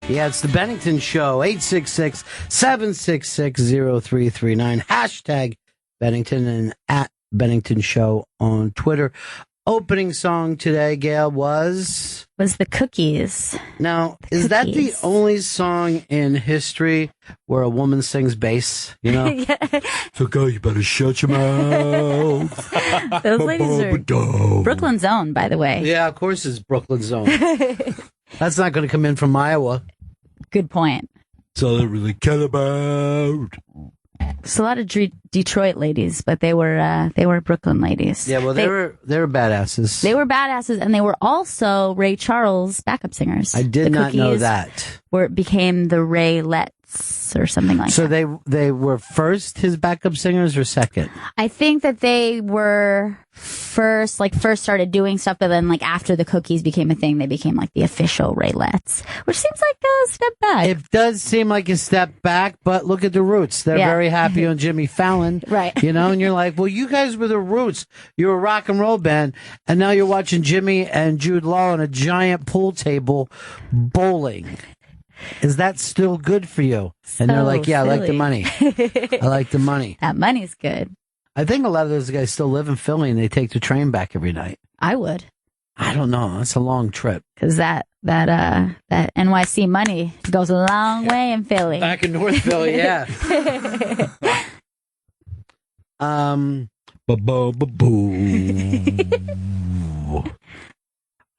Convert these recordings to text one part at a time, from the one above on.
Yeah, it's the Bennington Show, 866-766-0339, hashtag Bennington and at Bennington Show on Twitter. Opening song today, Gail, was the Cookies. Now, is that the only song in history where a woman sings bass? You know? Yeah. So, girl, you better shut your mouth. Those ladies are Brooklyn's own, by the way. Yeah, of course it's Brooklyn's own. That's not going to come in from Iowa. Good point. That's all I really care about. There's a lot of Detroit ladies, but they were Brooklyn ladies. Yeah, well, they were badasses. They were badasses, and they were also Ray Charles backup singers. I did not know that. Where it became the Ray-lettes or something like that. So they were first his backup singers or second? I think that they were first started doing stuff, but then after the Cookies became a thing, they became the official Ray-lettes, which seems like a step back. It does seem like a step back, but look at the Roots. They're very happy on Jimmy Fallon. Right. And you're like, well, you guys were the Roots. You're a rock and roll band, and now you're watching Jimmy and Jude Law on a giant pool table bowling. Is that still good for you? And they're like, yeah, silly. I like the money. I like the money. That money's good. I think a lot of those guys still live in Philly and they take the train back every night. I would. I don't know. It's a long trip. Because that NYC money goes a long way in Philly. Back in North Philly, yeah. I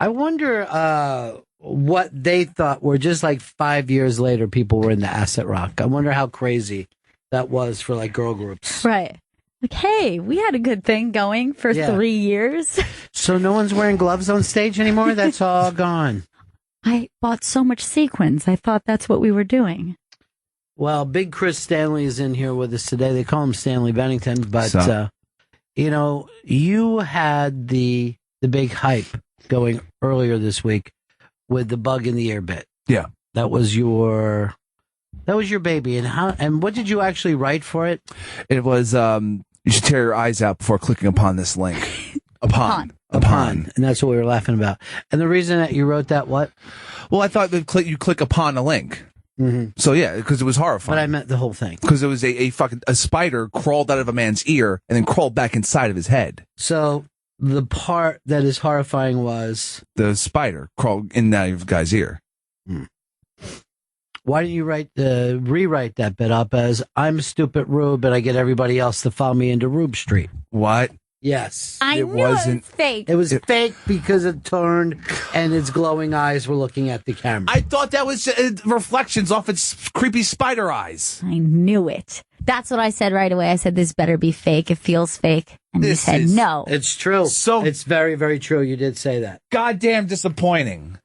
wonder what they thought were just 5 years later people were into acid rock. I wonder how crazy that was for girl groups. Right. Hey, we had a good thing going for 3 years. So no one's wearing gloves on stage anymore? That's all gone. I bought so much sequins. I thought that's what we were doing. Well, Big Chris Stanley is in here with us today. They call him Stanley Bennington, but you had the big hype going earlier this week with the bug in the ear bit. Yeah. That was your baby. And what did you actually write for it? It was you should tear your eyes out before clicking upon this link. Upon. And that's what we were laughing about. And the reason that you wrote that, what? Well, I thought that you click upon a link. Mm-hmm. So yeah, because it was horrifying. But I meant the whole thing. Because it was a spider crawled out of a man's ear and then crawled back inside of his head. So the part that is horrifying was the spider crawled in and out of the guy's ear. Hmm. Why didn't you rewrite that bit up as I'm stupid Rube and I get everybody else to follow me into Rube Street? What? Yes. I knew it was fake. It was fake because it turned and its glowing eyes were looking at the camera. I thought that was reflections off its creepy spider eyes. I knew it. That's what I said right away. I said, this better be fake. It feels fake. And you said, no. It's true. So it's very, very true. You did say that. Goddamn disappointing.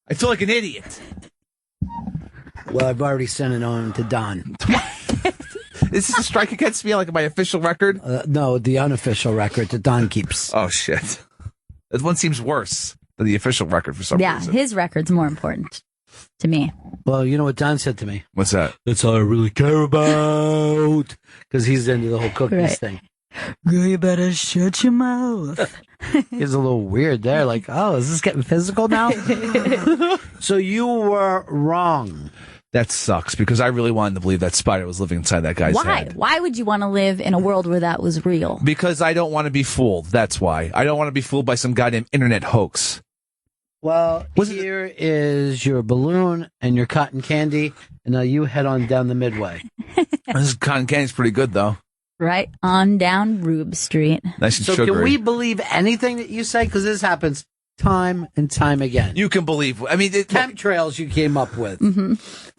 I feel like an idiot. Well, I've already sent it on to Don. Is this a strike against me, my official record? No, the unofficial record that Don keeps. Oh, shit. That one seems worse than the official record for some reason. Yeah, his record's more important to me. Well, you know what Don said to me? What's that? That's all I really care about. Because he's into the whole cookies thing. Girl, you better shut your mouth. He's a little weird there. Is this getting physical now? So you were wrong. That sucks because I really wanted to believe that spider was living inside that guy's head. Why would you want to live in a world where that was real? Because I don't want to be fooled. That's why. I don't want to be fooled by some goddamn internet hoax. Well, here is your balloon and your cotton candy, and now you head on down the Midway. This cotton candy's pretty good, though. Right on down Rube Street. Nice and so sugary. Can we believe anything that you say? Because this happens time and time again. You can believe. I mean, chemtrails you came up with. Mm-hmm.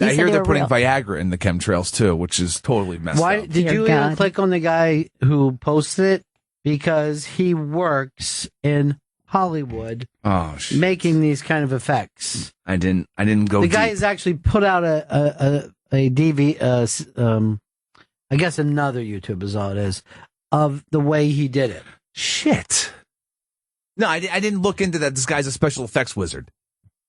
I hear they're putting Viagra in the chemtrails too, which is totally messed up. Did you even click on the guy who posted it? Because he works in Hollywood, making these kind of effects. I didn't go. The guy has actually put out a DV. I guess another YouTube is all it is of the way he did it. Shit. No, I didn't look into that. This guy's a special effects wizard.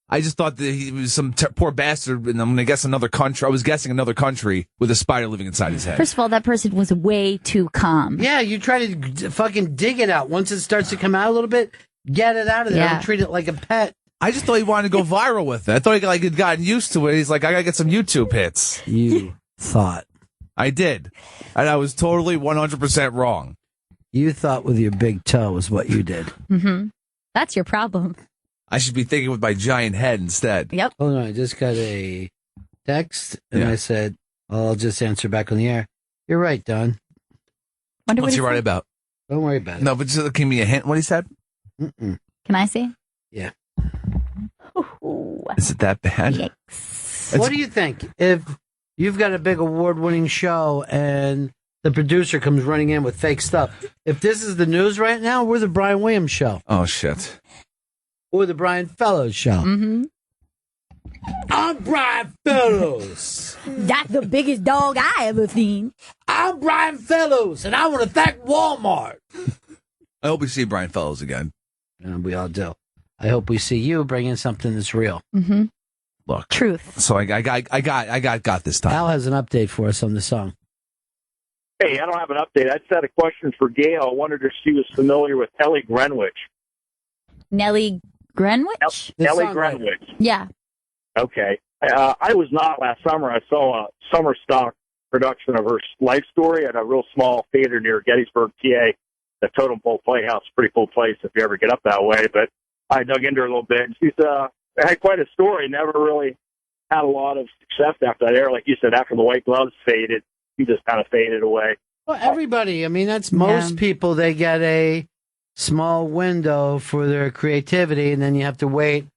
I just thought that he was some poor bastard, and I'm going to guess another country. I was guessing another country with a spider living inside his head. First of all, that person was way too calm. Yeah, you try to fucking dig it out. Once it starts to come out a little bit, get it out of there and treat it like a pet. I just thought he wanted to go viral with it. I thought he had gotten used to it. He's like, I gotta get some YouTube hits. You thought. I did. And I was totally 100% wrong. You thought with your big toe was what you did. Mm-hmm. That's your problem. I should be thinking with my giant head instead. Yep. Hold on, I just got a text, and I said, I'll just answer back on the air. You're right, Don. What's he right about? Don't worry about it. No, but just give me a hint what he said. Mm-mm. Can I see? Yeah. Ooh. Is it that bad? Yikes. What do you think if you've got a big award-winning show and the producer comes running in with fake stuff? If this is the news right now, we're the Brian Williams show. Oh, shit. Or the Brian Fellows show. Mm-hmm. I'm Brian Fellows. That's the biggest dog I ever seen. I'm Brian Fellows, and I want to thank Walmart. I hope we see Brian Fellows again. And we all do. I hope we see you bring in something that's real. Mm-hmm. Look. Truth. So I got this time. Al has an update for us on the song. Hey, I don't have an update. I just had a question for Gail. I wondered if she was familiar with Ellie Greenwich. Nellie Greenwich? Ellie Greenwich. Yeah. Okay. I was not last summer. I saw a summer stock production of her life story at a real small theater near Gettysburg, PA. The Totem Pole Playhouse, pretty cool place if you ever get up that way. But I dug into her a little bit. And she's had quite a story. Never really had a lot of success after that era. Like you said, after the white gloves faded, she just kind of faded away. Well, everybody. I mean, that's most people. They get a small window for their creativity, and then you have to wait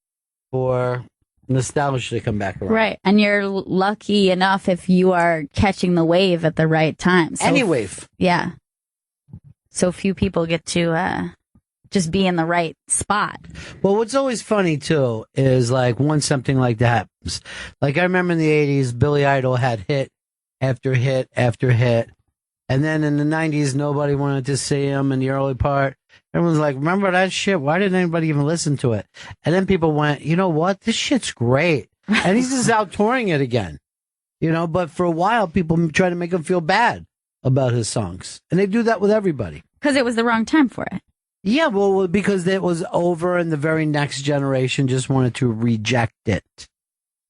for nostalgia to come back around. Right. And you're lucky enough if you are catching the wave at the right time. So Any wave. Yeah. So few people get to just be in the right spot. Well, what's always funny, too, is like once something like that happens. Like I remember in the 80s, Billy Idol had hit after hit after hit. And then in the 90s, nobody wanted to see him in the early part. Everyone's like, remember that shit? Why didn't anybody even listen to it? And then people went, you know what? This shit's great. And he's just out touring it again. You know, but for a while, people try to make him feel bad about his songs. And they do that with everybody. Because it was the wrong time for it. Yeah, well, because it was over and the very next generation just wanted to reject it.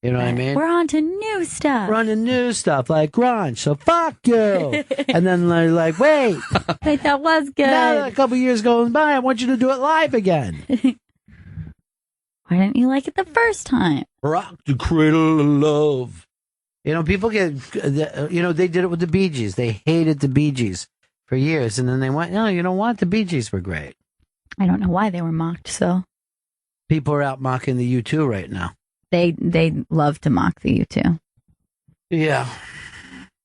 You know what I mean? We're on to new stuff. We're on to new stuff like grunge, so fuck you. And then they're like, wait. Like, that was good. Now a couple years going by, I want you to do it live again. Why didn't you like it the first time? Rock the cradle of love. You know, people get, you know, they did it with the Bee Gees. They hated the Bee Gees for years. And then they went, no, you know what? The Bee Gees were great. I don't know why they were mocked so. People are out mocking the U2 right now. They love to mock the U2. Yeah.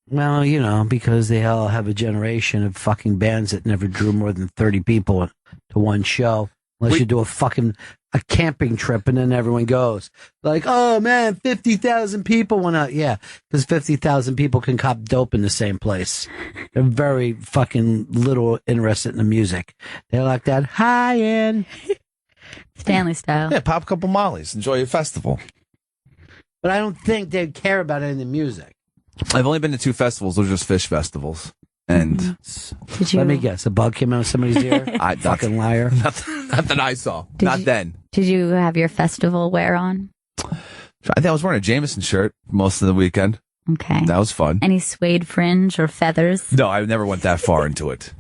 Well, you know, because they all have a generation of fucking bands that never drew more than 30 people to one show. Unless you do a camping trip and then everyone goes. Like, oh man, 50,000 people went out. Yeah, because 50,000 people can cop dope in the same place. They're very fucking little interested in the music. They're like that high end. Stanley style. Yeah, pop a couple mollies. Enjoy your festival. But I don't think they'd care about any of the music. I've only been to 2 festivals. Those are just fish festivals. And let me guess, a bug came out of somebody's ear? Fucking liar. Not that I saw. Then. Did you have your festival wear on? I think I was wearing a Jameson shirt most of the weekend. Okay. That was fun. Any suede fringe or feathers? No, I never went that far into it.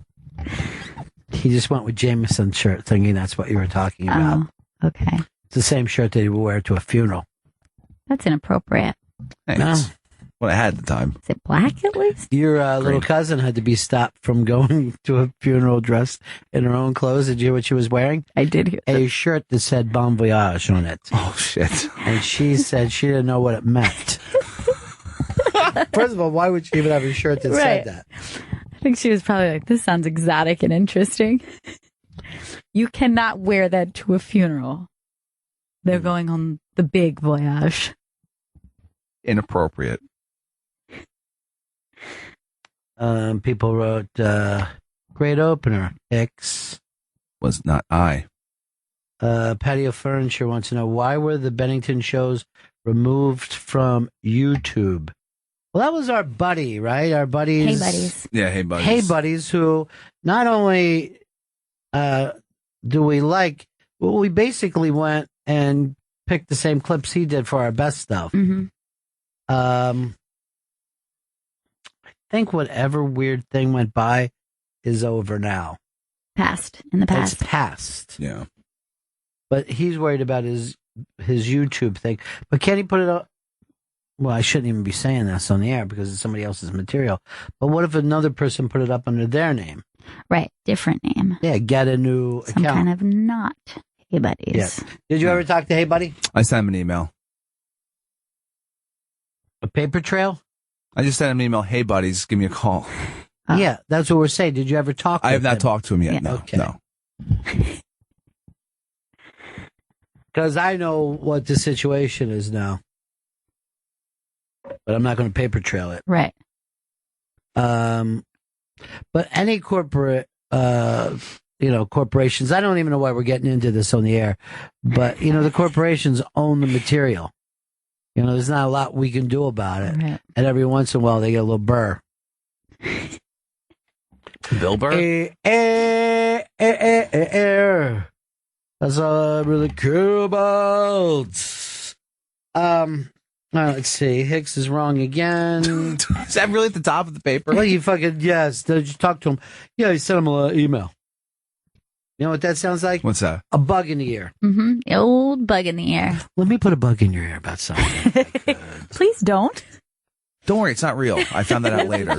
He just went with Jameson shirt, thinking that's what you were talking about. Oh, okay. It's the same shirt that he would wear to a funeral. That's inappropriate. Hey, No. that's what I had at the time. Is it black at least? Your little cousin had to be stopped from going to a funeral dressed in her own clothes. Did you hear what she was wearing? I did hear a shirt that said Bon Voyage on it. Oh, shit. And she said she didn't know what it meant. First of all, why would she even have a shirt that said that? I think she was probably like, this sounds exotic and interesting. You cannot wear that to a funeral. They're going on the big voyage. Inappropriate. People wrote, great opener. X. Was not I. Patio Furniture wants to know, why were the Bennington shows removed from YouTube? Well, that was our buddy, right? Our buddies. Hey, buddies. Yeah, hey, buddies. Hey, buddies, who not only do we like, well, we basically went and picked the same clips he did for our best stuff. Mm-hmm. I think whatever weird thing went by is over now. In the past. It's past. Yeah. But he's worried about his YouTube thing. But can he put it up? Well, I shouldn't even be saying this on the air because it's somebody else's material. But what if another person put it up under their name? Right. Different name. Yeah, get a new Some account. kind of not Hey Buddies. Yeah. Did you ever talk to Hey Buddy? I sent him an email. A paper trail? I just sent him an email. Hey, buddies, give me a call. Oh. Yeah, that's what we're saying. Did you ever talk to I have not him? talked to him yet. Yeah. No. Okay. No. Because I know what the situation is now. But I'm not going to paper trail it. Right. But any corporate, corporations, I don't even know why we're getting into this on the air, but, the corporations own the material. There's not a lot we can do about it. Right. And every once in a while, they get a little burr. Bill Burr? That's all I really care about. Let's see. Hicks is wrong again. Is that really at the top of the paper? Well, yes. Did you talk to him? Yeah, he sent him an email. You know what that sounds like? What's that? A bug in the ear. Mm-hmm. The old bug in the ear. Let me put a bug in your ear about something. Please don't. Don't worry, it's not real. I found that out later.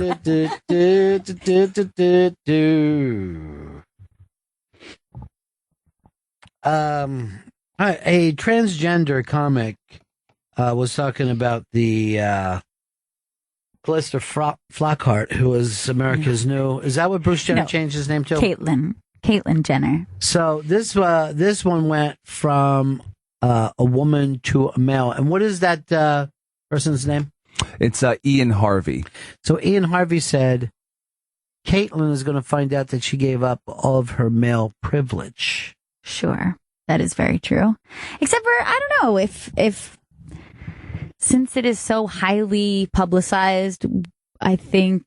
A transgender comic was talking about the Calista Flockhart, who was America's new. Is that what Bruce Jenner changed his name to? Caitlyn Jenner. So this one went from a woman to a male. And what is that person's name? It's Ian Harvey. So Ian Harvey said, Caitlyn is going to find out that she gave up all of her male privilege. Sure. That is very true. Except for, I don't know, if since it is so highly publicized, I think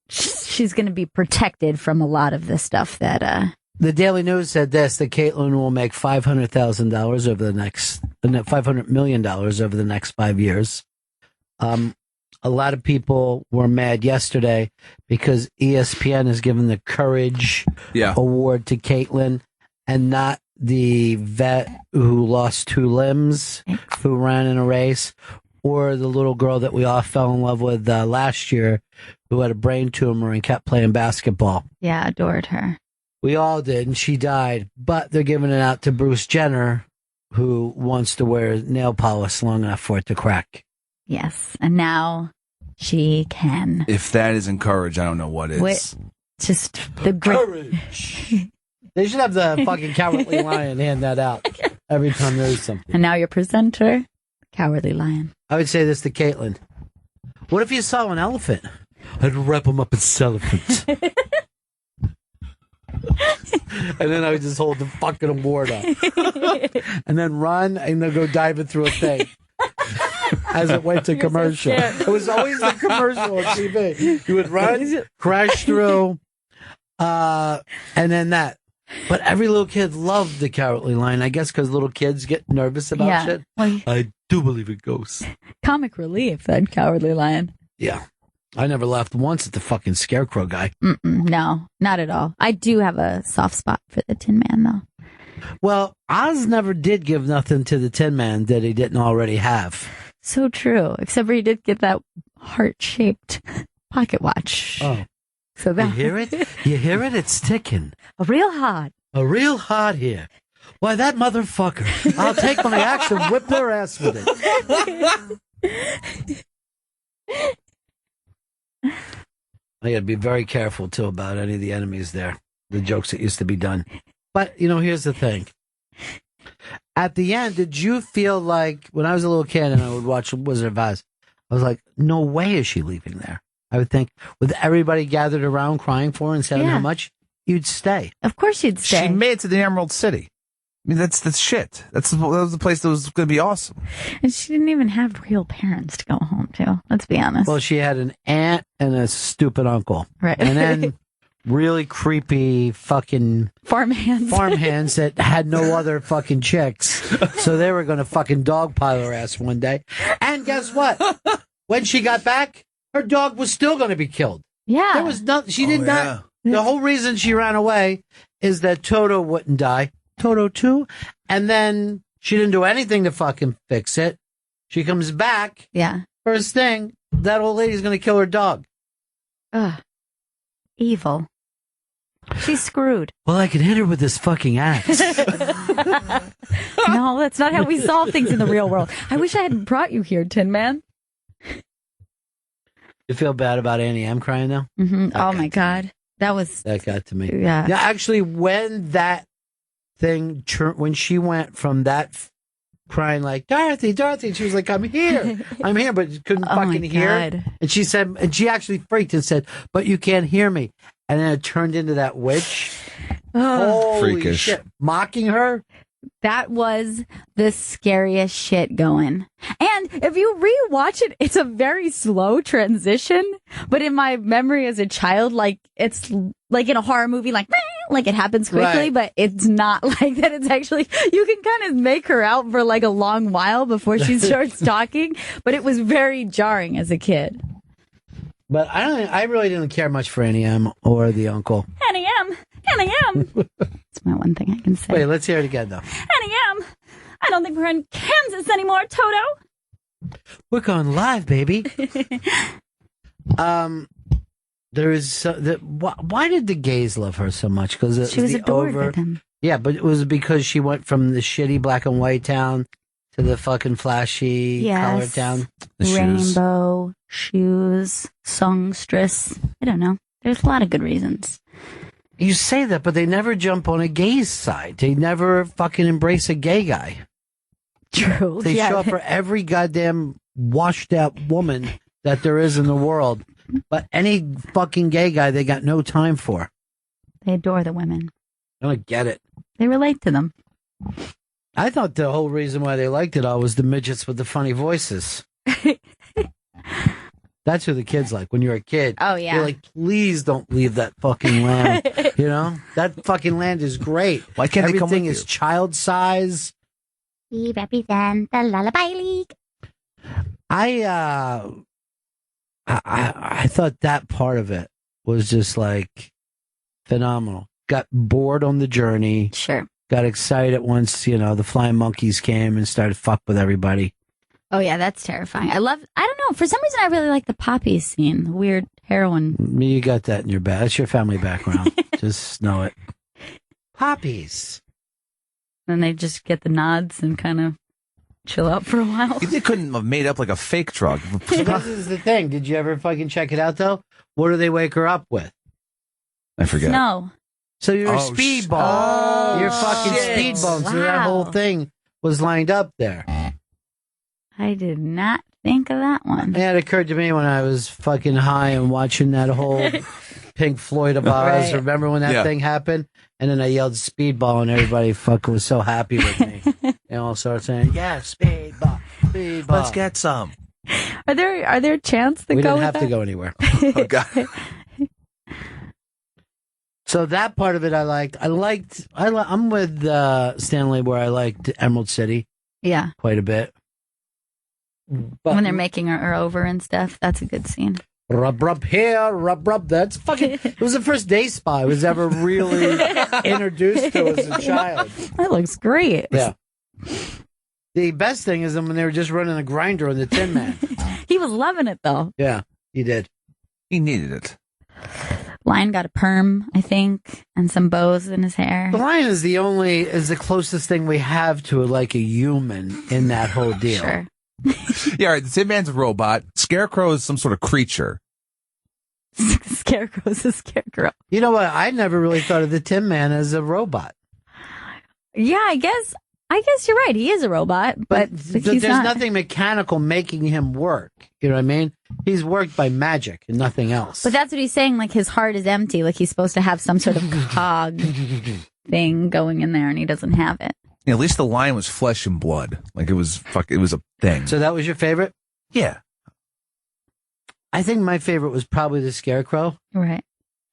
she's going to be protected from a lot of the stuff that... The Daily News said this, that Caitlyn will make $500,000 over the next, $500 million over the next 5 years. A lot of people were mad yesterday because ESPN has given the Courage Award to Caitlyn and not the vet who lost 2 limbs, who ran in a race, or the little girl that we all fell in love with last year who had a brain tumor and kept playing basketball. Yeah, adored her. We all did, and she died. But they're giving it out to Bruce Jenner, who wants to wear nail polish long enough for it to crack. Yes, and now she can. If that isn't courage, I don't know what is. Just the Courage. They should have the fucking Cowardly Lion hand that out every time there's something. And now your presenter, Cowardly Lion. I would say this to Caitlyn. What if you saw an elephant? I'd wrap him up in cellophane. And then I would just hold the fucking award up. And then run and then go diving through a thing. As it went to commercial. It was always the commercial on TV. You would run, crash through, and then that. But every little kid loved the Cowardly Lion, I guess, because little kids get nervous about shit. Well, I do believe in ghosts. Comic relief, that Cowardly Lion. Yeah. I never laughed once at the fucking scarecrow guy. No, not at all. I do have a soft spot for the Tin Man, though. Well, Oz never did give nothing to the Tin Man that he didn't already have. So true. Except for he did get that heart-shaped pocket watch. Oh. So that... You hear it? You hear it? It's ticking. A real hot. A real hot here. Why, that motherfucker. I'll take my axe and whip their ass with it. I gotta be very careful, too, about any of the enemies there. The jokes that used to be done. But, here's the thing. At the end, did you feel like, when I was a little kid and I would watch Wizard of Oz, I was like, no way is she leaving there. I would think, with everybody gathered around crying for her and saying how much, you'd stay. Of course you'd stay. She made it to the Emerald City. I mean, that's shit. That was the place that was going to be awesome. And she didn't even have real parents to go home to. Let's be honest. Well, she had an aunt and a stupid uncle. Right. And then really creepy fucking farmhands that had no other fucking chicks. So they were going to fucking dogpile her ass one day. And guess what? When she got back, her dog was still going to be killed. Yeah. There was nothing. She did not. The whole reason she ran away is that Toto wouldn't die. Toto too. And then she didn't do anything to fucking fix it. She comes back. Yeah. First thing, that old lady's going to kill her dog. Ugh. Evil. She's screwed. Well, I could hit her with this fucking axe. No, that's not how we solve things in the real world. I wish I hadn't brought you here, Tin Man. You feel bad about Annie M crying now? Mm-hmm. Oh, my God. That got to me. Yeah. Yeah, actually, when that thing, when she went from that crying like, Dorothy, she was like, I'm here, but couldn't fucking hear. And she said, and she actually freaked and said, but you can't hear me. And then it turned into that witch. Holy Freakish. shit. Mocking her. That was the scariest shit going. And if you rewatch it, it's a very slow transition. But in my memory as a child, like it's like in a horror movie, like it happens quickly, Right. but it's not like that. It's actually, you can kind of make her out for like a long while before she starts talking. But it was very jarring as a kid. But I really didn't care much for Annie M or the uncle. Annie M. It's my one thing I can say. Wait, let's hear it again, though. Annie M. I don't think we're in Kansas anymore, Toto. We're going live, baby. There is why did the gays love her so much? Because She was adored by them. Yeah, but it was because she went from the shitty black and white town to the fucking flashy colored town. Rainbow, shoes, songstress. I don't know. There's a lot of good reasons. You say that, but they never jump on a gay's side. They never fucking embrace a gay guy. True. They show up for every goddamn washed out woman that there is in the world. But any fucking gay guy, they got no time for. They adore the women. I don't get it. They relate to them. I thought the whole reason why they liked it all was the midgets with the funny voices. That's who the kids like. When you're a kid, Oh, yeah. you're like, please don't leave that fucking land. You know, that fucking land is great. Why can't they come Everything with is you? child size. We represent the Lullaby League. I thought that part of it was just like phenomenal. Got bored on the journey. Sure. Got excited once, the flying monkeys came and started fuck with everybody. Oh, yeah, that's terrifying. I don't know. For some reason, I really like the poppies scene. The weird heroin. You got that in your back. That's your family background. Just know it. Poppies. Then they just get the nods and kind of chill out for a while. They couldn't have made up like a fake drug. So this is the thing. Did you ever fucking check it out, though? What do they wake her up with? I forget. No. So you're a Oh, speedball. You're fucking shit. speedball. So that whole thing was lined up there. I did not think of that one. Yeah, it occurred to me when I was fucking high and watching that whole Pink Floyd of Oz. Right. Remember when that thing happened? And then I yelled speedball and everybody fucking was so happy with me. They all started saying, yeah, speedball, speedball. Let's get some. Are there chants that We go didn't with have that? to go anywhere. Oh, God. So that part of it I liked. I'm with Stanley where I liked Emerald City Yeah. quite a bit. But When they're making her over and stuff, that's a good scene. rub here, rub. That's fucking. It was the first day spa I was ever really introduced to as a child. That looks great. Yeah. The best thing is when they were just running a grinder on the Tin Man. He was loving it though. Yeah, he did. He needed it. Lion got a perm, I think, and some bows in his hair. The lion is the closest thing we have to like a human in that whole deal. Sure. Yeah, all right. The Tin Man's a robot. Scarecrow is some sort of creature. Scarecrow's a scarecrow. You know what? I never really thought of the Tin Man as a robot. Yeah, I guess you're right. He is a robot, but he's there's not. nothing mechanical making him work. You know what I mean? He's worked by magic and nothing else. But that's what he's saying. Like his heart is empty. Like he's supposed to have some sort of cog thing going in there, and he doesn't have it. Yeah, at least the lion was flesh and blood. Like it was a thing. So that was your favorite? Yeah. I think my favorite was probably the Scarecrow. Right.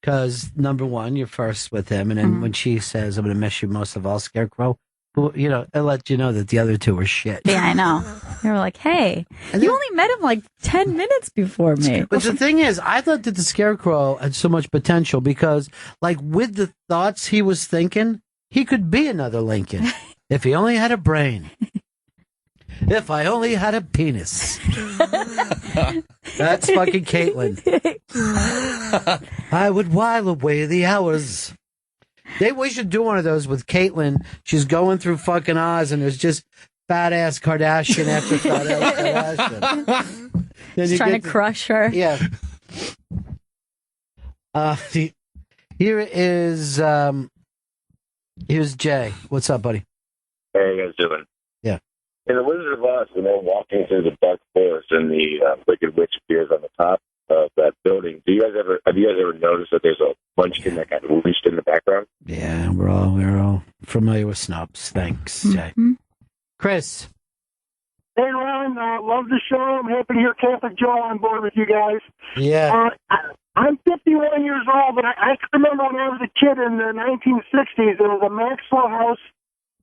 Because, number one, you're first with him. And then when she says, I'm going to miss you most of all, Scarecrow, well, you know, it let you know that the other two were shit. Yeah, I know. They were like, hey, you only met him like 10 minutes before me. But the thing is, I thought that the Scarecrow had so much potential because, like, with the thoughts he was thinking, he could be another Lincoln if he only had a brain. If I only had a penis. That's fucking Caitlyn. I would while away the hours. We should do one of those with Caitlyn. She's going through fucking Oz, and there's just fat ass Kardashian after fat ass Kardashian. He's trying to crush her. Yeah. Here's Jay. What's up, buddy? How are you guys doing? Yeah. In The Wizard of Oz, when they're walking through the dark forest and the Wicked Witch appears on the top of that building, have you guys ever noticed that there's a munchkin that got released in the background? Yeah, we're all familiar with snubs. Thanks, Jay. Chris. Hey, Ron, love the show. I'm happy to hear Catholic Joe on board with you guys. Yeah. I'm 51 years old, but I remember when I was a kid in the 1960s, there was a Maxwell House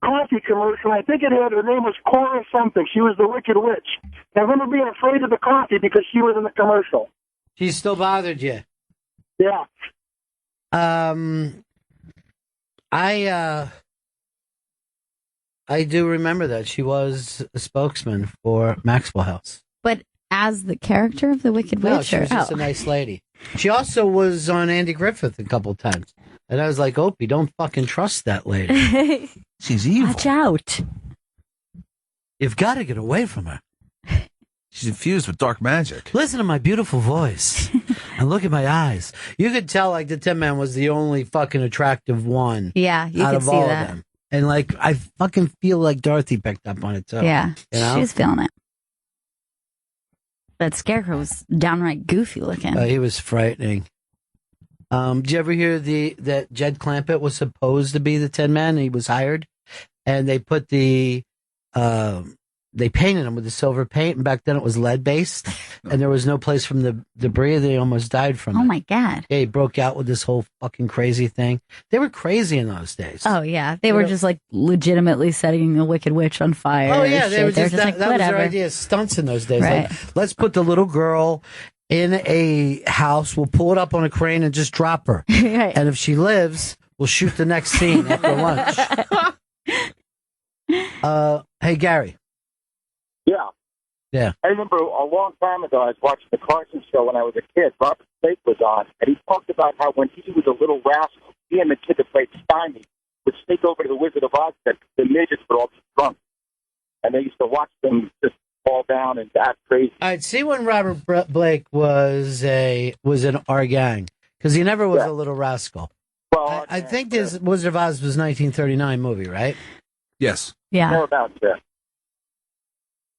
coffee commercial. I think her name was Cora something. She was the Wicked Witch. I remember being afraid of the coffee because she was in the commercial. She still bothered you? Yeah. I do remember that. She was a spokesman for Maxwell House. But as the character of the Wicked Witch? No, she was just a nice lady. She also was on Andy Griffith a couple times. And I was like, Opie, don't fucking trust that lady. She's evil. Watch out. You've got to get away from her. She's infused with dark magic. Listen to my beautiful voice and look at my eyes. You could tell like the Tin Man was the only fucking attractive one. Yeah, you out could of see all that. of them. And like I fucking feel like Dorothy picked up on it too. Yeah, you know? she was feeling it. That Scarecrow was downright goofy looking. He was frightening. Did you ever hear that Jed Clampett was supposed to be the Tin Man? He was hired, and they put they painted him with the silver paint, and back then it was lead based, and there was no place from the debris. They almost died from it. Oh my God! Yeah, he broke out with this whole fucking crazy thing. They were crazy in those days. Oh yeah, they were just like legitimately setting the Wicked Witch on fire. Oh yeah, they were They're just that, like, that was their whatever. idea. Stunts in those days. Right. Like, let's put the little girl in a house. We'll pull it up on a crane and just drop her. Right. And if she lives, we'll shoot the next scene after lunch. Hey Gary. Yeah. Yeah. I remember a long time ago, I was watching the Carson show when I was a kid. Robert Blake was on, and he talked about how when he was a little rascal, he and the kid that played Stymie would sneak over to the Wizard of Oz, that the midgets would all be drunk. And they used to watch them just fall down and act crazy. All right. See when Robert Blake was in our gang, because he never was a little rascal. Well, I think this Wizard of Oz was 1939 movie, right? Yes. Yeah. More about that.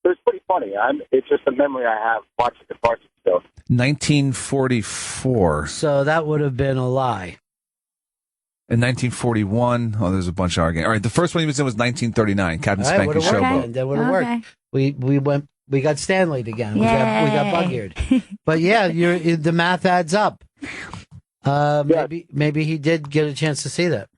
It was pretty funny. It's just a memory I have watching the Carson show. 1944. So that would have been a lie. In 1941, there's a bunch of arguing. All right, the first one he was in was 1939, Captain All right, Spanky's would've worked Showboat. then. That would have worked. We got Stanley again. We got bug-eared. But yeah, the math adds up. Maybe he did get a chance to see that.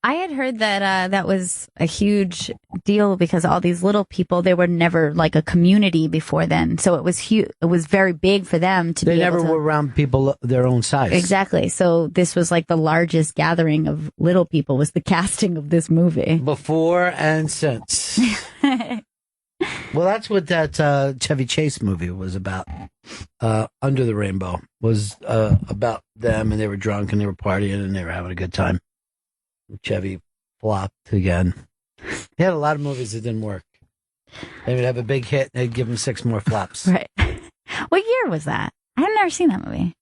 I had heard that that was a huge deal because all these little people, they were never like a community before then. So it was huge. It was very big for them to be able to. They never were around people their own size. Exactly. So this was like the largest gathering of little people was the casting of this movie. Before and since. Well, that's what that Chevy Chase movie was about. Under the Rainbow was about them, and they were drunk and they were partying and they were having a good time. Chevy flopped again. He had a lot of movies that didn't work. They would have a big hit, and they'd give him 6 more flops. Right. What year was that? I've never seen that movie.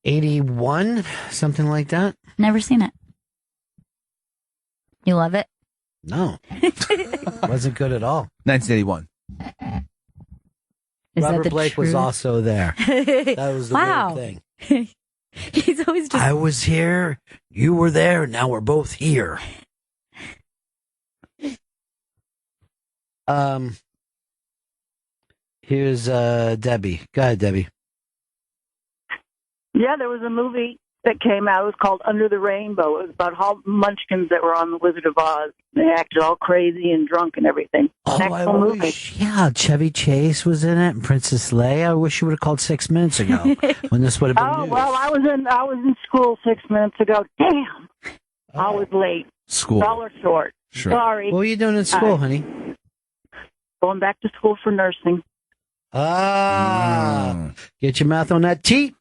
81, something like that. Never seen it. You love it? No. Wasn't good at all. 1981. Robert Blake was also there. That was the wow. weird thing. He's always just. I was here, you were there, now we're both here. Here's Debbie. Go ahead, Debbie. Yeah, there was a movie that came out. It was called Under the Rainbow. It was about all munchkins that were on The Wizard of Oz. They acted all crazy and drunk and everything. Oh, An excellent movie. Yeah, Chevy Chase was in it, and Princess Leia. I wish you would have called 6 minutes ago when this would have been Oh, news. well, I was in school 6 minutes ago. Damn. I was late. School. $1 short. Sure. Sorry. What were you doing in school, honey? Going back to school for nursing. Get your mouth on that teat.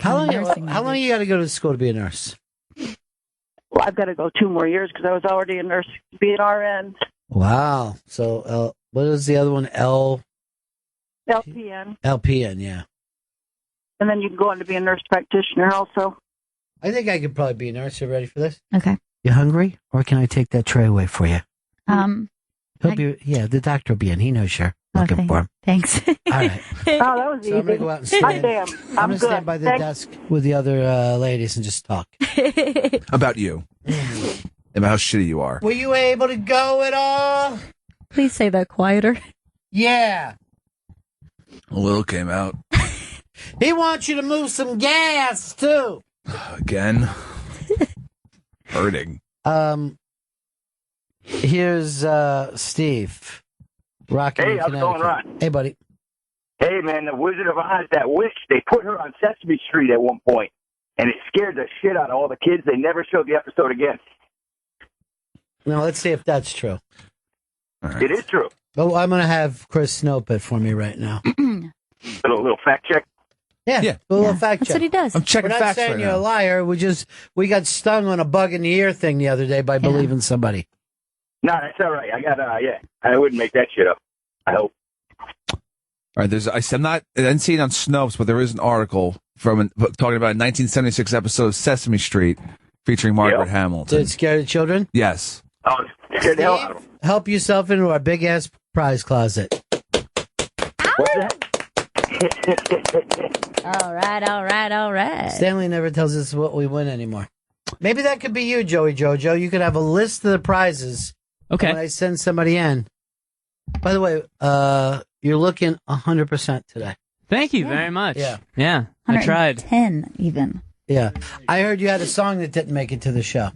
How long you got to go to school to be a nurse? Well, I've got to go 2 more years because I was already a nurse to be an RN. Wow. So, what is the other one? LPN. LPN, yeah. And then you can go on to be a nurse practitioner also. I think I could probably be a nurse. You ready for this? Okay. You hungry? Or can I take that tray away for you? The doctor will be in. He knows you're looking for him. Thanks. All right. Oh, that was easy. So I'm going to go out and stand. I'm going to good. stand by the desk with the other ladies and just talk. About you. About how shitty you are. Were you able to go at all? Please say that quieter. Yeah. Will came out. He wants you to move some gas, too. Again. Hurting. Here's Steve. Rocking. Hey, how's it going, Ron? Hey, buddy. Hey, man, the Wizard of Oz, that witch, they put her on Sesame Street at one point, and it scared the shit out of all the kids. They never showed the episode again. Now, let's see if that's true. Right. It is true. Oh, I'm going to have Chris Snope it for me right now. little fact check. Yeah. A little fact check. That's what he does. I'm checking We're not facts saying right you're now. a liar. We got stung on a bug in the ear thing the other day by believing somebody. No, that's all right. I got, I wouldn't make that shit up. I hope. All right, I didn't see it on Snopes, but there is an article talking about a 1976 episode of Sesame Street featuring Margaret Hamilton. Did it scare the children? Yes. Oh, scared the hell out of them. Help yourself into our big-ass prize closet. What's that? All right. Stanley never tells us what we win anymore. Maybe that could be you, Joey Jojo. You could have a list of the prizes. Okay. When I send somebody in. By the way, you're looking 100% today. Thank you very much. Yeah. I tried. 10 even. Yeah. I heard you had a song that didn't make it to the show.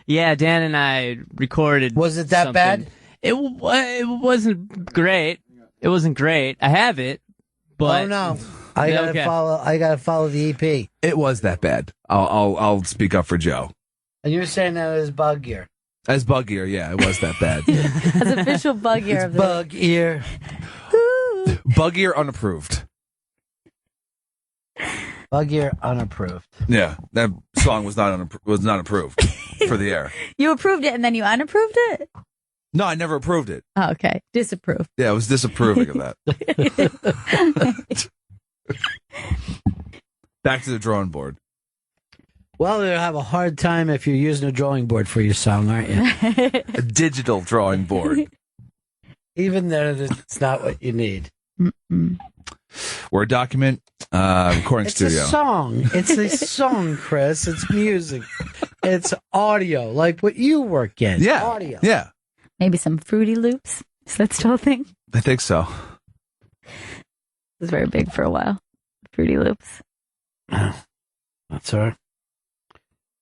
Yeah, Dan and I recorded. Was it that something. bad? It wasn't great. It wasn't great. I have it, but oh no, I gotta follow the EP. It was that bad. I'll speak up for Joe. And you're saying that as bug ear. As bug ear, yeah, it was that bad. As official bug ear of the bug ear. Bug ear unapproved. Bug ear unapproved. Yeah, that song was not approved for the air. You approved it and then you unapproved it? No, I never approved it. Oh, okay. Disapproved. Yeah, I was disapproving of that. Back to the drawing board. Well, you'll have a hard time if you're using a drawing board for your song, aren't you? A digital drawing board. Even though it's not what you need. Word document, recording It's studio. a song. It's a song, Chris. It's music. It's audio, like what you work in. Yeah. Audio. Yeah. Maybe some Fruity Loops. Is that still a thing? I think so. It was very big for a while. Fruity Loops. Oh, that's all right.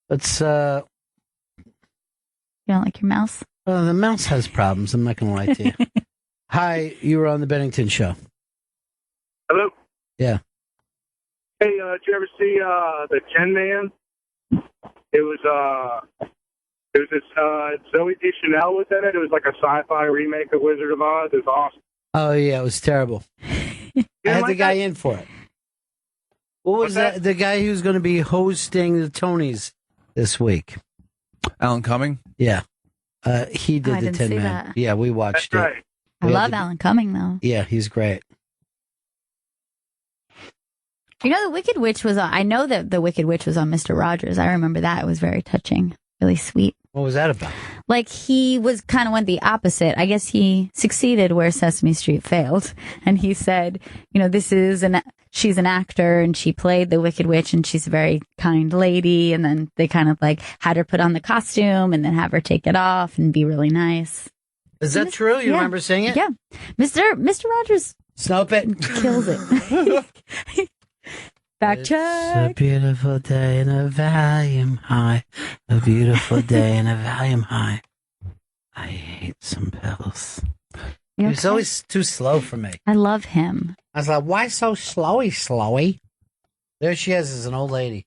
Let's, You don't like your mouse? the mouse has problems. I'm not going to lie to you. Hi, you were on the Bennington Show. Hello? Yeah. Hey, did you ever see the Tin Man? It was this Zoe Deschanel was in it. It was like a sci-fi remake of Wizard of Oz. It was awesome. Oh, yeah, it was terrible. I had the guy in for it. What was that? The guy who's going to be hosting the Tonys this week. Alan Cumming? Yeah. He did I the didn't Tin see Man. that. Yeah, we watched it. Right. I love Alan Cumming, though. Yeah, he's great. You know, the Wicked Witch was on. I know that the Wicked Witch was on Mr. Rogers. I remember that. It was very touching, really sweet. What was that about? Like, he was kind of went the opposite. I guess he succeeded where Sesame Street failed. And he said, you know, she's an actor and she played the Wicked Witch and she's a very kind lady. And then they kind of like had her put on the costume and then have her take it off and be really nice. Is that true? You remember seeing it? Yeah. Mr. Rogers Snope it. kills it. Back It's a check. beautiful day in a Valium high. A beautiful day in a Valium high. I hate some pills. You He's okay? always too slow for me. I love him. I was like, why so slowy? There she is as an old lady.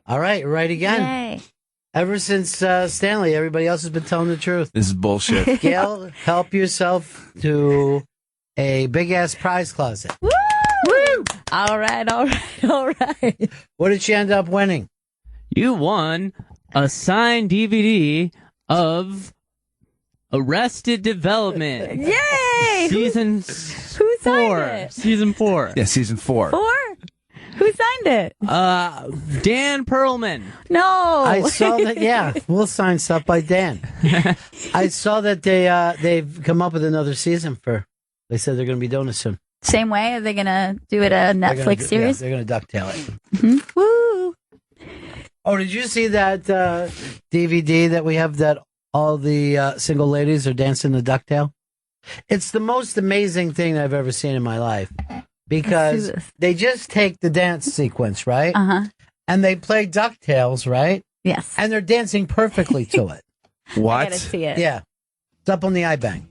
All right, right again. Yay. Ever since Stanley, everybody else has been telling the truth. This is bullshit. Gail, help yourself to a big-ass prize closet. Woo! All right. What did she end up winning? You won a signed DVD of Arrested Development. Yay! Season Who signed 4. it? Season 4. Yeah, season 4. 4? Who signed it? Dan Perlman. No. I saw that. Yeah, we'll sign stuff by Dan. I saw that they've come up with another season for. They said they're going to be doing it soon. Same way? Are they going to do it a They're gonna Netflix series? Yeah, they're going to ducktail it. Mhm. Woo! Oh, did you see that DVD that we have that all the single ladies are dancing the ducktail? It's the most amazing thing I've ever seen in my life because Let's do this. they just take the dance sequence, right? Uh-huh. And they play DuckTales, right? Yes. And they're dancing perfectly to it. I What? gotta see it. Yeah. It's up on the iBank.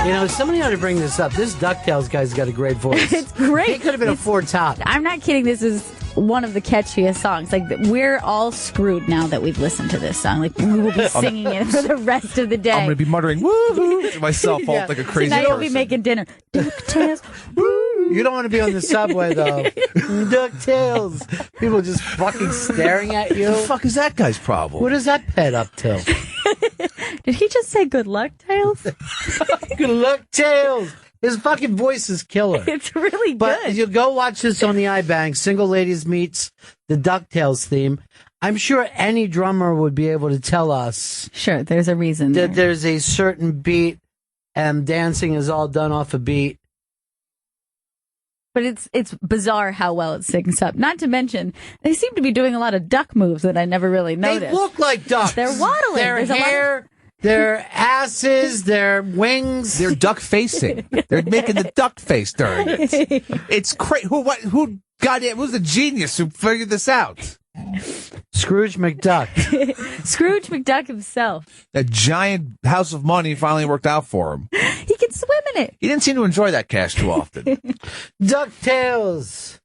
You know, somebody ought to bring this up. This DuckTales guy's got a great voice. It's great. He could have been a 4 top. I'm not kidding. This is one of the catchiest songs. Like, we're all screwed now that we've listened to this song. Like, we will be singing it for the rest of the day. I'm going to be muttering woohoo to myself all Yeah. like a So crazy now you'll be person. making dinner. DuckTales. You don't want to be on the subway, though. DuckTales. People just fucking staring at you. What the fuck is that guy's problem? What is that pet up to? Did he just say good luck, Tails? Good luck, Tails. His fucking voice is killer. It's really But good. you go watch this on the iBank. Single Ladies meets the DuckTales theme. I'm sure any drummer would be able to tell us Sure, there's a reason. that there. there's a certain beat and dancing is all done off a beat. But it's bizarre how well it syncs up. Not to mention, they seem to be doing a lot of duck moves that I never really noticed. They look like ducks. They're waddling. Their There's a lot of- hair, their asses, their wings. They're duck facing. They're making the duck face during it. It's crazy. Who got it? Who's the genius who figured this out? Scrooge McDuck. Scrooge McDuck himself. That giant house of money finally worked out for him. He can swim in it. He didn't seem to enjoy that cash too often. DuckTales.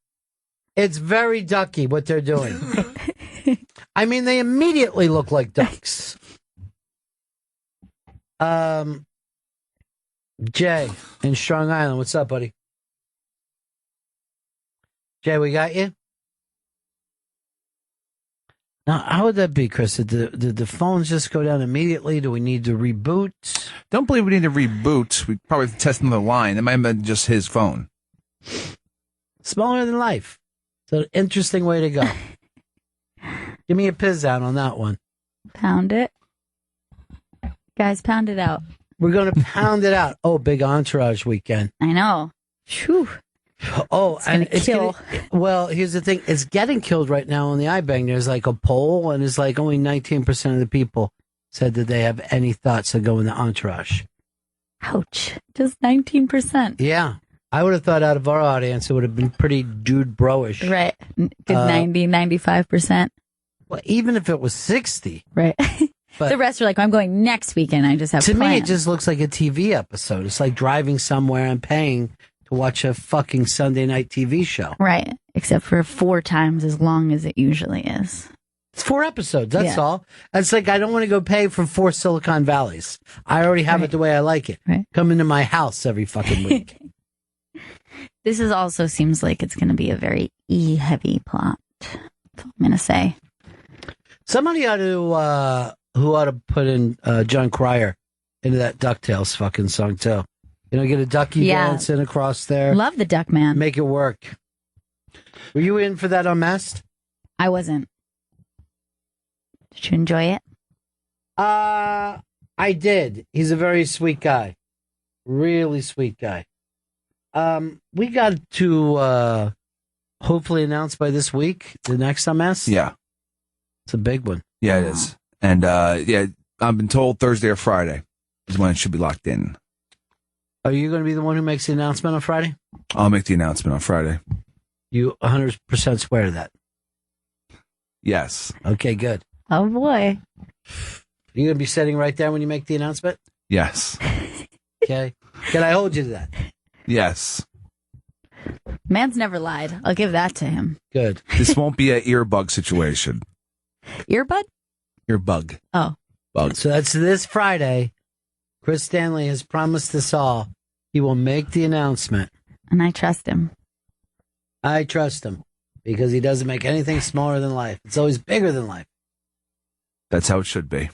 It's very ducky what they're doing. I mean, they immediately look like ducks. Jay in Strong Island, what's up, buddy? Jay, we got you? Now, how would that be, Chris? Did the phones just go down immediately? Do we need to reboot? Don't believe we need to reboot. We probably have to test another line. It might have been just his phone. Smaller than life. It's an interesting way to go. Give me a piz out on that one. Pound it. Guys, pound it out. We're going to pound it out. Oh, big Entourage weekend. I know. Phew. Oh, It's gonna kill. Well, here's the thing. It's getting killed right now on the iBang. There's like a poll, and it's like only 19% of the people said that they have any thoughts of going to Entourage. Ouch. Just 19%. Yeah. I would have thought out of our audience, it would have been pretty dude bro-ish. Right. Good 95%. Well, even if it was 60. Right. But the rest are like, I'm going next weekend. I just have to me, it plans. just looks like a TV episode. It's like driving somewhere and paying to watch a fucking Sunday night TV show. Right. Except for 4 times as long as it usually is. It's 4 episodes. That's Yeah. all. It's like I don't want to go pay for 4 Silicon Valleys. I already have it the way I like it. Right. Come into my house every fucking week. This is also seems like it's going to be a very E-heavy plot. That's all I'm going to say. Somebody ought to who ought to put in John Cryer into that DuckTales fucking song too. You know, get a ducky Yeah. dancing across there. Love the Duck Man. Make it work. Were you in for that Unmasked? I wasn't. Did you enjoy it? I did. He's a very sweet guy. Really sweet guy. We got to hopefully announce by this week the next Unmasked. Yeah. It's a big one. Yeah, it is. And yeah, I've been told Thursday or Friday is when it should be locked in. Are you going to be the one who makes the announcement on Friday? I'll make the announcement on Friday. You 100% swear to that. Yes. Okay, good. Oh boy. You gonna be sitting right there when you make the announcement? Yes. Okay. Can I hold you to that? Yes. Man's never lied. I'll give that to him. Good. This won't be an earbug situation. Earbud? Earbug. Oh. Bug. So that's this Friday. Chris Stanley has promised us all he will make the announcement. And I trust him. I trust him because he doesn't make anything smaller than life. It's always bigger than life. That's how it should be.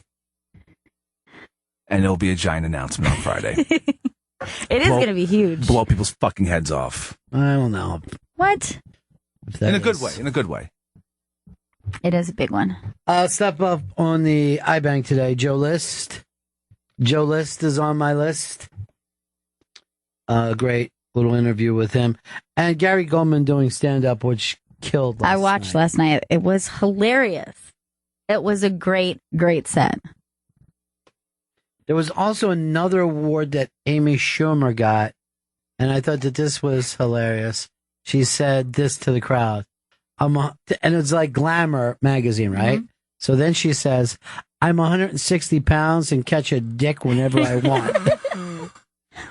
And it'll be a giant announcement on Friday. It is going to be huge. Blow people's fucking heads off. I don't know. What? In a good way. In a good way. It is a big one. Step up on the iBank today. Joe List. Joe List is on my list. Great little interview with him. And Gary Goldman doing stand-up, which killed last I watched night. last night. It was hilarious. It was a great, great set. There was also another award that Amy Schumer got, and I thought that this was hilarious. She said this to the crowd. And it's like Glamour magazine, right? Mm-hmm. So then she says, I'm 160 pounds and catch a dick whenever I want.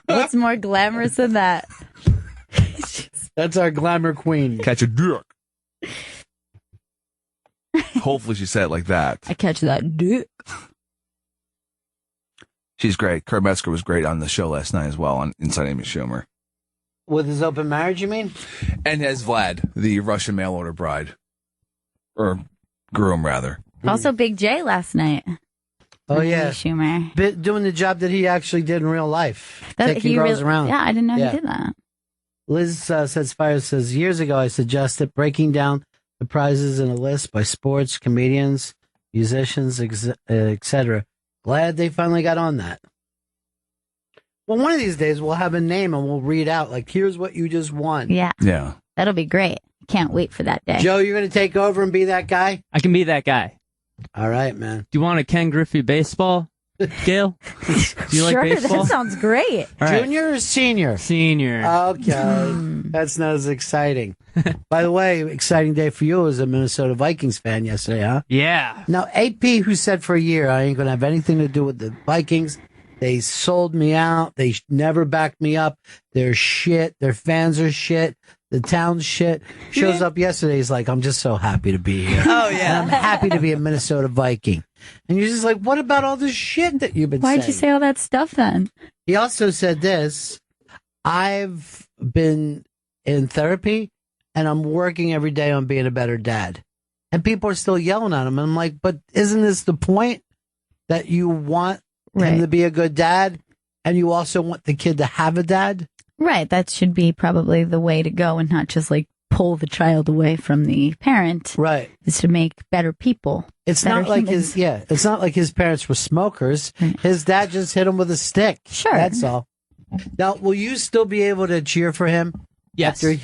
What's more glamorous than that? That's our glamour queen. Catch a dick. Hopefully she said it like that. I catch that dick. She's great. Kurt Metzger was great on the show last night as well on Inside Amy Schumer. With his open marriage, you mean? And as Vlad, the Russian mail order bride. Or groom, rather. Also Big J last night. Oh, yeah. Schumer. Doing the job that he actually did in real life. Taking girls around. Yeah, I didn't know he did that. Liz says, years ago I suggested breaking down the prizes in a list by sports, comedians, musicians, etc. Glad they finally got on that. Well, one of these days we'll have a name and we'll read out, like, here's what you just won. Yeah. Yeah. That'll be great. Can't wait for that day. Joe, you're going to take over and be that guy? I can be that guy. All right, man. Do you want a Ken Griffey baseball, Gail? Do you sure, like baseball? that sounds great. Right. Junior or senior? Senior. Okay. That's not as exciting. By the way, exciting day for you as a Minnesota Vikings fan yesterday, huh? Yeah. Now, AP, who said for a year I ain't going to have anything to do with the Vikings, they sold me out. They never backed me up. They're shit. Their fans are shit. The town's shit. Shows up yesterday. He's like, I'm just so happy to be here. Oh, yeah. And I'm happy to be a Minnesota Viking. And you're just like, what about all this shit that you've been saying? Why'd you say all that stuff then? He also said this, I've been in therapy and I'm working every day on being a better dad. And people are still yelling at him. And I'm like, but isn't this the point? That you want him to be a good dad and you also want the kid to have a dad? Right. That should be probably the way to go and not just like pull the child away from the parent. Right. Is to make better people. It's better not like humans. it's not like his parents were smokers. His dad just hit him with a stick. Sure. That's all. Now, will you still be able to cheer for him? Yes. Don't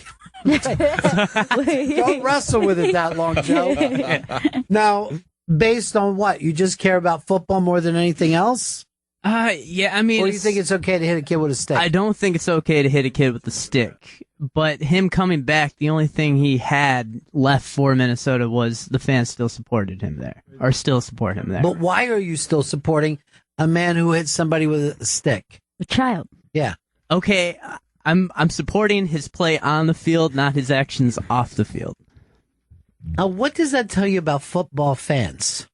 wrestle with it that long, Joe. Now, based on what? You just care about football more than anything else? Yeah, I mean... Or do you think it's okay to hit a kid with a stick? I don't think it's okay to hit a kid with a stick. But him coming back, the only thing he had left for Minnesota was the fans still supported him there. Or still support him there. But why are you still supporting a man who hit somebody with a stick? A child. Yeah. Okay, I'm supporting his play on the field, not his actions off the field. Now, what does that tell you about football fans?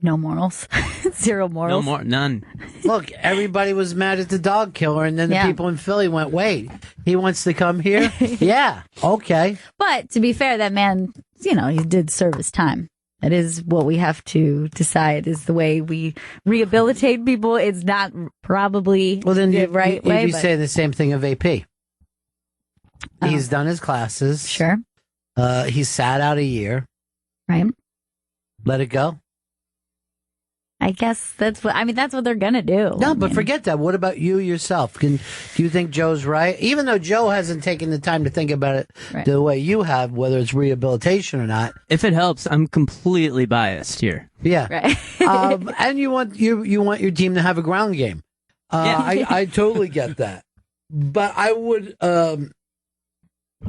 No morals. Zero morals. None. Look, everybody was mad at the dog killer, and then the people in Philly went, wait, he wants to come here? Yeah, okay. But to be fair, that man, he did serve his time. That is what we have to decide is the way we rehabilitate people. It's not probably the right way. You'd be saying the same thing of AP. He's done his classes. Sure. He sat out a year. Right. Let it go. I guess that's what they're gonna do. No, but forget that. What about you yourself? Do you think Joe's right? Even though Joe hasn't taken the time to think about it the way you have, whether it's rehabilitation or not. If it helps, I'm completely biased here. Yeah. Right. And you want your team to have a ground game. I totally get that. But I would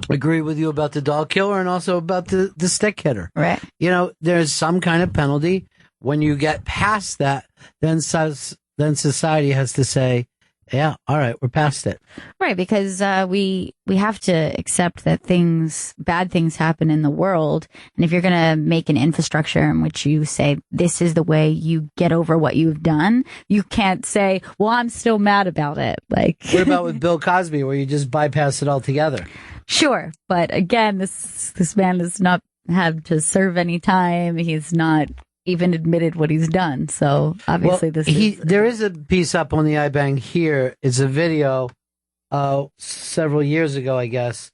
agree with you about the dog killer and also about the stick hitter. Right. You know, there's some kind of penalty. When you get past that, then society has to say, yeah, all right, we're past it. Right, because we have to accept that bad things happen in the world, and if you're going to make an infrastructure in which you say this is the way you get over what you've done, you can't say, "Well, I'm still mad about it." Like, what about with Bill Cosby, where you just bypass it altogether? Sure, but again, this man does not have to serve any time. He's not even admitted what he's done. So obviously there is a piece up on the iBang here. It's a video several years ago, I guess.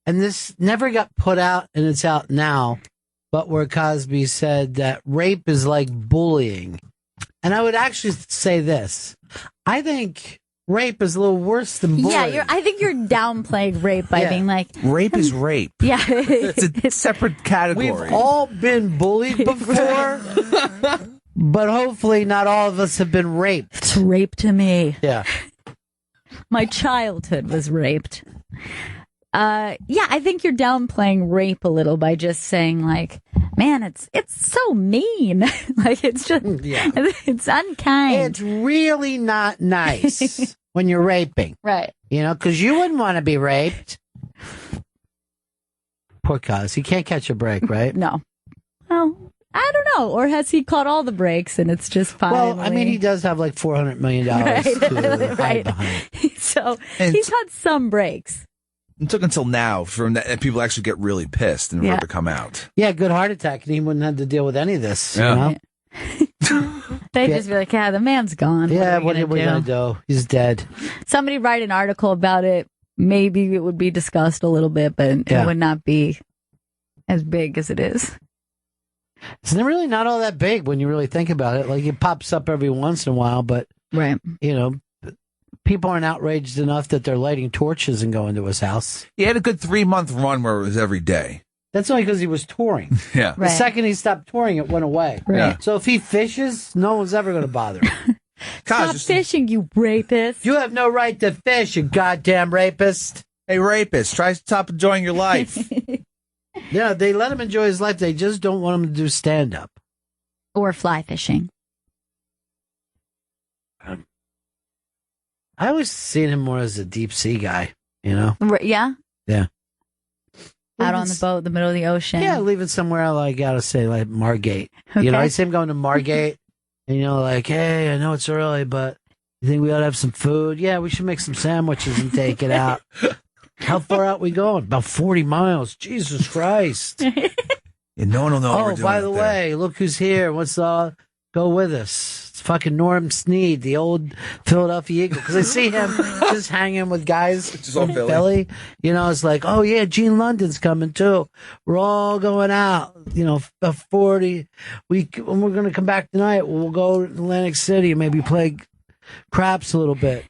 And this never got put out, and it's out now, but where Cosby said that rape is like bullying. And I would actually say this. I think rape is a little worse than bullying. Yeah, I think you're downplaying rape by being like... Rape is rape. Yeah. It's a separate category. We've all been bullied before, but hopefully not all of us have been raped. It's rape to me. Yeah. My childhood was raped. I think you're downplaying rape a little by just saying like, man, it's so mean. Like it's just, it's unkind. It's really not nice when you're raping. Right. You know, because you wouldn't want to be raped. Poor Cos. He can't catch a break, right? No. Well, I don't know. Or has he caught all the breaks and it's just fine? Well, I mean, he does have like $400 million to hide behind. So he's had some breaks. It took until now for people actually get really pissed and for it to come out. Yeah, good heart attack, and he wouldn't have to deal with any of this. Yeah. You know? They'd just be like, the man's gone. Yeah, what are we going to do? He's dead. Somebody write an article about it. Maybe it would be discussed a little bit, but it would not be as big as it is. It's really not all that big when you really think about it. Like, it pops up every once in a while, but, right. You know, people aren't outraged enough that they're lighting torches and going to his house. He had a good 3-month run where it was every day. That's only because he was touring. Yeah. The second he stopped touring, it went away. Right. Yeah. So if he fishes, no one's ever going to bother him. Stop fishing, you rapist. You have no right to fish, you goddamn rapist. Hey, rapist, try to stop enjoying your life. Yeah, they let him enjoy his life. They just don't want him to do stand-up. Or fly fishing. I always seen him more as a deep sea guy, you know? Yeah? Yeah. Out on the boat in the middle of the ocean. Yeah, leave it somewhere, like, gotta say, like, Margate. Okay. You know, I see him going to Margate, and, you know, like, hey, I know it's early, but you think we ought to have some food? Yeah, we should make some sandwiches and take it out. How far out we going? About 40 miles. Jesus Christ. Yeah, no one will know what we're Oh, doing by the out there. way, look who's here. What's go with us? It's fucking Norm Snead, the old Philadelphia Eagle. Because I see him just hanging with guys Just from Philly. You know, it's like, oh yeah, Gene London's coming too. We're all going out. You know, 40. When we're going to come back tonight, we'll go to Atlantic City and maybe play craps a little bit.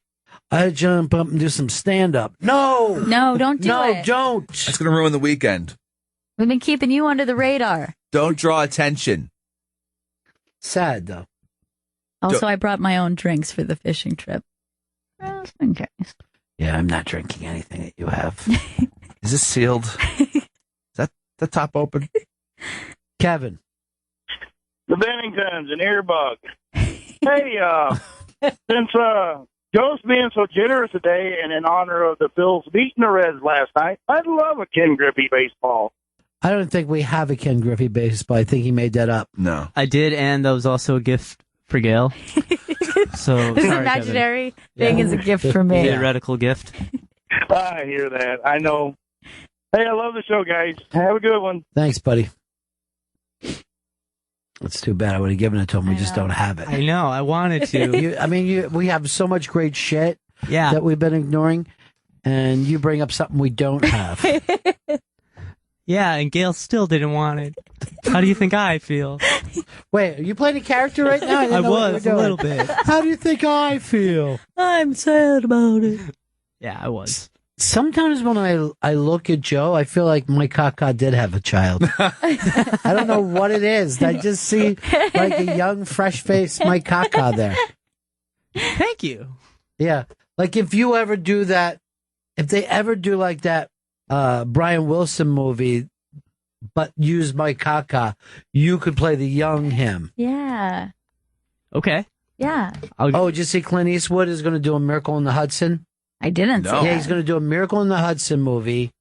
I jump up and do some stand up. No, don't do it. No, don't. That's going to ruin the weekend. We've been keeping you under the radar. Don't draw attention. Sad though. Also, I brought my own drinks for the fishing trip. Just in case. Yeah, I'm not drinking anything that you have. Is this sealed? Is that the top open? Kevin. The Benningtons and Earbug. Hey, since Joe's being so generous today and in honor of the Phils beating the Reds last night, I'd love a Ken Griffey baseball. I don't think we have a Ken Griffey baseball. I think he made that up. No. I did, and that was also a gift for Gail. So This sorry, imaginary thing is a gift for me. Theoretical gift. I hear that. I know. Hey, I love the show, guys. Have a good one. Thanks, buddy. It's too bad. I would have given it to him. We just don't have it. I know. I wanted to. We have so much great shit Yeah. that we've been ignoring, and you bring up something we don't have. Yeah, and Gail still didn't want it. How do you think I feel? Wait, are you playing a character right now? I was a little bit. How do you think I feel? I'm sad about it. Yeah, I was. Sometimes when I look at Joe, I feel like my caca did have a child. I don't know what it is. I just see like a young, fresh-faced Mike caca there. Thank you. Yeah. Like if you ever do that, if they ever do like that Brian Wilson movie, but use Mike Kaka, you could play the young him. Yeah. Okay. Yeah. Oh, did you see Clint Eastwood is going to do a Miracle in the Hudson? I didn't see that. Yeah, he's going to do a Miracle in the Hudson movie.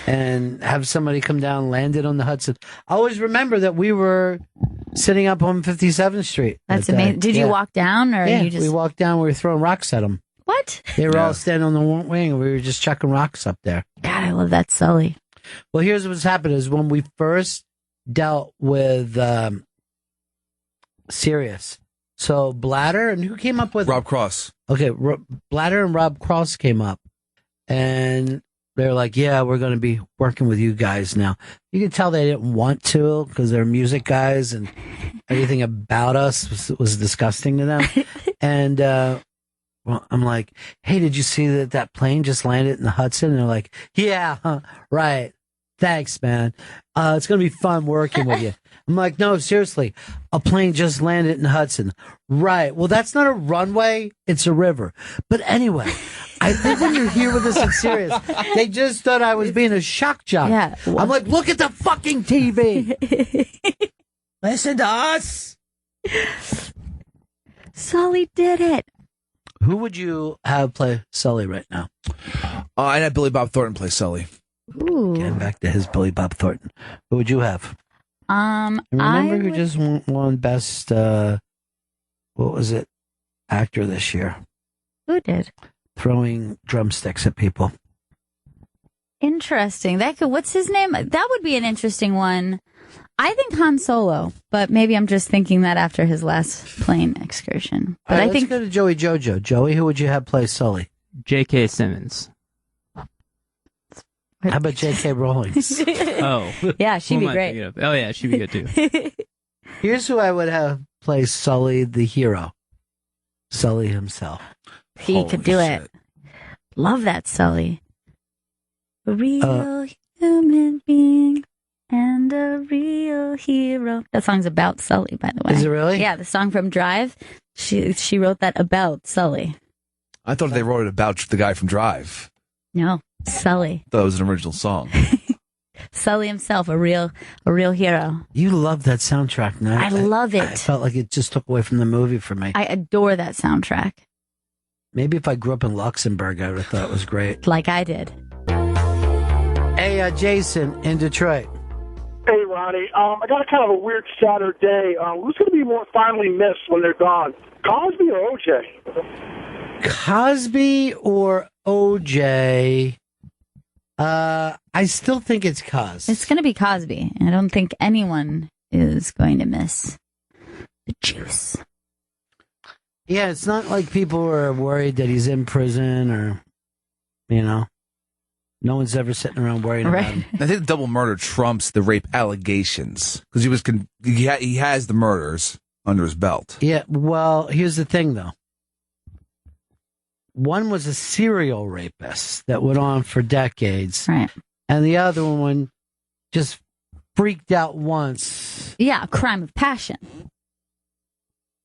And have somebody come down, land it on the Hudson. I always remember that we were sitting up on 57th Street. That's amazing. Did you walk down or yeah, you just... we walked down. We were throwing rocks at them. What? They were all standing on the wing, and we were just chucking rocks up there. God, I love that Sully. Well, here's what's happened is when we first dealt with Sirius. So Bladder, and who came up with Rob Cross. Okay, Bladder and Rob Cross came up, and they're like, yeah, we're going to be working with you guys now. You can tell they didn't want to because they're music guys and everything about us was disgusting to them. And well, I'm like, hey, did you see that plane just landed in the Hudson? And they're like, yeah, right. Thanks, man. It's going to be fun working with you. I'm like, no, seriously, a plane just landed in the Hudson. Right. Well, that's not a runway. It's a river. But anyway, I think when you're here with us in Sirius, they just thought I was being a shock jock. Yeah. I'm like, look at the fucking TV. Listen to us. Sully did it. Who would you have play Sully right now? I'd have Billy Bob Thornton play Sully. Ooh. Getting back to his Billy Bob Thornton. Who would you have? And remember who just won best, what was it, actor this year? Who did? Throwing drumsticks at people. Interesting. What's his name? That would be an interesting one. I think Han Solo, but maybe I'm just thinking that after his last plane excursion. But All right, I think let's go to Joey Jojo. Joey, who would you have play Sully? J.K. Simmons. How about J.K. Rowling? Oh. Yeah, she'd Who be am I great. thinking of? Oh, yeah, she'd be good too. Here's who I would have play Sully the hero. Sully himself. He could do it. Love that Sully. A real human being and a real hero. That song's about Sully, by the way. Is it really? Yeah, the song from Drive. She wrote that about Sully. I thought they wrote it about the guy from Drive. No, Sully. That was an original song. Sully himself, a real hero. You love that soundtrack, no? I love it. I felt like it just took away from the movie for me. I adore that soundtrack. Maybe if I grew up in Luxembourg, I would have thought it was great. Like I did. Hey, Jason in Detroit. Hey, Ronnie. I got a kind of a weird Saturday. Who's going to be more finally missed when they're gone? Cosby or OJ? Cosby or OJ? I still think it's Cos. It's going to be Cosby. I don't think anyone is going to miss the juice. Yeah, it's not like people are worried that he's in prison or, no one's ever sitting around worrying about him. I think the double murder trumps the rape allegations because he has the murders under his belt. Yeah, well, here's the thing, though. One was a serial rapist that went on for decades. Right. And the other one just freaked out once. Yeah, a crime of passion.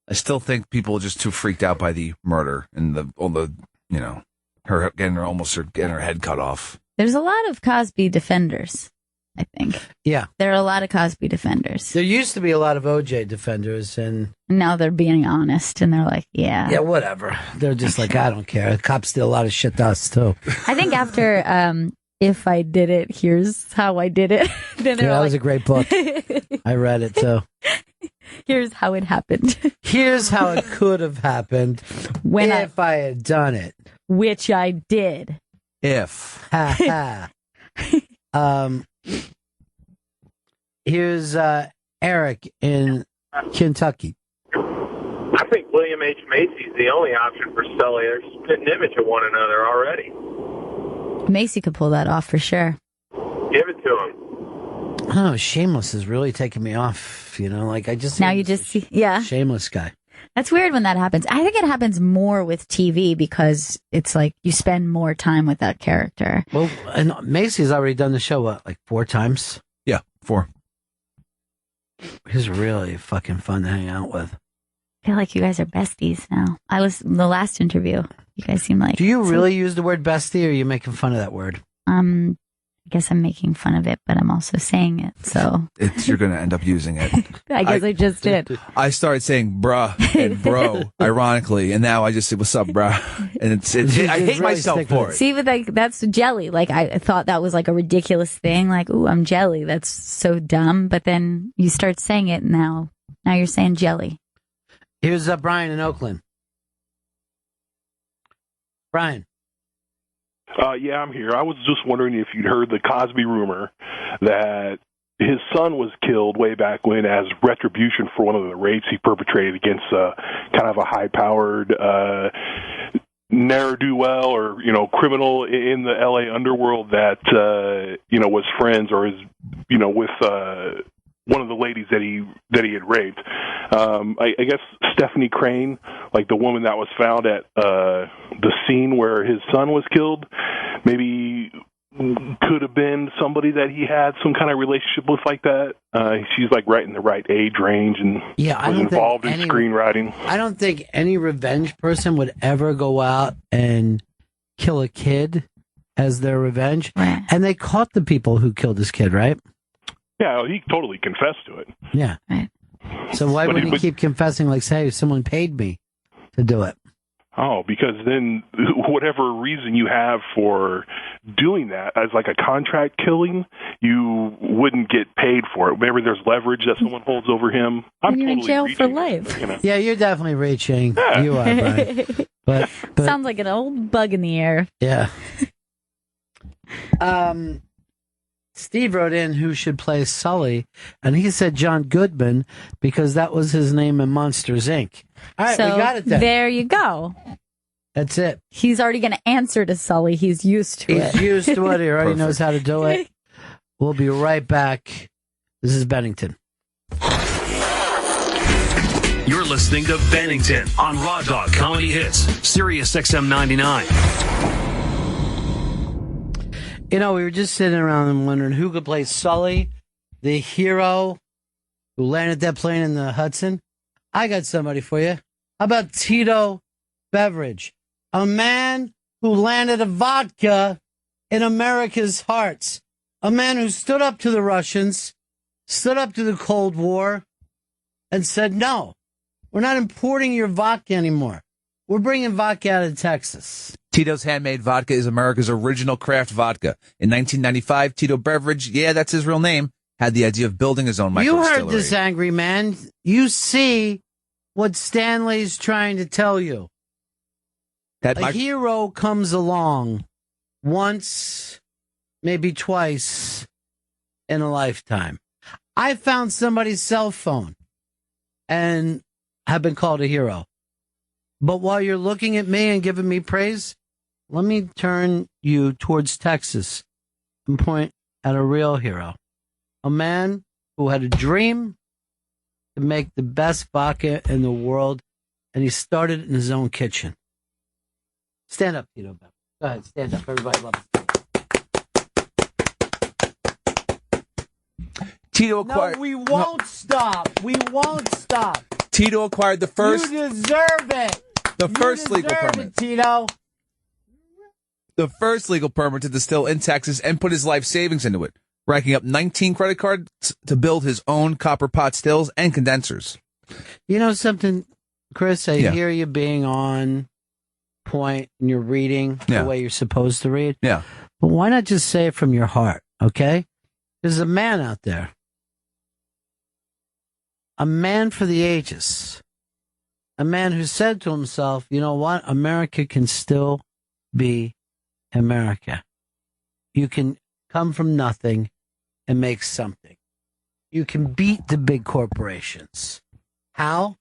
I still think people are just too freaked out by the murder and her getting her head cut off. There's a lot of Cosby defenders, I think. Yeah. There are a lot of Cosby defenders. There used to be a lot of OJ defenders, and now they're being honest, and they're like, yeah, whatever. They're just like, I don't care. The cops do a lot of shit to us, too. I think after If I Did It, Here's How I Did It. Then that was a great book. I read it, too. Here's how it happened. Here's how it could have happened if I had done it. Which I did. If. Ha ha. Here's Eric in Kentucky. I think William H. Macy's the only option for Sully. They're spitting image of one another already. Macy could pull that off for sure. Give it to him. I don't know. Shameless is really taking me off. I just now you just see, yeah, shameless guy. That's weird when that happens. I think it happens more with TV because it's like you spend more time with that character. Well, and Macy's already done the show, what, 4 times? Yeah, 4. He's really fucking fun to hang out with. I feel like you guys are besties now. I listened to the last interview. You guys seem like. Do you really use the word bestie, or are you making fun of that word? I guess I'm making fun of it, but I'm also saying it. So You're going to end up using it. I guess I just did. I started saying bruh and bro, ironically, and now I just say, what's up, bruh? And I hate myself for it. See, but that's jelly. Like, I thought that was like a ridiculous thing. Like, ooh, I'm jelly. That's so dumb. But then you start saying it now you're saying jelly. Here's Brian in Oakland. Brian. Yeah, I'm here. I was just wondering if you'd heard the Cosby rumor that his son was killed way back when as retribution for one of the rapes he perpetrated against kind of a high-powered ne'er-do-well or, criminal in the L.A. underworld that, was friends or is, with one of the ladies that he had raped. I guess Stephanie Crane, like the woman that was found at the scene where his son was killed, maybe could have been somebody that he had some kind of relationship with like that. She's like right in the right age range and was involved in screenwriting. I don't think any revenge person would ever go out and kill a kid as their revenge. Right. And they caught the people who killed this kid, right? Yeah, he totally confessed to it. Yeah. Right. So why would he keep confessing like, say, someone paid me to do it? Oh, because then whatever reason you have for doing that as like a contract killing, you wouldn't get paid for it. Maybe there's leverage that someone holds over him. You're in jail for life. Yeah, you're definitely reaching. Yeah. You are, Brian. But sounds like an old bug in the air. Yeah. Steve wrote in who should play Sully, and he said John Goodman because that was his name in Monsters, Inc. All right, so we got it then. There you go. That's it. He's already going to answer to Sully. He's used to it. He's used to it. He already knows how to do it. We'll be right back. This is Bennington. You're listening to Bennington on Raw Dog Comedy Hits, Sirius XM 99. We were just sitting around and wondering who could play Sully, the hero who landed that plane in the Hudson. I got somebody for you. How about Tito Beveridge, a man who landed a vodka in America's hearts, a man who stood up to the Russians, stood up to the Cold War, and said, no, we're not importing your vodka anymore. We're bringing vodka out of Texas. Tito's Handmade Vodka is America's original craft vodka. In 1995, Tito Beveridge, yeah, that's his real name, had the idea of building his own microdistillery. You heard this, angry man. You see what Stanley's trying to tell you. A hero comes along once, maybe twice in a lifetime. I found somebody's cell phone and have been called a hero. But while you're looking at me and giving me praise, let me turn you towards Texas and point at a real hero. A man who had a dream to make the best vodka in the world, and he started in his own kitchen. Stand up, Tito. Go ahead, stand up. Everybody love it. Tito acquired... No, we won't stop. We won't stop. Tito acquired the first... You deserve it. The first legal permit. Tito. The first legal permit to distill in Texas and put his life savings into it, racking up 19 credit cards to build his own copper pot stills and condensers. You know something, Chris? I hear you being on point and you're reading the way you're supposed to read. Yeah. But why not just say it from your heart, okay? There's a man out there. A man for the ages. A man who said to himself, you know what? America can still be America. You can come from nothing and make something. You can beat the big corporations. How?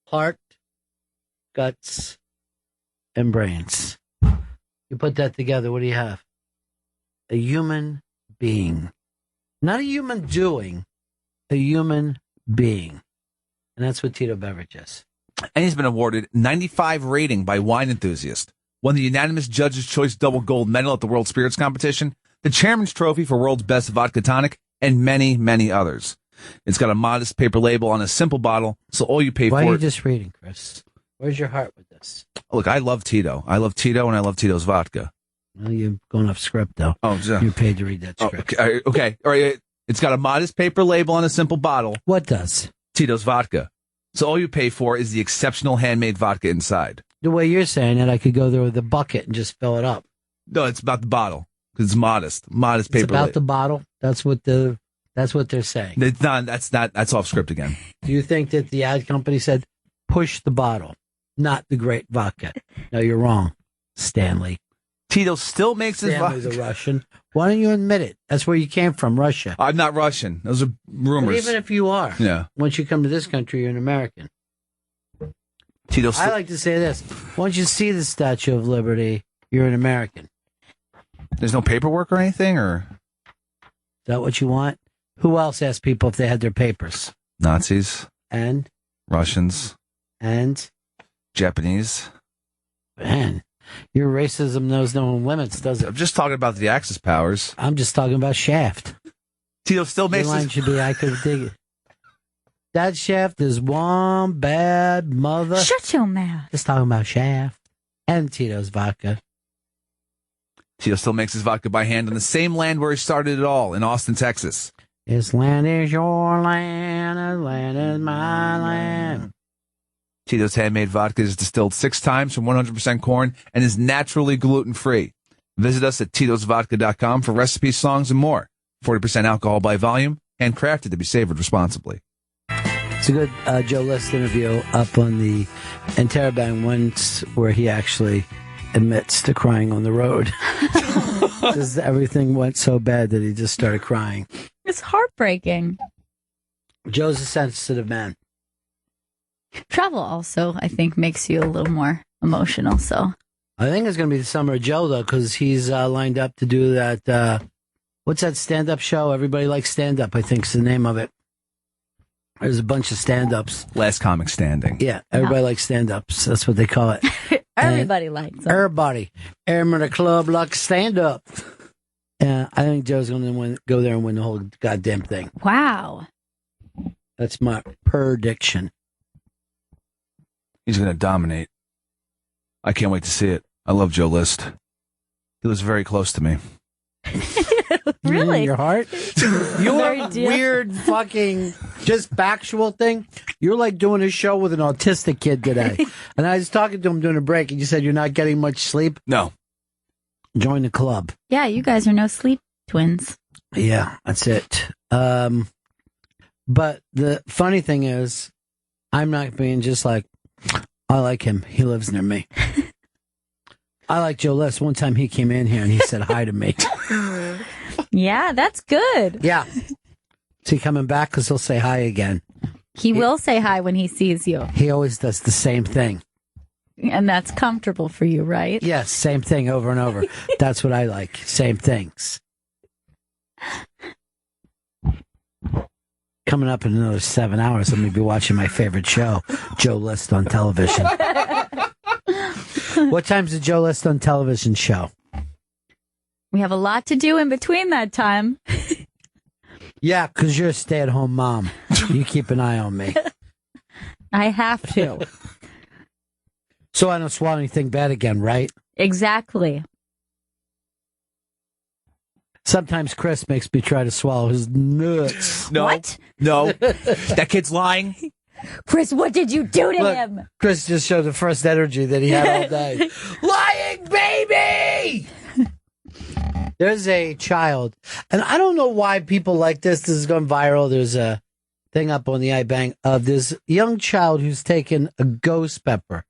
Heart, guts, and brains. You put that together, what do you have? A human being. Not a human doing, a human being. And that's what Tito Beveridge is. And he's been awarded 95 rating by Wine Enthusiast, won the unanimous Judge's Choice Double Gold Medal at the World Spirits Competition, the Chairman's Trophy for World's Best Vodka Tonic, and many, many others. It's got a modest paper label on a simple bottle, so all you pay Why for are you it... just reading, Chris? Where's your heart with this? Look, I love Tito. I love Tito, and I love Tito's vodka. Well, you're going off script, though. Oh, you're paid to read that script. Okay. All right. It's got a modest paper label on a simple bottle. What does? Tito's vodka. So all you pay for is the exceptional handmade vodka inside. The way you're saying it, I could go there with a bucket and just fill it up. No, it's about the bottle because it's modest. Modest paper. It's about the bottle. That's what they're saying. It's not. That's off script again. Do you think that the ad company said push the bottle, not the great vodka? No, you're wrong, Stanley. Tito still makes his vodka. Stanley's a Russian. Why don't you admit it? That's where you came from, Russia. I'm not Russian. Those are rumors. But even if you are, once you come to this country, you're an American. Tito. I like to say this: once you see the Statue of Liberty, you're an American. There's no paperwork or anything, or is that what you want? Who else asked people if they had their papers? Nazis and Russians and Japanese. Man, your racism knows no limits, does it? I'm just talking about the Axis powers. I'm just talking about Shaft. Tito still makes. Your line should be, I could dig it. That Shaft is one bad mother. Shut your mouth. Just talking about Shaft and Tito's vodka. Tito still makes his vodka by hand on the same land where he started it all, in Austin, Texas. This land is your land, this land is my land. Tito's handmade vodka is distilled 6 times from 100% corn and is naturally gluten-free. Visit us at titosvodka.com for recipes, songs, and more. 40% alcohol by volume, handcrafted to be savored responsibly. It's a good Joe List interview up on the Interrobang once where he actually admits to crying on the road. Because everything went so bad that he just started crying. It's heartbreaking. Joe's a sensitive man. Travel also, I think, makes you a little more emotional. So I think it's going to be the summer of Joe, though, because he's lined up to do that. What's that stand-up show? Everybody likes stand-up, I think is the name of it. There's a bunch of stand-ups. Last Comic Standing. Yeah, everybody likes stand-ups. That's what they call it. Everybody likes them. Everybody. Everyone at the club likes stand-up. I think Joe's going to go there and win the whole goddamn thing. Wow. That's my prediction. He's going to dominate. I can't wait to see it. I love Joe List. He was very close to me. Really? In your heart? You have a weird fucking just factual thing. You're like doing a show with an autistic kid today. And I was talking to him during a break, and you said you're not getting much sleep. No. Join the club. Yeah, you guys are no sleep twins. Yeah, that's it. But the funny thing is, I'm not being just like, I like him. He lives near me. I like Joe List. One time he came in here and he said hi to me. Yeah, that's good. Yeah. Is he coming back? Because he'll say hi again. He will say hi when he sees you. He always does the same thing. And that's comfortable for you, right? Yes, same thing over and over. That's what I like. Same things. Coming up in another 7 hours, I'm going to be watching my favorite show, Joe List on television. What time's the Joe List on television show? We have a lot to do in between that time. Yeah, because you're a stay-at-home mom. You keep an eye on me. I have to. So I don't swallow anything bad again, right? Exactly. Sometimes Chris makes me try to swallow his nuts. No. What? No. That kid's lying. Chris, what did you do to him? Chris just showed the first energy that he had all day. Lying baby! There's a child, and I don't know why people like this. This is going viral. There's a thing up on the iBang of this young child who's taken a ghost pepper.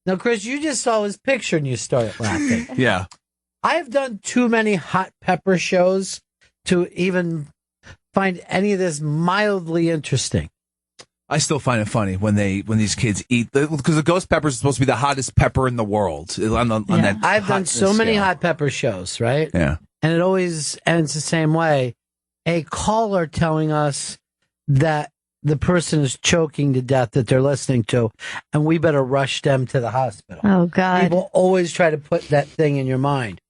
Now, Chris, you just saw his picture and you started laughing. Yeah. I have done too many hot pepper shows to even find any of this mildly interesting. I still find it funny when these kids eat, because the ghost pepper is supposed to be the hottest pepper in the world. On that I've done so many hot pepper shows, right? Yeah. And it always ends the same way. A caller telling us that the person is choking to death that they're listening to, and we better rush them to the hospital. Oh, God. People always try to put that thing in your mind.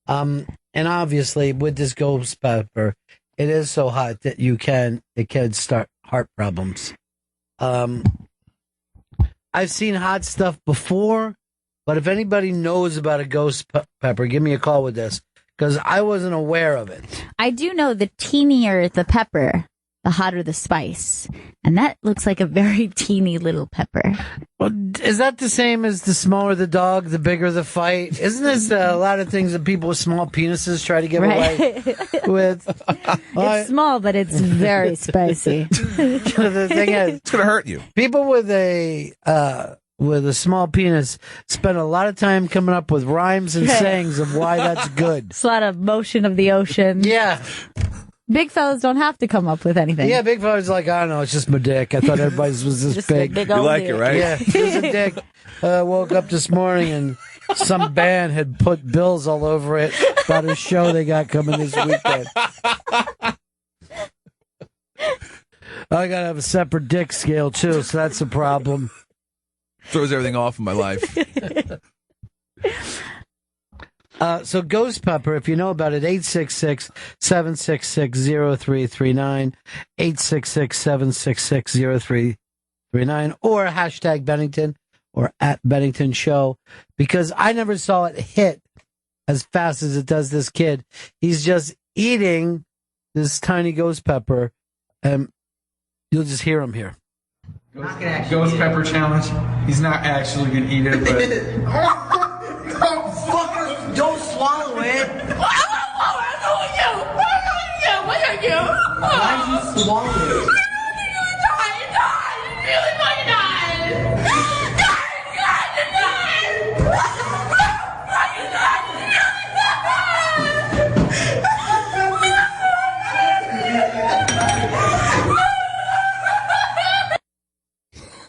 And obviously, with this ghost pepper, it is so hot that it can start heart problems. I've seen hot stuff before, but if anybody knows about a ghost pepper, give me a call with this, because I wasn't aware of it. I do know the teenier the pepper, the hotter the spice. And that looks like a very teeny little pepper. Well, is that the same as the smaller the dog, the bigger the fight? Isn't this a lot of things that people with small penises try to get away with? It's small, but it's very spicy. The thing is, it's going to hurt you. People with a small penis spend a lot of time coming up with rhymes and sayings of why that's good. It's a lot of motion of the ocean. Yeah. Big fellas don't have to come up with anything. Yeah, big fellas like, I don't know, it's just my dick. I thought everybody's was this Just big. a big old You like it, dick. Right? Yeah, it's a dick. Woke up this morning and some band had put bills all over it about a show they got coming this weekend. I gotta have a separate dick scale too, so that's a problem. Throws everything off in my life. So ghost pepper, if you know about it, 866-766-0339, 866-766-0339, or hashtag Bennington or at Bennington Show, because I never saw it hit as fast as it does this kid. He's just eating this tiny ghost pepper, and you'll just hear him here. Ghost pepper challenge. He's not actually gonna eat it, but Don't swallow it. Why did you swallow it?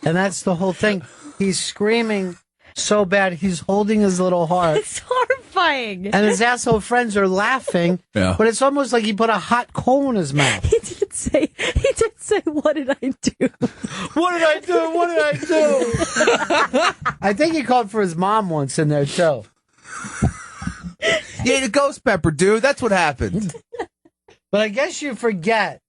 And that's the whole thing. He's screaming so bad, he's holding his little heart. It's horrifying. And his asshole friends are laughing, but it's almost like he put a hot coal in his mouth. He did say, what did I do? What did I do? What did I do? I think he called for his mom once in there, too. You ate a ghost pepper, dude. That's what happened. But I guess you forget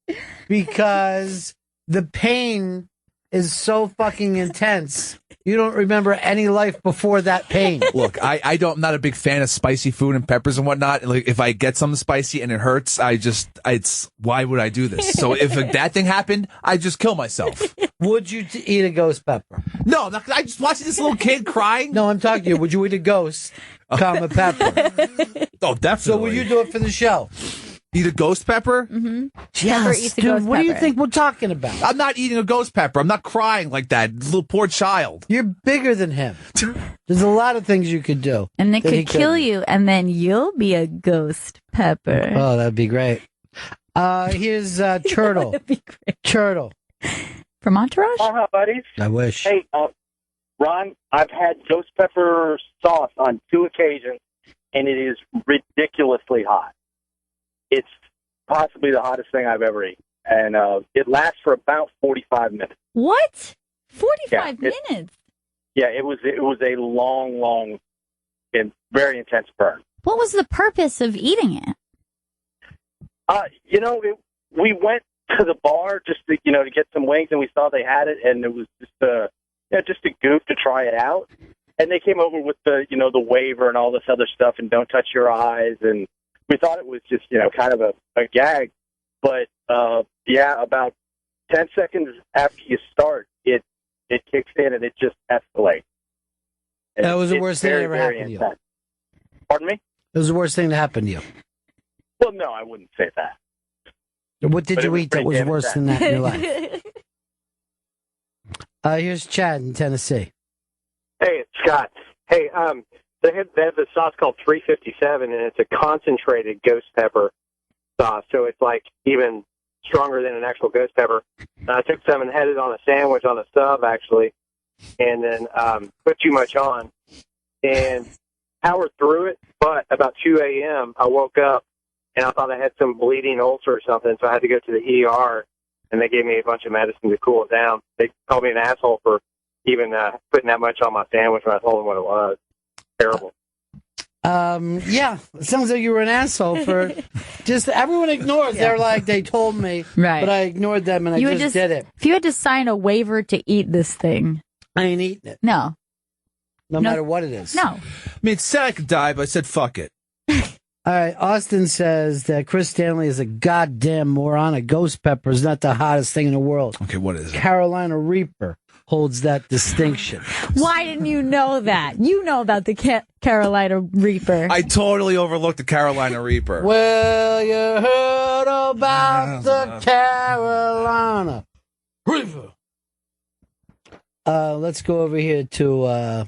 because the pain is so fucking intense. You don't remember any life before that pain. Look, I'm not a big fan of spicy food and peppers and whatnot. Like, if I get something spicy and it hurts, why would I do this? So if that thing happened, I'd just kill myself. Would you eat a ghost pepper? No, I just watching this little kid crying. No, I'm talking to you. Would you eat a ghost, comma, pepper? Oh, definitely. So will you do it for the show? Eat a ghost pepper? Mm-hmm. Yes, dude, what do you think we're talking about? I'm not eating a ghost pepper. I'm not crying like that little poor child. You're bigger than him. There's a lot of things you could do. And they could kill you, and then you'll be a ghost pepper. Oh, that'd be great. Here's Turtle. That'd be great. Turtle. From Entourage? Hi, buddies. I wish. Hey, Ron, I've had ghost pepper sauce on 2 occasions, and it is ridiculously hot. It's possibly the hottest thing I've ever eaten. And it lasts for about 45 minutes. What? 45 minutes? Yeah, it was a long and very intense burn. What was the purpose of eating it? We went to the bar just to get some wings, and we saw they had it, and it was just a goof to try it out. And they came over with the waiver and all this other stuff, and don't touch your eyes, and we thought it was just, kind of a gag. But, about 10 seconds after you start, it kicks in and it just escalates. And that was the worst thing that ever happened to you. Pardon me? It was the worst thing that happened to you. Well, no, I wouldn't say that. What did you eat that was worse than that in your life? Here's Chad in Tennessee. Hey, it's Scott. Hey, they have this sauce called 357, and it's a concentrated ghost pepper sauce, so it's like even stronger than an actual ghost pepper. I took some and had it on a sandwich on a sub, actually, and then put too much on and powered through it. But about 2 a.m., I woke up, and I thought I had some bleeding ulcer or something, so I had to go to the ER, and they gave me a bunch of medicine to cool it down. They called me an asshole for even putting that much on my sandwich when I told them what it was. Terrible. Yeah, it sounds like you were an asshole for just everyone ignores. They're like, they told me, right? But I ignored them and I just did it. If you had to sign a waiver to eat this thing, I ain't eating it. No. No matter what it is. No. I mean, it said I could die, but I said fuck it. All right, Austin says that Chris Stanley is a goddamn moron. A ghost pepper is not the hottest thing in the world. Okay, what is it? Carolina Reaper holds that distinction. Why didn't you know that? You know about the Carolina Reaper. I totally overlooked the Carolina Reaper. Well, you heard about the Carolina Reaper. Let's go over here to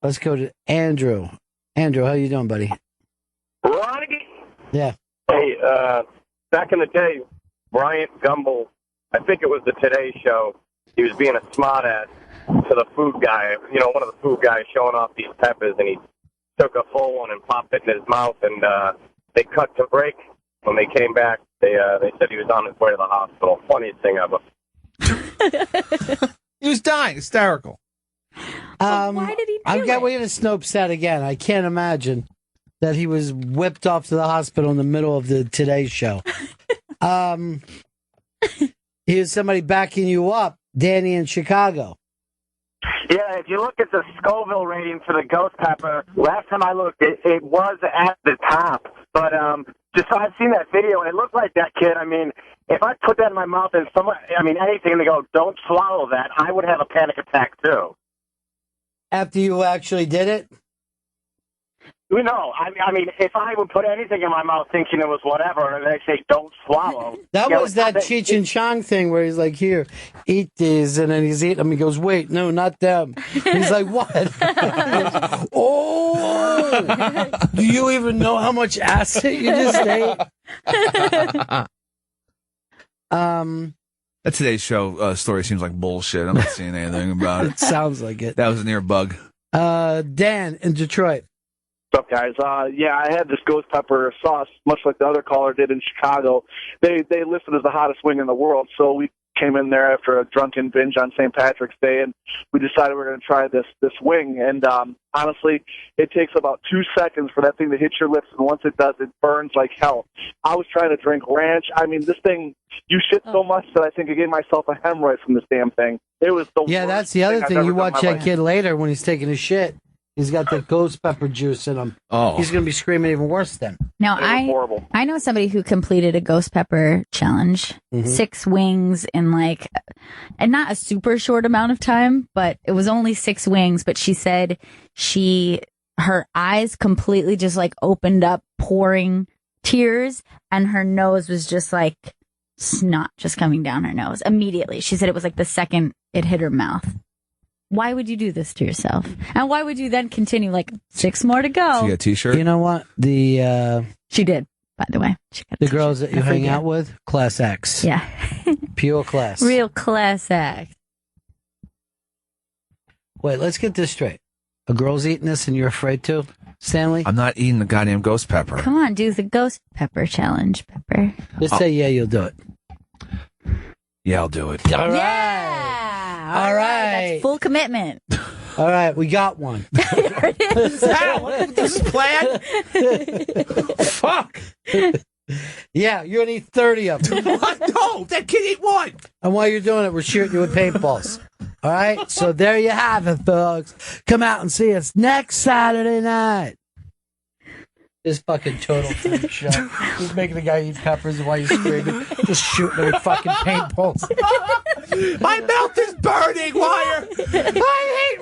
let's go to Andrew. Andrew, how you doing, buddy? Ronnie? Yeah. Hey, back in the day, Bryant Gumbel, I think it was the Today Show, he was being a smartass to the food guy, one of the food guys showing off these peppers, and he took a full one and popped it in his mouth, and they cut to break. When they came back, they said he was on his way to the hospital. Funniest thing ever. He was dying, hysterical. Why did he do I've got waiting to Snopes that again. I can't imagine that he was whipped off to the hospital in the middle of the Today Show. Here's somebody backing you up, Danny in Chicago. Yeah, if you look at the Scoville rating for the ghost pepper, last time I looked, it was at the top. But just so I've seen that video, and it looked like that kid. I mean, if I put that in my mouth and anything, and they go, "Don't swallow that," I would have a panic attack too. After you actually did it? No, I mean, if I would put anything in my mouth thinking it was whatever, and they say, "Don't swallow," That was that Cheech and Chong thing where he's like, "Here, eat these," and then he's eating them. He goes, "Wait, no, not them." He's like, "What?" Oh, do you even know how much acid you just ate? That Today's Show story seems like bullshit. I'm not seeing anything about it. It sounds like it. That was an ear bug. Dan in Detroit. What's up, guys? Yeah, I had this ghost pepper sauce, much like the other caller did in Chicago. They listed as the hottest wing in the world, so we came in there after a drunken binge on St. Patrick's Day, and we decided we were going to try this wing. And honestly, it takes about 2 seconds for that thing to hit your lips, and once it does, it burns like hell. I was trying to drink ranch. I mean, this thing, you shit so much that I think I gave myself a hemorrhoid from this damn thing. It was the Yeah, worst that's the other I've thing. ever You done in watch my that life. kid later when he's taking his shit. He's got the ghost pepper juice in him. Oh. He's going to be screaming even worse then. Now, I know somebody who completed a ghost pepper challenge, 6 wings in and not a super short amount of time, but it was only 6 wings. But she said her eyes completely just opened up, pouring tears, and her nose was just snot just coming down her nose immediately. She said it was the second it hit her mouth. Why would you do this to yourself? And why would you then continue 6 more to go? She got a t-shirt? You know what? She did, by the way. The girls that you hang out with, class X. Yeah. Pure class. Real class act. Wait, let's get this straight. A girl's eating this and you're afraid to, Stanley? I'm not eating the goddamn ghost pepper. Come on, do the ghost pepper challenge, Pepper. Just say, yeah, you'll do it. Yeah, I'll do it. All right. Yeah. All right. That's full commitment. All right, we got one. This is planned? Fuck. Yeah, you're going to eat 30 of them. What? No, that kid ate one. And while you're doing it, we're shooting you with paintballs. All right? So there you have it, folks. Come out and see us next Saturday night. This fucking total freak show. He's making the guy eat peppers while he's screaming. Just shooting him with fucking paintballs. My mouth is burning, Wire. I hate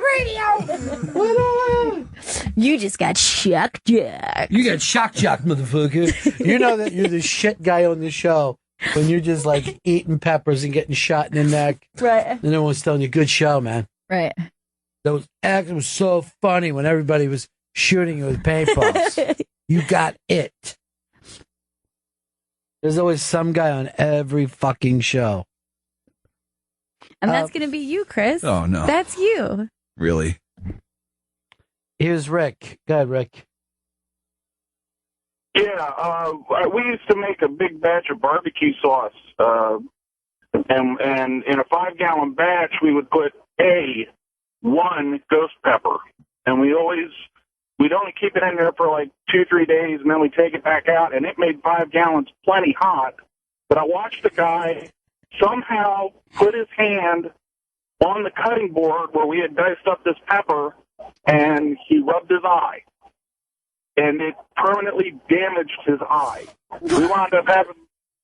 radio. You just got shock jock. You got shock jock, motherfucker. You know that you're the shit guy on the show when you're just eating peppers and getting shot in the neck. Right. And everyone's telling you, good show, man. Right. It was so funny when everybody was shooting you with paintballs. You got it. There's always some guy on every fucking show. And that's going to be you, Chris. Oh, no. That's you. Really? Here's Rick. Go ahead, Rick. Yeah, we used to make a big batch of barbecue sauce. And in a 5-gallon batch, we would put one ghost pepper. And we'd only keep it in there for 2-3 days, and then we take it back out, and it made 5 gallons plenty hot. But I watched the guy somehow put his hand on the cutting board where we had diced up this pepper, and he rubbed his eye. And it permanently damaged his eye. We wound up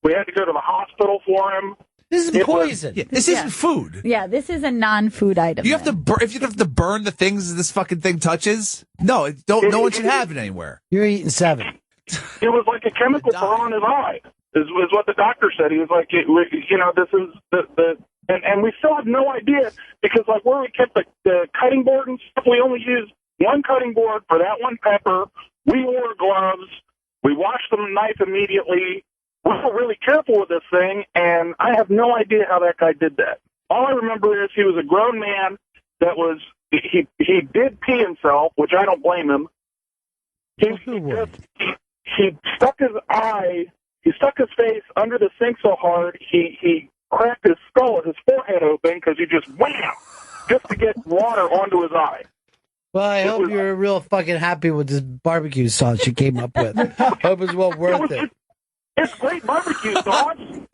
we had to go to the hospital for him. This is poison. This isn't food. Yeah, this is a non-food item. You have to if you have to burn the things this fucking thing touches. No, no one should have it anywhere. You're eating 7. It was like a chemical burn on his eye. Is what the doctor said. He was like, this is the and we still have no idea because like where we kept the cutting board and stuff, we only used one cutting board for that one pepper. We wore gloves. We washed the knife immediately. We were really careful with this thing, and I have no idea how that guy did that. All I remember is he was a grown man that was he did pee himself, which I don't blame him. He stuck his eye. He stuck his face under the sink so hard, he cracked his skull, his forehead open, because he just wham, just to get water onto his eye. Well, I hope you're real fucking happy with this barbecue sauce you came up with. Hope it's well worth it. It's great barbecue sauce, and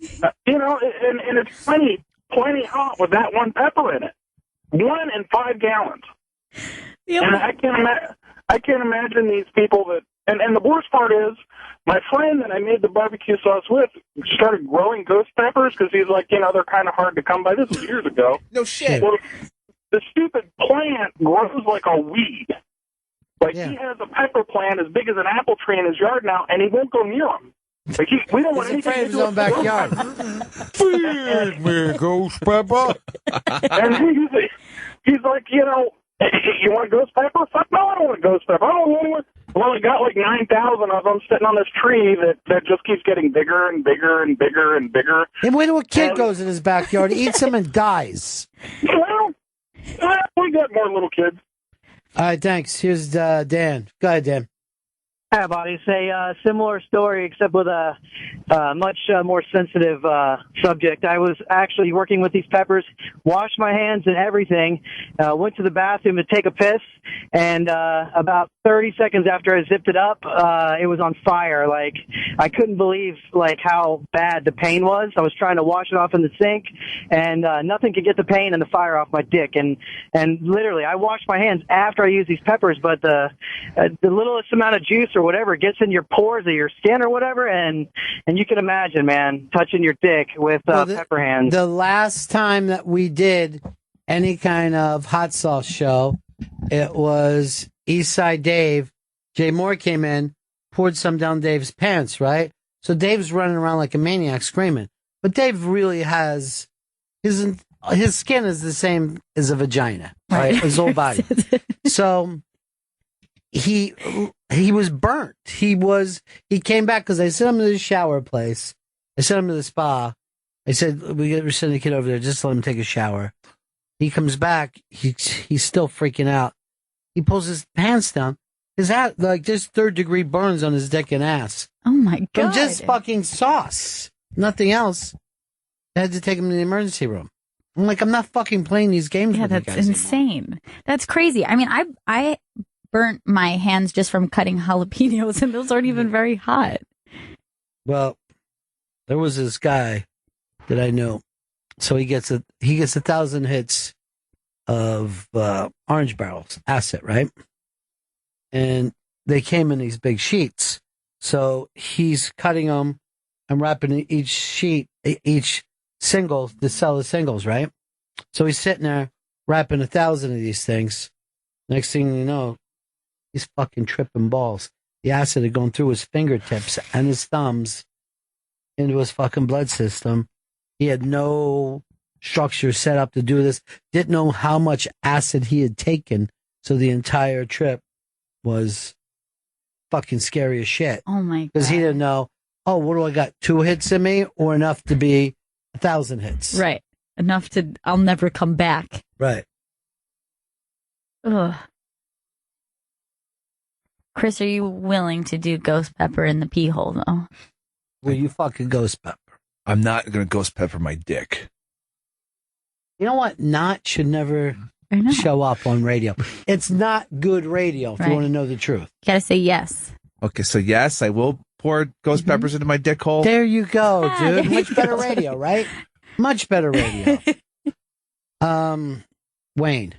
it's plenty hot with that one pepper in it. 1 in 5 gallons. Yeah. And I can't imagine these people that. And the worst part is, my friend that I made the barbecue sauce with started growing ghost peppers because he's like, they're kind of hard to come by. This was years ago. No shit. Well, the stupid plant grows like a weed. Like, he has a pepper plant as big as an apple tree in his yard now, and he won't go near them. Like, we don't want anything to do with his own backyard. Feed me, ghost pepper. And he's like, you want a ghost pepper? Fuck no, I don't want a ghost pepper. I don't want one. Well, I got like 9,000 of them sitting on this tree that just keeps getting bigger and bigger and bigger and bigger. And wait till a kid goes in his backyard, eats them, and dies. Well, we got more little kids. All right, thanks. Here's Dan. Go ahead, Dan. Hi, buddy. It's a similar story, except with a much more sensitive subject. I was actually working with these peppers, washed my hands and everything, went to the bathroom to take a piss, and about 30 seconds after I zipped it up, it was on fire. Like, I couldn't believe, how bad the pain was. I was trying to wash it off in the sink, and nothing could get the pain and the fire off my dick. And literally, I washed my hands after I used these peppers, but the littlest amount of juice or whatever gets in your pores or your skin or whatever, and you can imagine, man, touching your dick with pepper hands. The last time that we did any kind of hot sauce show, it was Eastside Dave. Jay Moore came in, poured some down Dave's pants, right? So Dave's running around like a maniac screaming. But Dave really has his skin is the same as a vagina, right? His whole body. So he was burnt. He came back because I sent him to the shower place. I sent him to the spa. I said, we're sending the kid over there. Just let him take a shower. He comes back. He's still freaking out. He pulls his pants down. His hat, just 3rd-degree burns on his dick and ass. Oh my God. From just fucking sauce. Nothing else. I had to take him to the emergency room. I'm like, I'm not fucking playing these games with you guys. That's insane. That's crazy. I mean, I burnt my hands just from cutting jalapenos, and those aren't even very hot. Well, there was this guy that I know. So he gets 1,000 hits of orange barrels, acid, right? And they came in these big sheets. So he's cutting them and wrapping each sheet, each single to sell the singles, right? So he's sitting there wrapping 1,000 of these things. Next thing you know, he's fucking tripping balls. The acid had gone through his fingertips and his thumbs into his fucking blood system. He had no structure set up to do this. Didn't know how much acid he had taken. So the entire trip was fucking scary as shit. Oh my God. Because he didn't know, what do I got? 2 hits in me or enough to be 1,000 hits? Right. Enough to, I'll never come back. Right. Ugh. Chris, are you willing to do ghost pepper in the pee hole, though? Will you fucking ghost pepper? I'm not going to ghost pepper my dick. You know what? Not should never show up on radio. It's not good radio if you want to know the truth. You got to say yes. Okay, so yes, I will pour ghost peppers into my dick hole. There you go, dude. Much better radio, right? Much better radio. Wayne,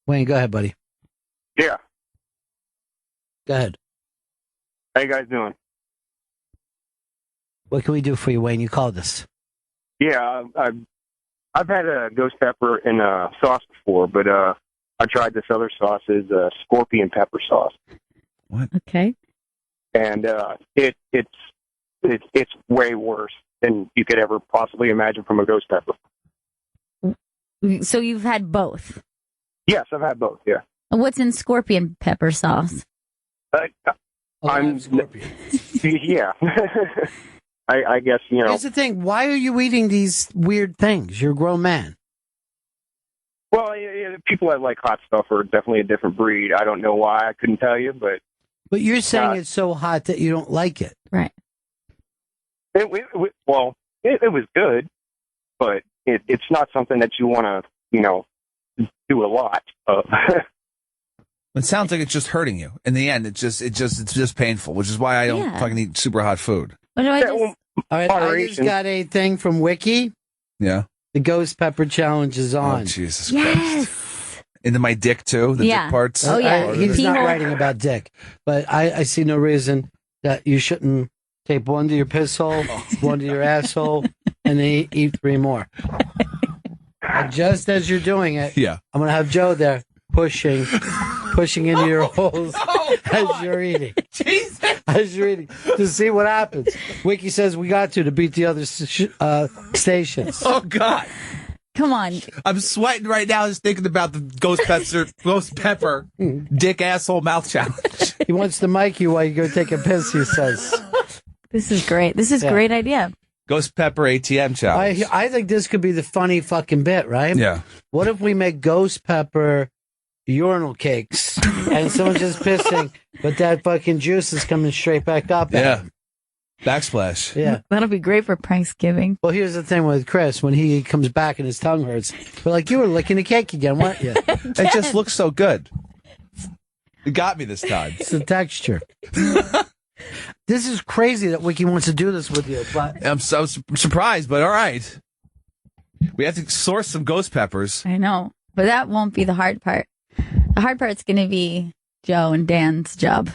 go ahead, buddy. Yeah. Go ahead. How you guys doing? What can we do for you, Wayne? You called us. Yeah, I've had a ghost pepper in a sauce before, but I tried this other sauce, is scorpion pepper sauce. What? Okay. And it's way worse than you could ever possibly imagine from a ghost pepper. So you've had both? Yes, I've had both, yeah. What's in scorpion pepper sauce? I'm yeah. I guess, you know. Here's the thing. Why are you eating these weird things? You're a grown man. Well, yeah, people that like hot stuff are definitely a different breed. I don't know why. I couldn't tell you, but. But you're saying it's so hot that you don't like it. Right. It was good, but it's not something that you want to, you know, do a lot of. It sounds like it's just hurting you. In the end, it's just painful, which is why I don't fucking eat super hot food. What do I just... All right, I just got a thing from Wiki. Yeah. The ghost pepper challenge is on. Oh, Jesus Christ. Into my dick, too? The dick parts? Oh, yeah. He's not writing about dick. But I see no reason that you shouldn't tape one to your piss hole, one to your asshole, and then eat 3 more. And just as you're doing it, I'm going to have Joe there pushing into your holes as you're eating. Jesus. As you're eating. To see what happens. Wiki says we got to beat the other stations. Oh, God. Come on. I'm sweating right now just thinking about the ghost pepper dick asshole mouth challenge. He wants to mic you while you go take a piss, he says. This is great. This is a great idea. Ghost pepper ATM challenge. I think this could be the funny fucking bit, right? Yeah. What if we make ghost pepper urinal cakes and someone's just pissing, but that fucking juice is coming straight back up at him? Backsplash. Yeah. That'll be great for Thanksgiving. Well, here's the thing with Chris. When he comes back and his tongue hurts, we're like, you were licking the cake again, weren't you? It just looks so good. It got me this time. It's the texture. This is crazy that Wiki wants to do this with you. But I'm so surprised, but all right. We have to source some ghost peppers. I know, but that won't be the hard part. The hard part's going to be Joe and Dan's job.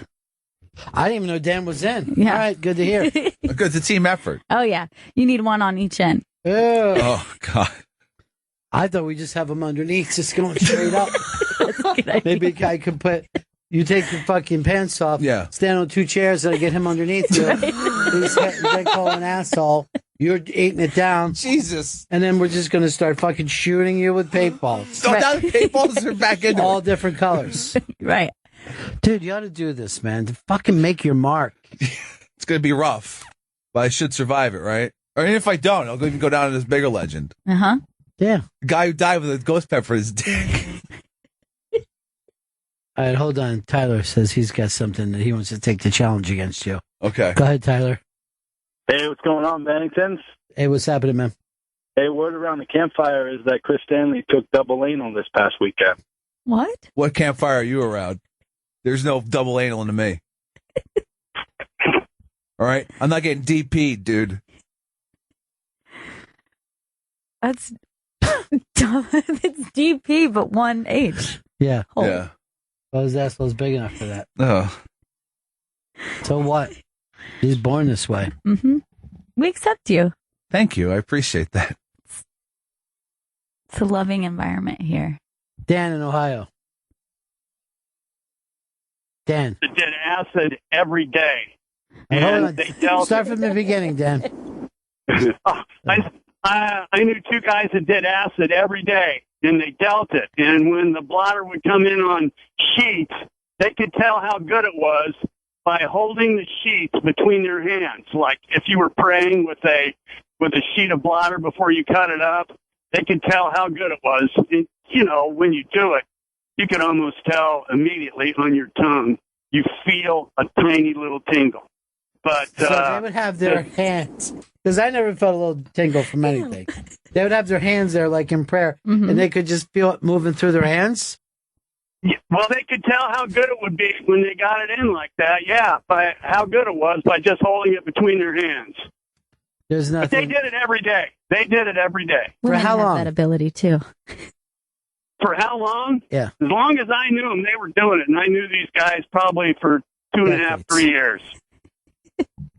I didn't even know Dan was in. Yeah. All right, good to hear. Good, it's a team effort. Oh, yeah. You need one on each end. Oh, God. I thought we just have them underneath, just going straight up. That's a good idea. Maybe I could you take your fucking pants off, stand on 2 chairs, and I get him underneath you. He's get called an asshole. You're eating it down. Jesus. And then we're just going to start fucking shooting you with paintballs. So now the paintballs are back in all different colors. Right. Dude, you ought to do this, man. To fucking make your mark. It's going to be rough, but I should survive it, right? Or even if I don't, I'll even go down as bigger legend. Uh-huh. Yeah. The guy who died with a ghost pepper in his dick. All right, hold on. Tyler says he's got something that he wants to take the challenge against you. Okay. Go ahead, Tyler. Hey, what's going on, Benningtons? Hey, what's happening, man? Hey, word around the campfire is that Chris Stanley took double anal this past weekend. What? What campfire are you around? There's no double anal into me. All right? I'm not getting DP'd, dude. That's it's DP, but 1H. Yeah. Oh. Yeah. Well, his asshole's big enough for that. Oh. So what? He's born this way. Mm-hmm. We accept you. Thank you. I appreciate that. It's a loving environment here. Dan in Ohio. Dan. That did acid every day. Hold on. They dealt Start from the beginning, Dan. I knew 2 guys that did acid every day, and they dealt it. And when the blotter would come in on sheets, they could tell how good it was by holding the sheets between their hands. Like if you were praying with a sheet of blotter before you cut it up, they could tell how good it was. And, you know, when you do it, you can almost tell immediately on your tongue. You feel a tiny little tingle. But So they would have their hands, because I never felt a little tingle from anything. They would have their hands there like in prayer, and they could just feel it moving through their hands. Well, they could tell how good it would be when they got it in like that, by how good it was by just holding it between their hands. There's But they nothing. did it every day. They did it every day. Women how have long? that ability too. For how long? Yeah. As long as I knew them, they were doing it. And I knew these guys probably for 2.5, 3 years.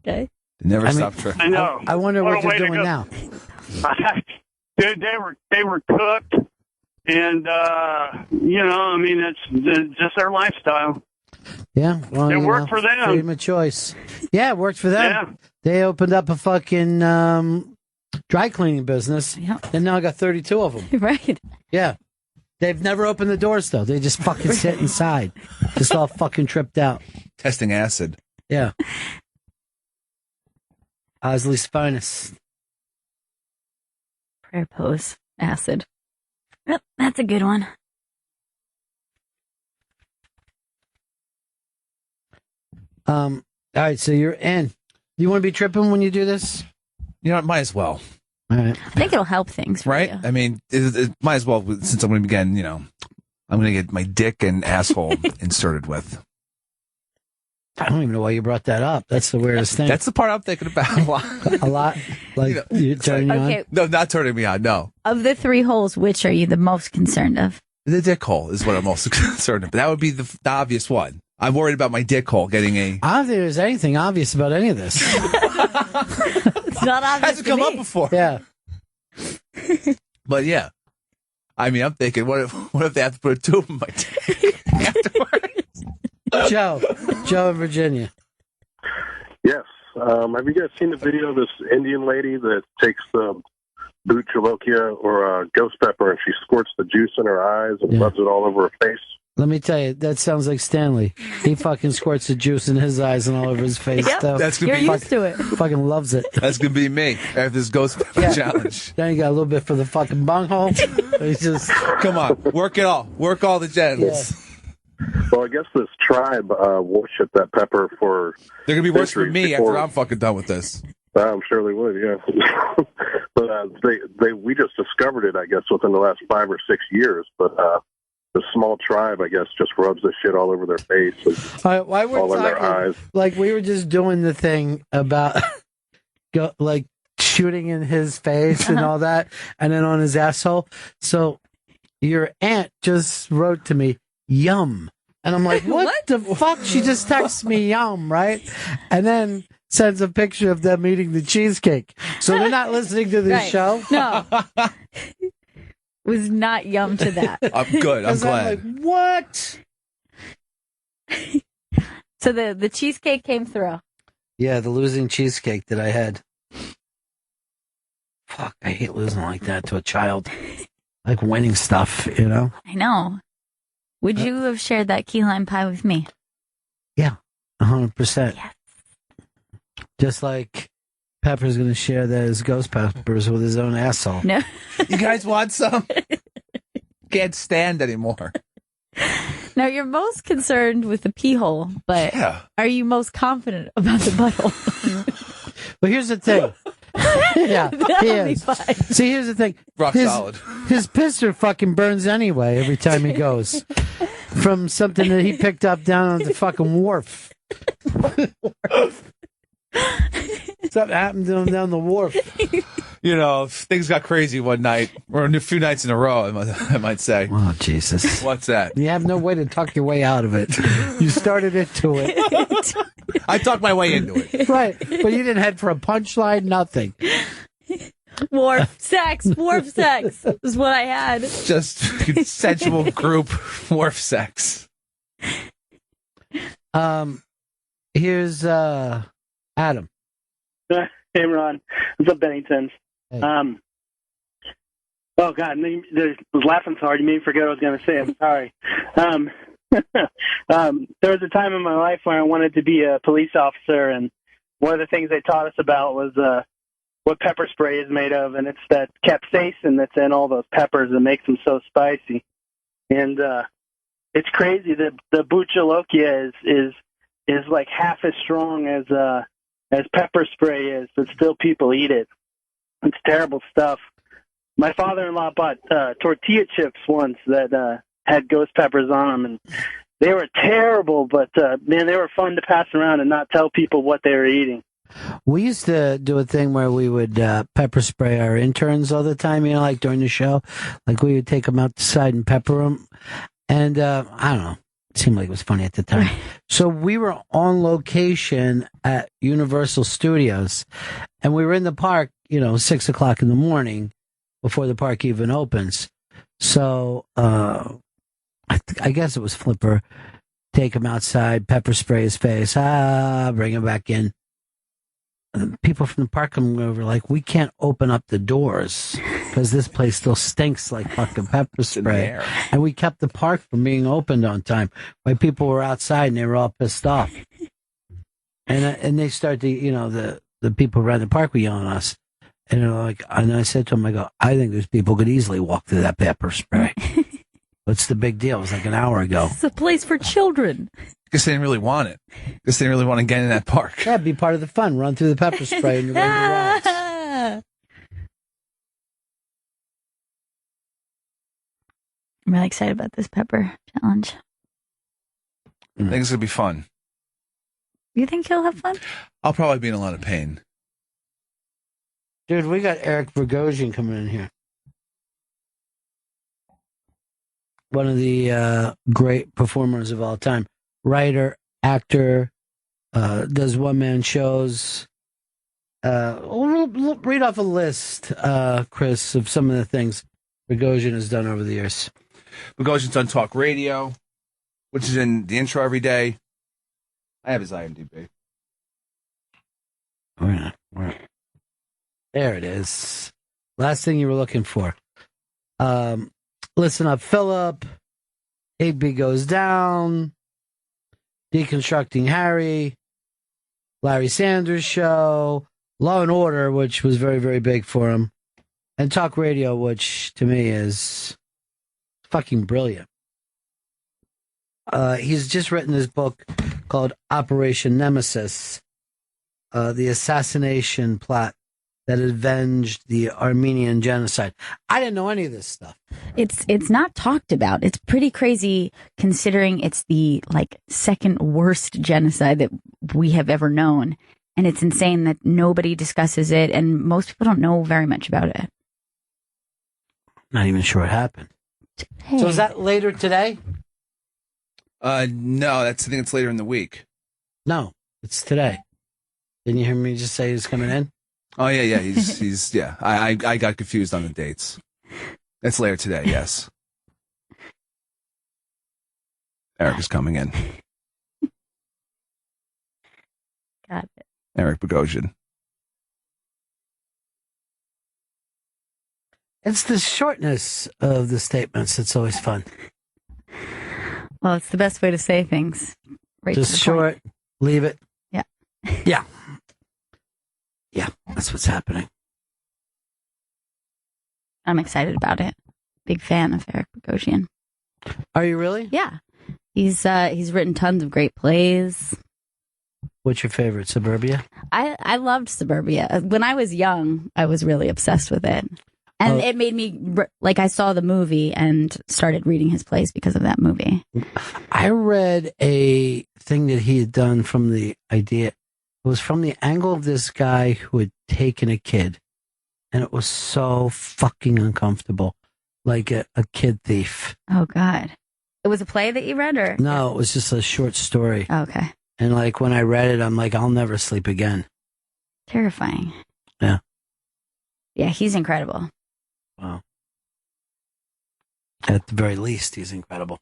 Okay. Never stop trying. I know. I wonder What what a they're way to doing go. now. Dude, they were cooked, and I mean, it's just their lifestyle. Yeah, well, It you worked know, for them. Freedom of choice. Yeah, it worked for them. Yeah. They opened up a fucking dry cleaning business, and now I got 32 of them. Right. Yeah. They've never opened the doors, though. They just fucking sit inside. Just all fucking tripped out. Testing acid. Yeah. Osley's finest. Prayer pose. Acid. Yep, that's a good one. All right, so you're in. You want to be tripping when you do this? You know, it might as well. All right. I think it'll help things. For Right? you. I mean, it might as well, since I'm going to begin, I'm going to get my dick and asshole inserted with. I don't even know why you brought that up. That's the weirdest thing. That's the part I'm thinking about a lot. A lot? Like, you turning you Okay. on? No, not turning me on, no. Of the 3 holes, which are you the most concerned of? The dick hole is what I'm most concerned about. That would be the obvious one. I'm worried about my dick hole getting a... I don't think there's anything obvious about any of this. It's not obvious. Hasn't come up before. Yeah. But yeah. I mean, I'm thinking, what if they have to put a tube in my dick afterwards? Joe in Virginia. Yes. Have you guys seen the video of this Indian lady that takes the boot jolokia or ghost pepper and she squirts the juice in her eyes and rubs it all over her face? Let me tell you, that sounds like Stanley. He fucking squirts the juice in his eyes and all over his face. Yep. Though. That's gonna You're be used to it. Fucking loves it. That's gonna be me after this ghost pepper challenge. Then you got a little bit for the fucking bunghole. He's just come on, work it all, work all the genitals. Well, I guess this tribe worshipped that pepper for. They're gonna be worse for me before. after I'm fucking done with this. I'm sure they would, yeah. But we just discovered it, I guess, within the last 5 or 6 years. But the small tribe, I guess, just rubs this shit all over their face and all right, why we're all in their talking, eyes. like we were just doing the thing about like shooting in his face and all that, and then on his asshole. So your aunt just wrote to me, "Yum," and I'm like, "What the fuck?" She just texts me, "Yum," right? And then sends a picture of them eating the cheesecake. So they're not listening to this Right. show. No. Was not yum to that. I'm good. I'm 'Cause glad. I'm like, what? So the cheesecake came through. Yeah, the losing cheesecake that I had. Fuck, I hate losing like that to a child. Like winning stuff, you know? I know. Would you have shared that key lime pie with me? Yeah, 100%. Just like Pepper's going to share those ghost peppers with his own asshole. No. You guys want some? Can't stand anymore. Now you're most concerned with the pee hole, but Yeah. are you most confident about the butthole? Well, here's the thing. Yeah, That'll he be is. fine. See, here's the thing. Rock solid. His pisser fucking burns anyway every time he goes. From something that he picked up down on the fucking wharf. Something happened to him down the wharf. You know, if things got crazy one night, or a few nights in a row, I might say. Oh, Jesus. What's that? You have no way to tuck your way out of it. You started into it. I talked my way into it. Right. But you didn't head for a punchline, nothing. Wharf sex is what I had. Just consensual group wharf sex. Here's Adam. Hey, Ron. What's up, Benningtons? Hey. Oh, God. I was laughing so hard you made me forget what I was going to say. I'm sorry. There was a time in my life where I wanted to be a police officer, and one of the things they taught us about was what pepper spray is made of, and it's that capsaicin that's in all those peppers that makes them so spicy. And it's crazy that the buchalokia is like half as strong as pepper spray is, but still people eat it. It's terrible stuff. My father-in-law bought tortilla chips once that had ghost peppers on them, and they were terrible, but man, they were fun to pass around and not tell people what they were eating. We used to do a thing where we would pepper spray our interns all the time, like during the show. Like we would take them outside and pepper them. And I don't know. It seemed like it was funny at the time. So we were on location at Universal Studios, and we were in the park, 6 o'clock in the morning before the park even opens. So I guess it was Flipper. Take him outside, pepper spray his face, bring him back in. And people from the park come over like, we can't open up the doors because this place still stinks like fucking pepper spray. And we kept the park from being opened on time. While people were outside and they were all pissed off. And they started to, the people around the park were yelling at us. And they're like, and I said to them, I go, I think those people could easily walk through that pepper spray. What's the big deal? It was like an hour ago. It's a place for children. Guess they didn't really want it. Guess they didn't really want to get in that park. Yeah, be part of the fun. Run through the pepper spray and you're ready to rise. I'm really excited about this pepper challenge. I think it's going to be fun. You think you'll have fun? I'll probably be in a lot of pain. Dude, we got Eric Bogosian coming in here. One of the great performers of all time. Writer, actor, does one-man shows. We'll read off a list, Chris, of some of the things Bogosian has done over the years. Bogosian's done talk radio, which is in the intro every day. I have his IMDb. There it is. Last thing you were looking for. Listen Up, Philip. Higby Goes Down. Deconstructing Harry. Larry Sanders Show. Law and Order, which was very, very big for him. And talk radio, which to me is fucking brilliant. He's just written this book called Operation Nemesis, the assassination plot that avenged the Armenian genocide. I didn't know any of this stuff. It's not talked about. It's pretty crazy considering it's the second worst genocide that we have ever known. And it's insane that nobody discusses it and most people don't know very much about it. Not even sure what happened. Hey. So is that later today? No, I think it's later in the week. No, it's today. Didn't you hear me just say he's coming in? Oh yeah. He's yeah. I got confused on the dates. It's later today, yes. Eric is coming in. Got it. Eric Bogosian. It's the shortness of the statements that's always fun. Well, it's the best way to say things. Right. Just short, point. Leave it. Yeah. Yeah. Yeah, that's what's happening. I'm excited about it. Big fan of Eric Bogosian. Are you really? Yeah. He's written tons of great plays. What's your favorite? Suburbia? I loved Suburbia. When I was young, I was really obsessed with it. And it made me, I saw the movie and started reading his plays because of that movie. I read a thing that he had done from the idea. It was from the angle of this guy who had taken a kid. And it was so fucking uncomfortable. Like a kid thief. Oh, God. It was a play that you read, or? No, it was just a short story. Oh, okay. And when I read it, I'm like, I'll never sleep again. Terrifying. Yeah. Yeah, he's incredible. Wow. At the very least, he's incredible.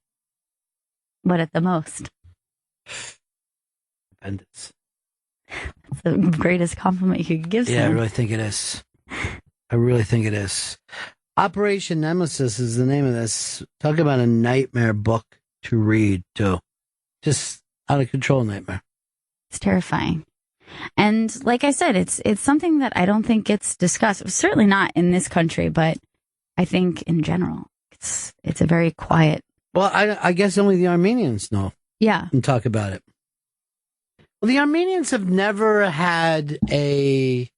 But at the most? Independence. That's the greatest compliment you could give someone. Yeah, I really think it is. I really think it is. Operation Nemesis is the name of this. Talk about a nightmare book to read, too. Just out of control nightmare. It's terrifying. And like I said, it's something that I don't think gets discussed. Certainly not in this country, but I think in general, it's a very quiet. Well, I guess only the Armenians know. Yeah. And talk about it. Well, the Armenians have never had a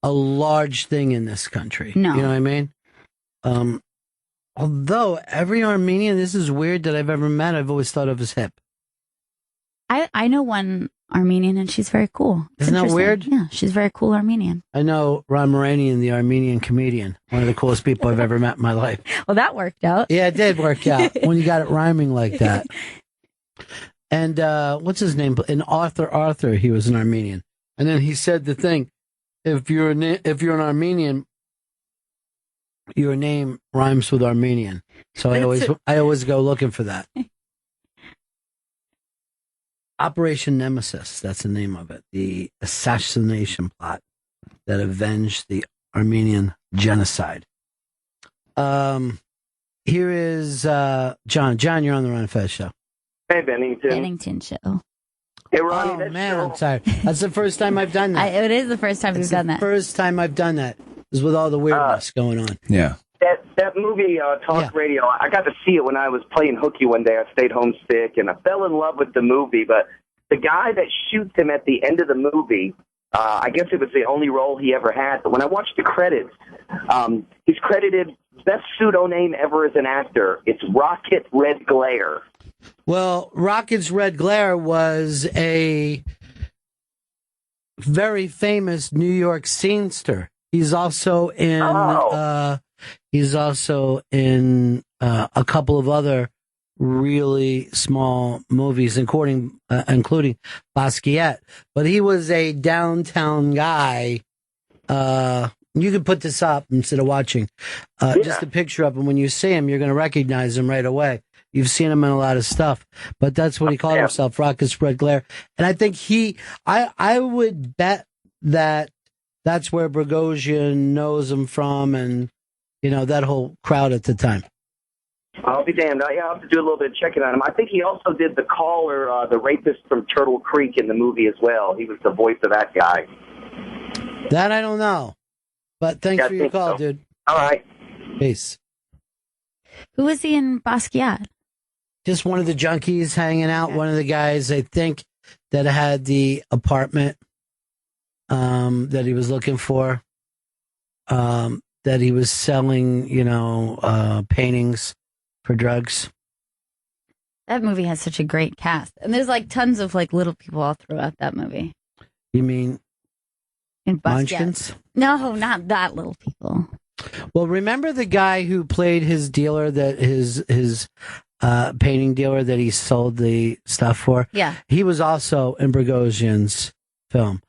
large thing in this country. No. You know what I mean? Although every Armenian, this is weird, that I've ever met, I've always thought of as hip. I know one Armenian, and she's very cool. It's Isn't that interesting. weird? Yeah, she's very cool Armenian. I know Ron Moranian, the Armenian comedian, one of the coolest people I've ever met in my life. Well, that worked out. Yeah, it did work out when you got it rhyming like that. And what's his name? In Arthur, he was an Armenian. And then he said the thing: if you're an Armenian, your name rhymes with Armenian. So I always go looking for that. Operation Nemesis, that's the name of it. The assassination plot that avenged the Armenian genocide. Here is John. John, you're on the Ron Fez show. Hey, Bennington. Bennington show. Hey, Ronnie. Oh, that man, show- I'm sorry. That's the first time I've done that. It is the first time we've done that. First time I've done that is with all the weirdness going on. Yeah. That movie, Talk Radio, I got to see it when I was playing hooky one day. I stayed home sick, and I fell in love with the movie. But the guy that shoots him at the end of the movie, I guess it was the only role he ever had. But when I watched the credits, he's credited best pseudo name ever as an actor. It's Rocket Red Glare. Well, Rocket's Red Glare was a very famous New York scenester. He's also in a couple of other really small movies, including Basquiat. But he was a downtown guy. You can put this up instead of watching. Just a picture of him. When you see him, you're going to recognize him right away. You've seen him in a lot of stuff, but that's what he called himself, Rocket's Red Glare. And I think I would bet that that's where Bogosian knows him from, and, that whole crowd at the time. I'll be damned. I'll have to do a little bit of checking on him. I think he also did the caller, the rapist from Turtle Creek in the movie as well. He was the voice of that guy. That I don't know, but thanks for your call, dude. All right. Peace. Who was he in Basquiat? Just one of the junkies hanging out. One of the guys, I think, that had the apartment that he was looking for, that he was selling, paintings for drugs. That movie has such a great cast. And there's tons of little people all throughout that movie. You mean in Basquiat? Munchkins? No, not that little people. Well, remember the guy who played his dealer, that his painting dealer that he sold the stuff for? Yeah. He was also in Bogosian's film.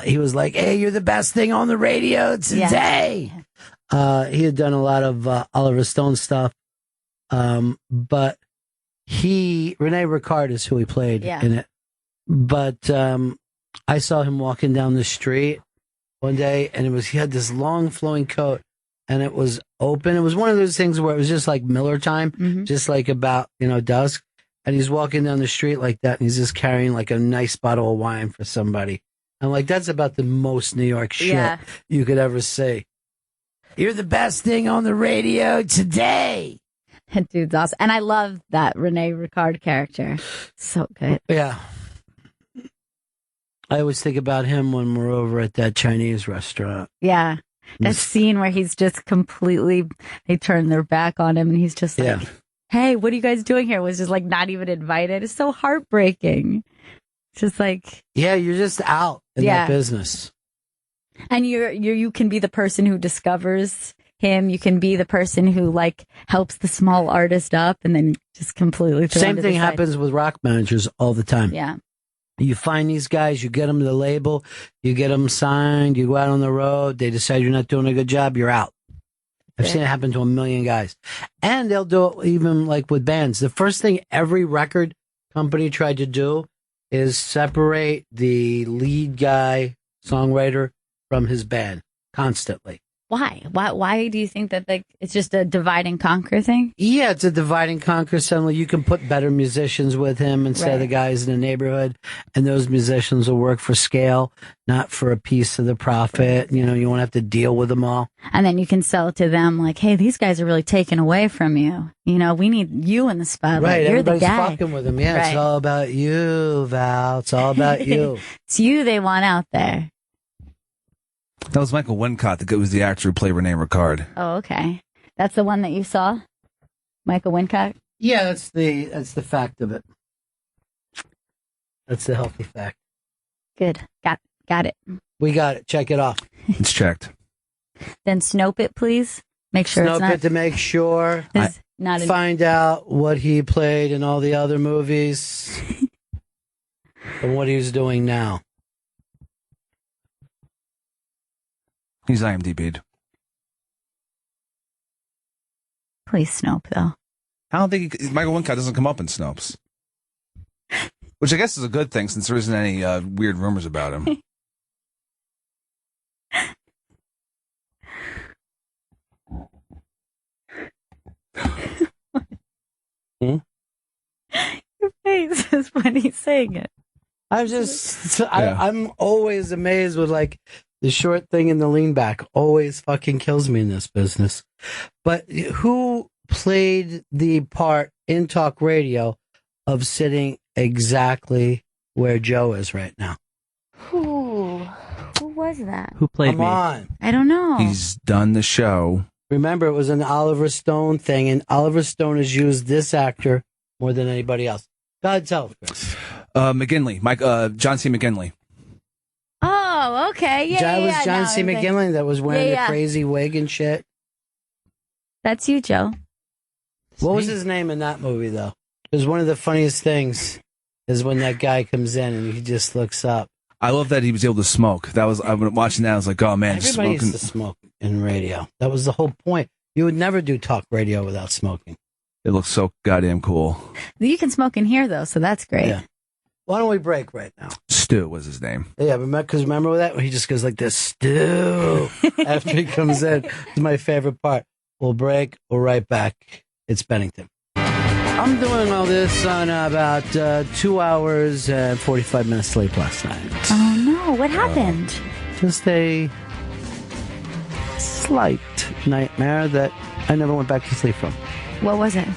He was like, "Hey, you're the best thing on the radio today." Yeah. He had done a lot of Oliver Stone stuff. But Rene Ricard is who he played in it. But I saw him walking down the street one day, and he had this long flowing coat, and it was open. It was one of those things where it was just like Miller time, just like about, dusk. And he's walking down the street like that, and he's just carrying a nice bottle of wine for somebody. I'm like, that's about the most New York shit you could ever say. You're the best thing on the radio today. That dude's awesome. And I love that Rene Ricard character. So good. Yeah. I always think about him when we're over at that Chinese restaurant. Yeah. That scene where he's just they turn their back on him, and he's just like, "Hey, what are you guys doing here?" Was just not even invited. It's so heartbreaking. It's just yeah, you're just out in that business. And you can be the person who discovers him. You can be the person who helps the small artist up, and then just completely throw Same him to thing the side. happens with rock managers all the time. Yeah. You find these guys, you get them the label, you get them signed, you go out on the road, they decide you're not doing a good job, you're out. I've seen it happen to a million guys. And they'll do it even with bands. The first thing every record company tried to do is separate the lead guy, songwriter, from his band constantly. Why? Why do you think that it's just a divide and conquer thing? Yeah, it's a divide and conquer. Suddenly you can put better musicians with him instead of the guys in the neighborhood, and those musicians will work for scale, not for a piece of the profit. You won't have to deal with them all. And then you can sell it to them hey, these guys are really taken away from you. We need you in the spotlight. Right, You're everybody's the guy. fucking with them. Yeah, Right. It's all about you, Val. It's all about you. It's you they want out there. That was Michael Wincott, that was the actor who played Rene Ricard. Oh, okay. That's the one that you saw? Michael Wincott? Yeah, that's the fact of it. That's the healthy fact. Good. Got it. We got it. Check it off. It's checked. Then Snope it, please. Make sure it's Snope not. it to make sure. It's not Find out what he played in all the other movies and what he's doing now. He's IMDb'd. Please Snope, though. I don't think Michael Wincott doesn't come up in Snopes. Which I guess is a good thing since there isn't any weird rumors about him. Hmm? Your face is when he's saying it. I'm always amazed with like the short thing and the lean back. Always fucking kills me in this business. But who played the part in talk radio of sitting exactly where Joe is right now? Who was that? Who played Come me? on. I don't know. He's done the show. Remember, it was an Oliver Stone thing, and Oliver Stone has used this actor more than anybody else. Go ahead, tell it, Chris. McGinley, John C. McGinley. Oh, okay. Yeah, That yeah, was yeah. John No, C. I think- McGinley that was wearing Yeah. the crazy wig and shit. That's you, Joe. What was his name in that movie, though? Because one of the funniest things is when that guy comes in and he just looks up. I love that he was able to smoke. That was I'm watching that. I was like, oh man, just Everybody smoking. used to smoke in radio. That was the whole point. You would never do talk radio without smoking. It looks so goddamn cool. You can smoke in here, though, so that's great. Yeah. Why don't we break right now? Stu was his name. Yeah, because remember that when he just goes like this, Stu, after he comes in. It's my favorite part. We'll break. We'll right back. It's Bennington. I'm doing all this on about 2 hours and 45 minutes sleep last night. Oh, no. What happened? Just a slight nightmare that I never went back to sleep from. What was it?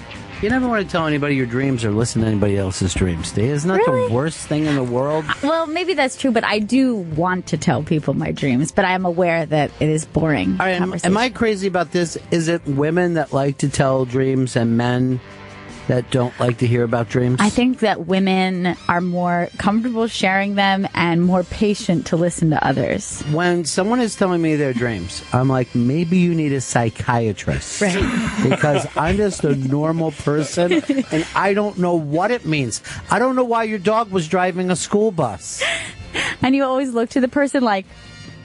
You never want to tell anybody your dreams or listen to anybody else's dreams, do you? Isn't that Really? the worst thing in the world? Well, maybe that's true, but I do want to tell people my dreams, but I am aware that it is boring. All right, am I crazy about this? Is it women that like to tell dreams and men that don't like to hear about dreams? I think that women are more comfortable sharing them and more patient to listen to others. When someone is telling me their dreams, I'm like, maybe you need a psychiatrist. Right. Because I'm just a normal person and I don't know what it means. I don't know why your dog was driving a school bus. And you always look to the person like,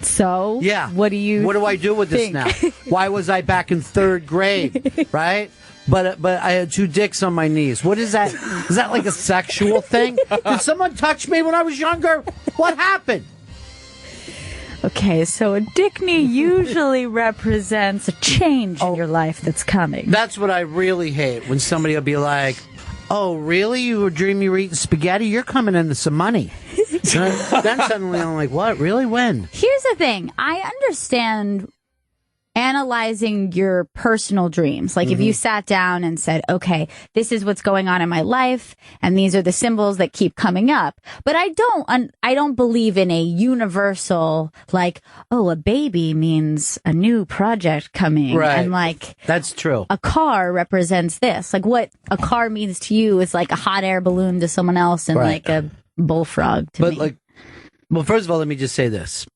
so? Yeah. What do I do with think? this now? Why was I back in third grade? Right? But I had two dicks on my knees. What is that? Is that like a sexual thing? Did someone touch me when I was younger? What happened? Okay, so a dick knee usually represents a change in your life that's coming. That's what I really hate, when somebody will be like, oh, really? You were dreaming you were eating spaghetti? You're coming into some money. then suddenly I'm like, what? Really? When? Here's the thing. I understand analyzing your personal dreams. Like if you sat down and said, okay, this is what's going on in my life and these are the symbols that keep coming up. But I don't believe in a universal, like, oh, a baby means a new project coming. Right. And like, that's true. A car represents this. Like what a car means to you is like a hot air balloon to someone else and Right. like a bullfrog to me. Well, first of all, let me just say this.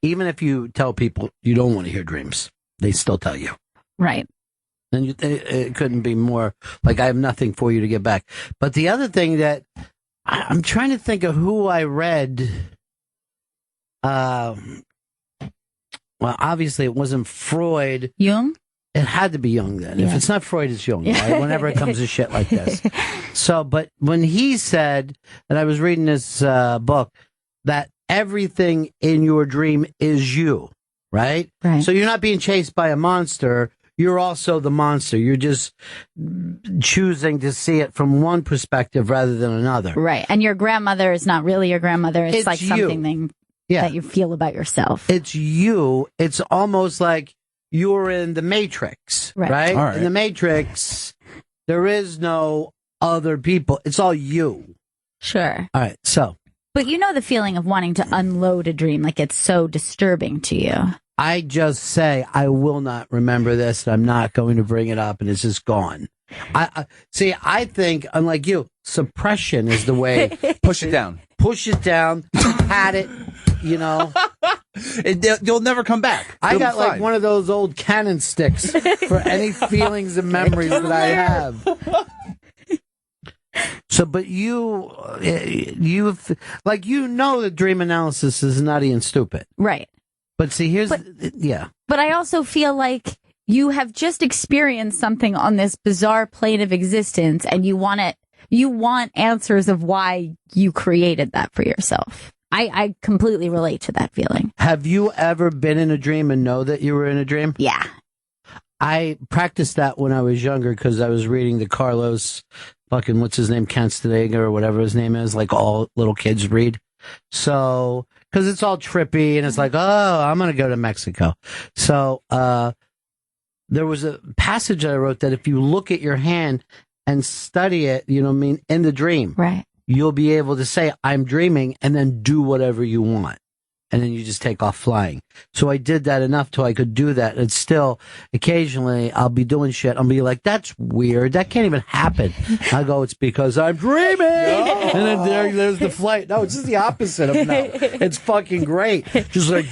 Even if you tell people you don't want to hear dreams, they still tell you. Right. And it couldn't be more like I have nothing for you to get back. But the other thing that I'm trying to think of who I read. Well, obviously it wasn't Freud. Jung? It had to be Jung then. If Yeah. it's not Freud, it's Jung, right? Whenever it comes to shit like this. So, but when he said, and I was reading this book, that everything in your dream is you, right? Right. So you're not being chased by a monster. You're also the monster. You're just choosing to see it from one perspective rather than another. Right. And your grandmother is not really your grandmother. It's like you. something that you feel about yourself. It's you. It's almost like you're in the Matrix, right? All right. In the Matrix, there is no other people. It's all you. Sure. All right. So But you know the feeling of wanting to unload a dream, like it's so disturbing to you. I just say I will not remember this. And I'm not going to bring it up, and it's just gone. I see. I think, unlike you, suppression is the way. Push it down. Push it down. Pat it. You know, you'll never come back. I You'll got be like fine. one of those old cannon sticks for any feelings and memories that I have. So, but you've like, you know, that dream analysis is nutty and stupid. Right. But see, here's, But I also feel like you have just experienced something on this bizarre plane of existence, and you want answers of why you created that for yourself. I completely relate to that feeling. Have you ever been in a dream and know that you were in a dream? Yeah. I practiced that when I was younger because I was reading the Carlos fucking, what's his name, Canstanega or whatever his name is, like all little kids read. So, because it's all trippy and it's like, oh, I'm going to go to Mexico. So, there was a passage that I wrote that if you look at your hand and study it, you know what I mean, in the dream, right, you'll be able to say, I'm dreaming, and then do whatever you want. And then you just take off flying. So I did that enough till I could do that. And still, occasionally, I'll be doing shit. I'll be like, that's weird. That can't even happen. I go, it's because I'm dreaming. No. And then there's the flight. No, it's just the opposite of no. It's fucking great. Just like,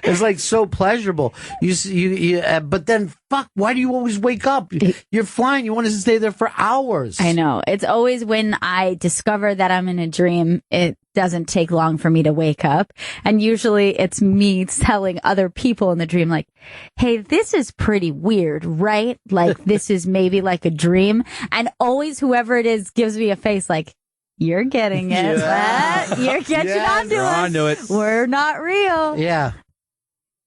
it's like so pleasurable. But then, fuck, why do you always wake up? You're flying. You want to stay there for hours. I know. It's always when I discover that I'm in a dream, it doesn't take long for me to wake up. And usually it's me telling other people in the dream, like, hey, this is pretty weird, right? Like, this is maybe like a dream. And always whoever it is gives me a face like, you're getting it. Yeah. You're catching on to You're us. onto it. We're not real. Yeah.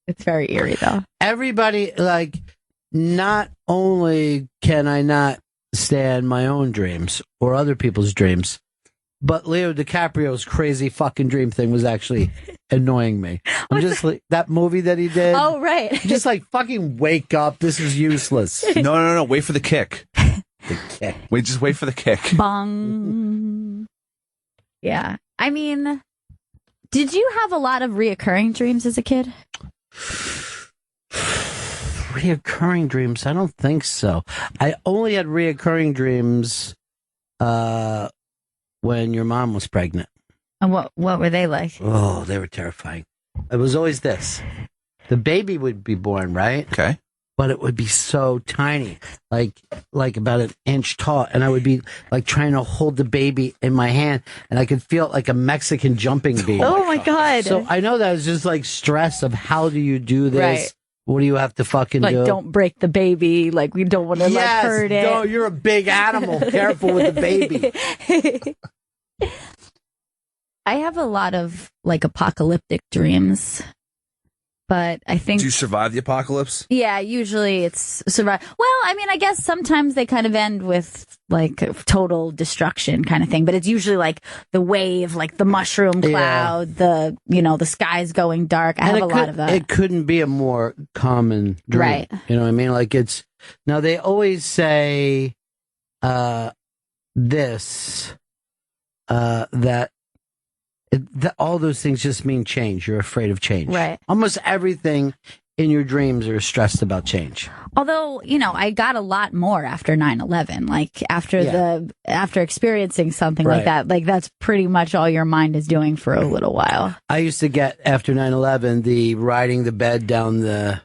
It's very eerie, though. Everybody, like, not only can I not stand my own dreams or other people's dreams, but Leo DiCaprio's crazy fucking dream thing was actually annoying me. I'm just like, that movie that he did. Oh, right. Just like, fucking wake up. This is useless. No. Wait for the kick. The kick. Just wait for the kick. Bong. Yeah. I mean, did you have a lot of reoccurring dreams as a kid? Reoccurring dreams? I don't think so. I only had reoccurring dreams when your mom was pregnant. And what were they like? Oh, they were terrifying. It was always this. The baby would be born, right? Okay. But it would be so tiny, like about an inch tall. And I would be like trying to hold the baby in my hand, and I could feel it like a Mexican jumping bean. Oh my God. So I know that was just like stress of how do you do this? Right. What do you have to fucking Like, do? don't break the baby. Like, we don't want to hurt it. No, you're a big animal. Careful with the baby. I have a lot of like apocalyptic dreams, but I think. Do you survive the apocalypse? Yeah, usually it's survive. Well, I mean, I guess sometimes they kind of end with like total destruction kind of thing, but it's usually like the wave, like the mushroom cloud, the sky's going dark. I have a lot of that. It couldn't be a more common dream. Right. You know what I mean? Like now they always say, that all those things just mean change. You're afraid of change. Right. Almost everything in your dreams are stressed about change. Although, I got a lot more after 9/11. Like after experiencing something like that, like that's pretty much all your mind is doing for a little while. I used to get, after 9/11, the riding the bed down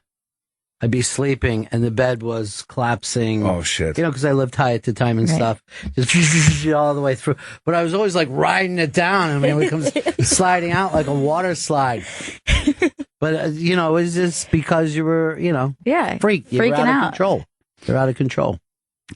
I'd be sleeping and the bed was collapsing. Oh, shit. Because I lived high at the time and stuff. Just all the way through. But I was always like riding it down. I mean, it comes sliding out like a water slide. But, it was just because you were, freaked. You were freaking out out. of control. You're out of control.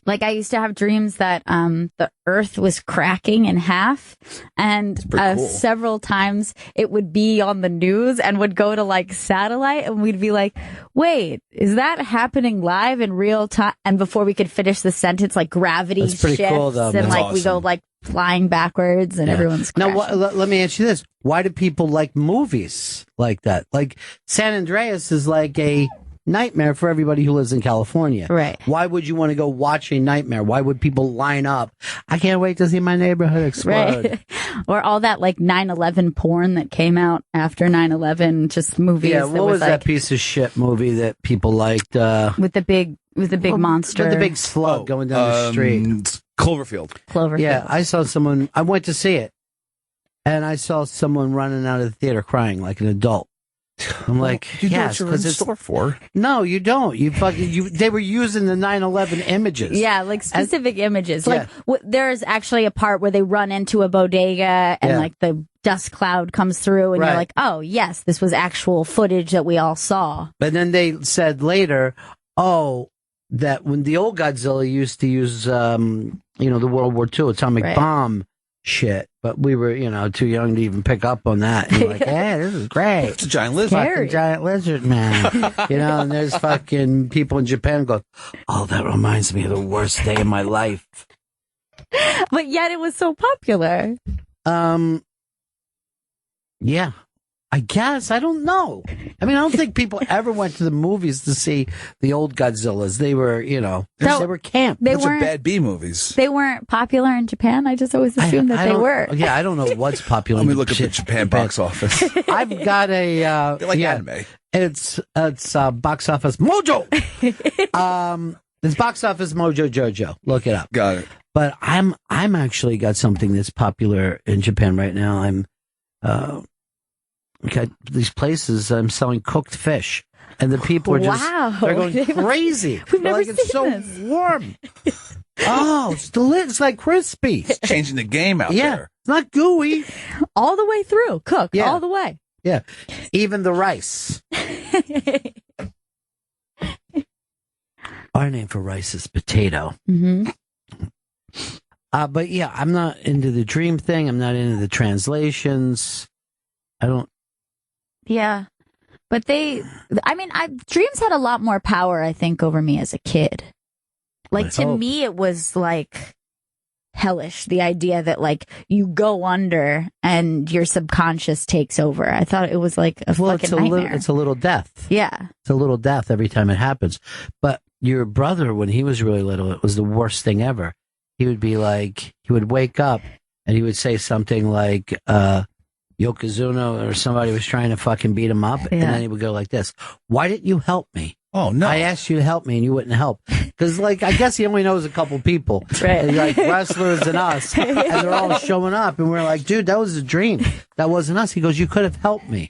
Like I used to have dreams that the earth was cracking in half, and cool. several times it would be on the news and would go to like satellite, and we'd be like, wait, is that happening live in real time? And before we could finish the sentence, like gravity That's pretty shifts, cool, though, and man. like That's we go awesome. like flying backwards, and everyone's crashing. Now, let me ask you this. Why do people like movies like that? Like San Andreas is like a nightmare for everybody who lives in California. Right. Why would you want to go watch a nightmare? Why would people line up? I can't wait to see my neighborhood explode. Right. Or all that like 9/11 porn that came out after 9/11, just movies. Yeah, that what was like, that piece of shit movie that people liked? with the big monster, With the big slug going down the street. Cloverfield. Yeah, I saw someone. I went to see it, and I saw someone running out of the theater crying like an adult. I'm like, You know yes, what you're in because store for. No, you don't. They were using the 9/11 images. Yeah, like specific images. Yeah. Like there's actually a part where they run into a bodega and Yeah. like the dust cloud comes through and Right. you're like, oh yes, this was actual footage that we all saw. But then they said later, that when the old Godzilla used to use, the World War II atomic Right. bomb shit, but we were, too young to even pick up on that. And you're like, yeah, this is great. It's a giant lizard. Fucking giant lizard, man. And there's fucking people in Japan go, oh, that reminds me of the worst day of my life. But yet it was so popular. Yeah. I guess. I don't know. I mean, I don't think people ever went to the movies to see the old Godzillas. They were, they were camp. They Bunch of weren't- bad B movies. They weren't popular in Japan. I just always assumed that they don't- were. Yeah, I don't know what's popular. Let me in look at the Japan box office. I've got a They like anime. It's box office mojo. It's box office mojo Jojo. Look it up. Got it. But I'm actually got something that's popular in Japan right now. I'm got these places. I'm selling cooked fish, and the people are just they're going crazy. We've They're never like, it's so seen this. warm. Oh, it's delicious. It's like crispy. It's changing the game out Yeah, there. it's not gooey. All the way through, cooked Yeah. all the way. Yeah, even the rice. Our name for rice is potato. Mm-hmm. But yeah, I'm not into the dream thing. I'm not into the translations. I don't. Yeah. But dreams had a lot more power, I think, over me as a kid. Like, to me, it was like hellish, the idea that like you go under and your subconscious takes over. I thought it was like a fucking nightmare. It's a little death. Yeah. It's a little death every time it happens. But your brother, when he was really little, it was the worst thing ever. He would be like, he would wake up and he would say something like, Yokozuna or somebody was trying to fucking beat him up. And then he would go like this, why didn't you help me? Oh, no. I asked you to help me and you wouldn't help. Because, I guess he only knows a couple people. Right. Like wrestlers and us. And they're all showing up. And we're like, dude, that was a dream. That wasn't us. He goes, you could have helped me.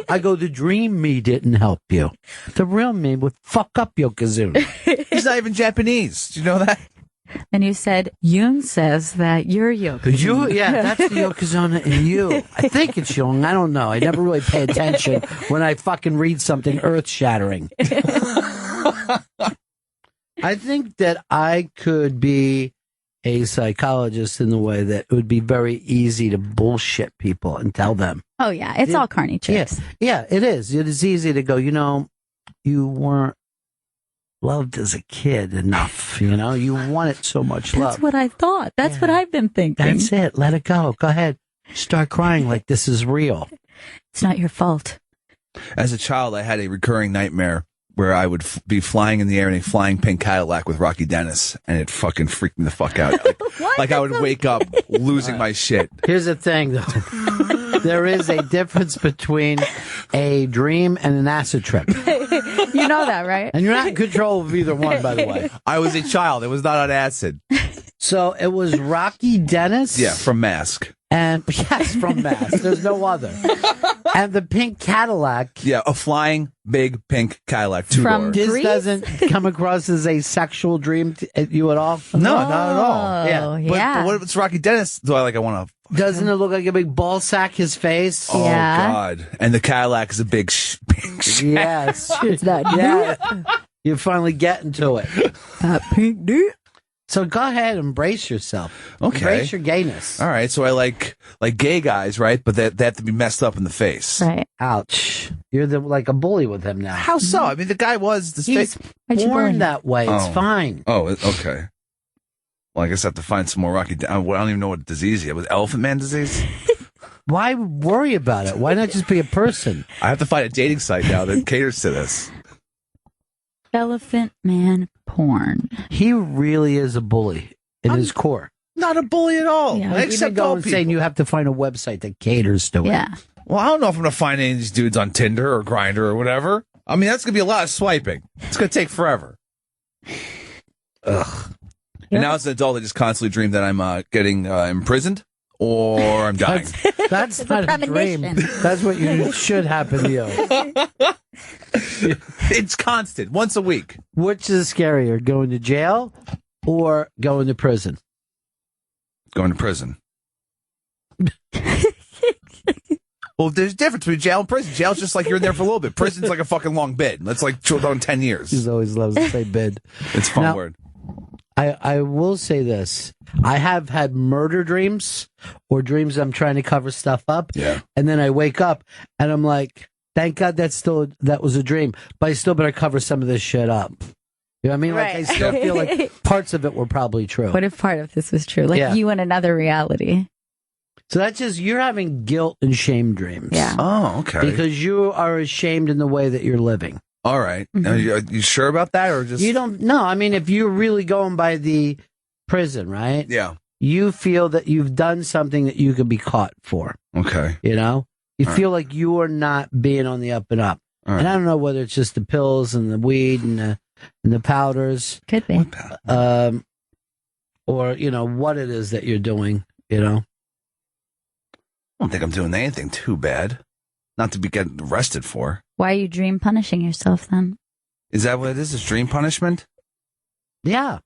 I go, the dream me didn't help you. The real me would fuck up Yokozuna. He's not even Japanese. Do you know that? And you said, Jung says that you're Yokozuna. That's the Yokozuna in you. I think it's Jung. I don't know. I never really pay attention when I fucking read something earth-shattering. I think that I could be a psychologist in the way that it would be very easy to bullshit people and tell them. Oh, yeah. It's all carny chicks. Yeah, it is. It is easy to go, you weren't loved as a kid enough, you wanted so much love. That's what I thought. That's what I've been thinking. That's it. Let it go. Go ahead. Start crying like this is real. It's not your fault. As a child, I had a recurring nightmare where I would be flying in the air in a flying pink Cadillac with Rocky Dennis, and it fucking freaked me the fuck out. Like I would wake up losing my shit. Here's the thing, though. There is a difference between a dream and an acid trip. You know that, right? And you're not in control of either one, by the way. I was a child. It was not on acid. So it was Rocky Dennis? Yeah, from Mask. And yes, from Mask. There's no other. And the pink Cadillac. Yeah, a flying big pink Cadillac two-door. This doesn't come across as a sexual dream to you at all? No, not at all. Yeah. But what if it's Rocky Dennis? Do I want to... Doesn't it look like a big ball sack, his face? Oh, God. And the Cadillac is a big pink shack. Yes. It's that Yeah. You're finally getting to it. That pink dude. So go ahead, embrace yourself. Okay. Embrace your gayness. All right, so I like gay guys, right? But they have to be messed up in the face. Right. Ouch. You're like a bully with him now. How so? I mean, the guy was... He's born that way. It's fine. Oh, okay. Well, I guess I have to find some more Rocky... I don't even know what disease he had. Was it Elephant Man disease? Why worry about it? Why not just be a person? I have to find a dating site now that caters to this. Elephant Man porn. He really is a bully in his core. Not a bully at all. Yeah, I accept all people. saying you have to find a website that caters to it. Yeah. Well, I don't know if I'm going to find any of these dudes on Tinder or Grindr or whatever. I mean, that's going to be a lot of swiping. It's going to take forever. Ugh. And now as an adult, I just constantly dream that I'm getting imprisoned or I'm dying. That's not a dream. That's what you should happen to you. It's constant, once a week. Which is scarier, going to jail or going to prison? Going to prison. Well, there's a difference between jail and prison. Jail's just like you're in there for a little bit. Prison's like a fucking long bid. That's like on 10 years. He always loves to say bid. It's a fun Now, word. I will say this. I have had murder dreams or dreams I'm trying to cover stuff up. Yeah. And then I wake up and I'm like, thank God that was a dream. But I still better cover some of this shit up. You know what I mean? Like I Right. still feel like parts of it were probably true. What if part of this was true? Like you in another reality. So that's just, you're having guilt and shame dreams. Yeah. Oh, okay. Because you are ashamed in the way that you're living. All right. Are you sure about that or just... You don't know. I mean, if you're really going by the prison, right? Yeah. You feel that you've done something that you could be caught for. Okay. You know? You All feel like you are not being on the up and up. All And right. I don't know whether it's just the pills and the weed and the powders. Could be. Or, you know, what it is that you're doing, you know? I don't think I'm doing anything too bad. Not to be getting arrested for. Why are you dream punishing yourself then? Is that what it is? Is dream punishment? Yeah.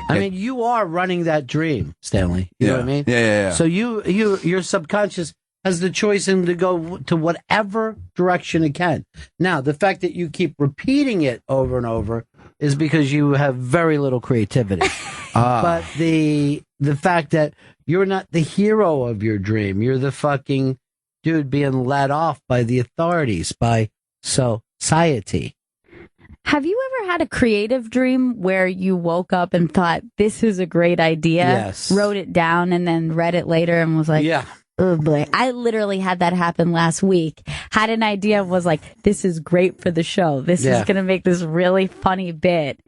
I mean, you are running that dream, Stanley. You know what I mean? Yeah. So your subconscious has the choice in to go to whatever direction it can. Now, the fact that you keep repeating it over and over is because you have very little creativity. But the fact that you're not the hero of your dream, you're the fucking dude being led off by the authorities, by society. Have you ever had a creative dream where you woke up and thought, this is a great idea? Yes. Wrote it down and then read it later and was like, yeah. Oh boy. I literally had that happen last week. Had an idea, was like, this is great for the show. This is going to make this really funny bit.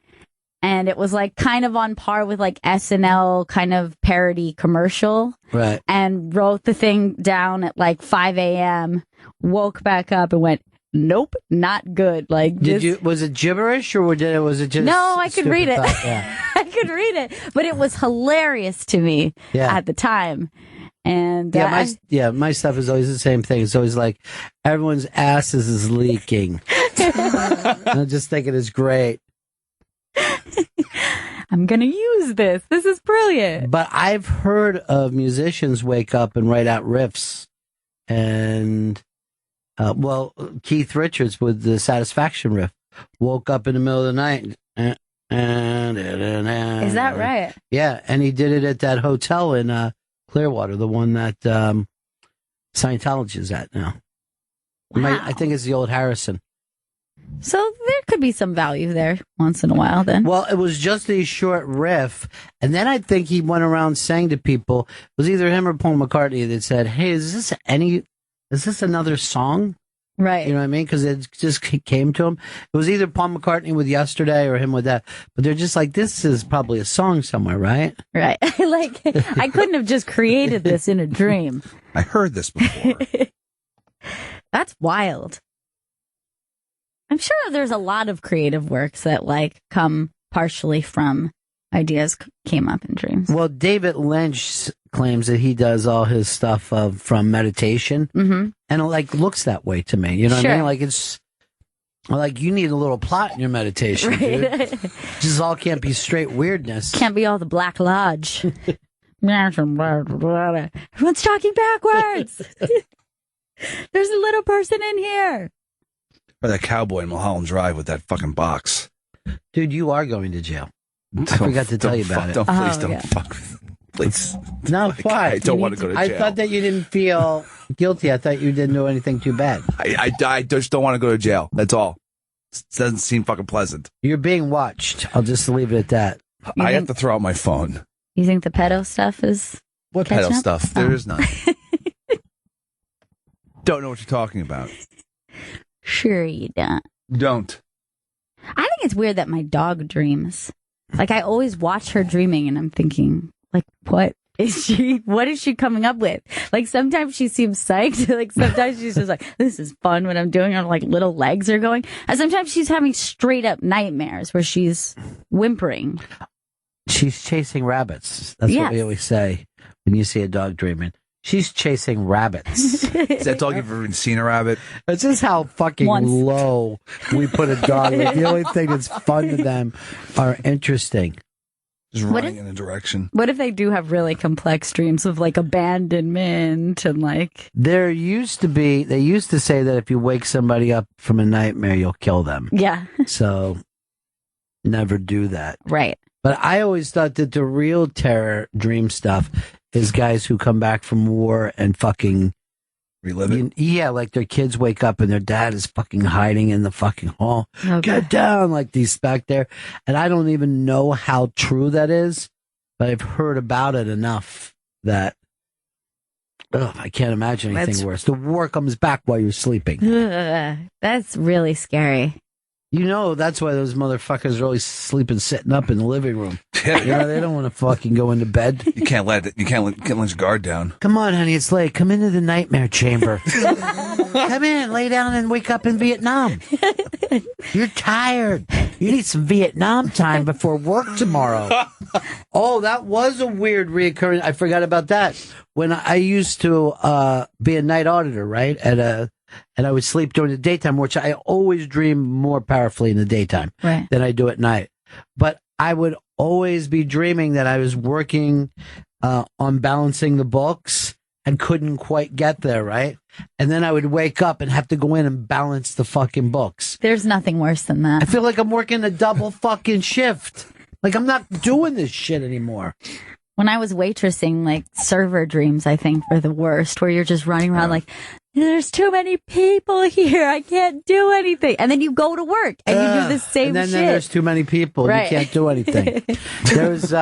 And it was like kind of on par with like SNL kind of parody commercial. Right. And wrote the thing down at like 5 a.m., woke back up and went, nope, not good. Like, Was it gibberish or was it just? No, I could read it. thought? Yeah. I could read it, but it was hilarious to me at the time. And my stuff is always the same thing. It's always like everyone's asses is leaking. I'm just thinking it's great. I'm going to use this. This is brilliant. But I've heard of musicians wake up and write out riffs. And, Keith Richards with the Satisfaction riff woke up in the middle of the night. Is that right? Yeah. And he did it at that hotel in Clearwater, the one that Scientology is at now. Wow. I think it's the old Harrison. So there could be some value there once in a while then. Well, it was just a short riff. And then I think he went around saying to people, it was either him or Paul McCartney that said, hey, is this another song? Right. You know what I mean? Because it just came to him. It was either Paul McCartney with Yesterday or him with that. But they're just like, this is probably a song somewhere, right? Right. Like, I couldn't have just created this in a dream. I heard this before. That's wild. I'm sure there's a lot of creative works that like come partially from ideas came up in dreams. Well, David Lynch claims that he does all his stuff from meditation, and it like looks that way to me. You know what I mean? Like it's like you need a little plot in your meditation, dude. Just all can't be straight weirdness. Can't be all the Black Lodge. Everyone's talking backwards. There's a little person in here. Or that cowboy in Mulholland Drive with that fucking box. Dude, you are going to jail. I forgot to tell you about it. Don't fuck with me. Please. No, why? I don't want to go to jail. I thought that you didn't feel guilty. I thought you didn't do anything too bad. I just don't want to go to jail. That's all. It doesn't seem fucking pleasant. You're being watched. I'll just leave it at that. I have to throw out my phone. You think the pedo stuff is What pedo stuff? There is none. Don't know what you're talking about. Sure you don't. Don't. I think it's weird that my dog dreams. Like, I always watch her dreaming and I'm thinking, like, what is she coming up with? Like, sometimes she seems psyched. Like, sometimes she's just like, this is fun when I'm doing her, like, little legs are going. And sometimes she's having straight up nightmares where she's whimpering. She's chasing rabbits. That's what we Yes. always say when you see a dog dreaming. She's chasing rabbits. Is that dog ever even seen a rabbit? It's just how fucking low we put a dog. Like, the only thing that's fun to them are interesting. Just What running in a direction. What if they do have really complex dreams of like abandonment and like? They used to say that if you wake somebody up from a nightmare, you'll kill them. Yeah. So never do that. Right. But I always thought that the real terror dream stuff is guys who come back from war and fucking relive it. Yeah, like their kids wake up and their dad is fucking hiding in the fucking hall. Get down, like these back there. And I don't even know how true that is, but I've heard about it enough that I can't imagine anything worse. The war comes back while you're sleeping. Ugh, that's really scary. You know, that's why those motherfuckers are always sleeping sitting up in the living room. Yeah. You know, they don't want to fucking go into bed. You can't let your guard down. Come on, honey, it's late. Come into the nightmare chamber. Come in, lay down and wake up in Vietnam. You're tired. You need some Vietnam time before work tomorrow. Oh, that was a weird reoccurring. I forgot about that. When I used to be a night auditor, right? And I would sleep during the daytime, which I always dream more powerfully in the daytime than I do at night. But I would always be dreaming that I was working on balancing the books and couldn't quite get there, right? And then I would wake up and have to go in and balance the fucking books. There's nothing worse than that. I feel like I'm working a double fucking shift. Like I'm not doing this shit anymore. When I was waitressing, like server dreams, I think were the worst, where you're just running around like, there's too many people here. I can't do anything. And then you go to work and you do the same and then shit. there's too many people. Right. You can't do anything. There's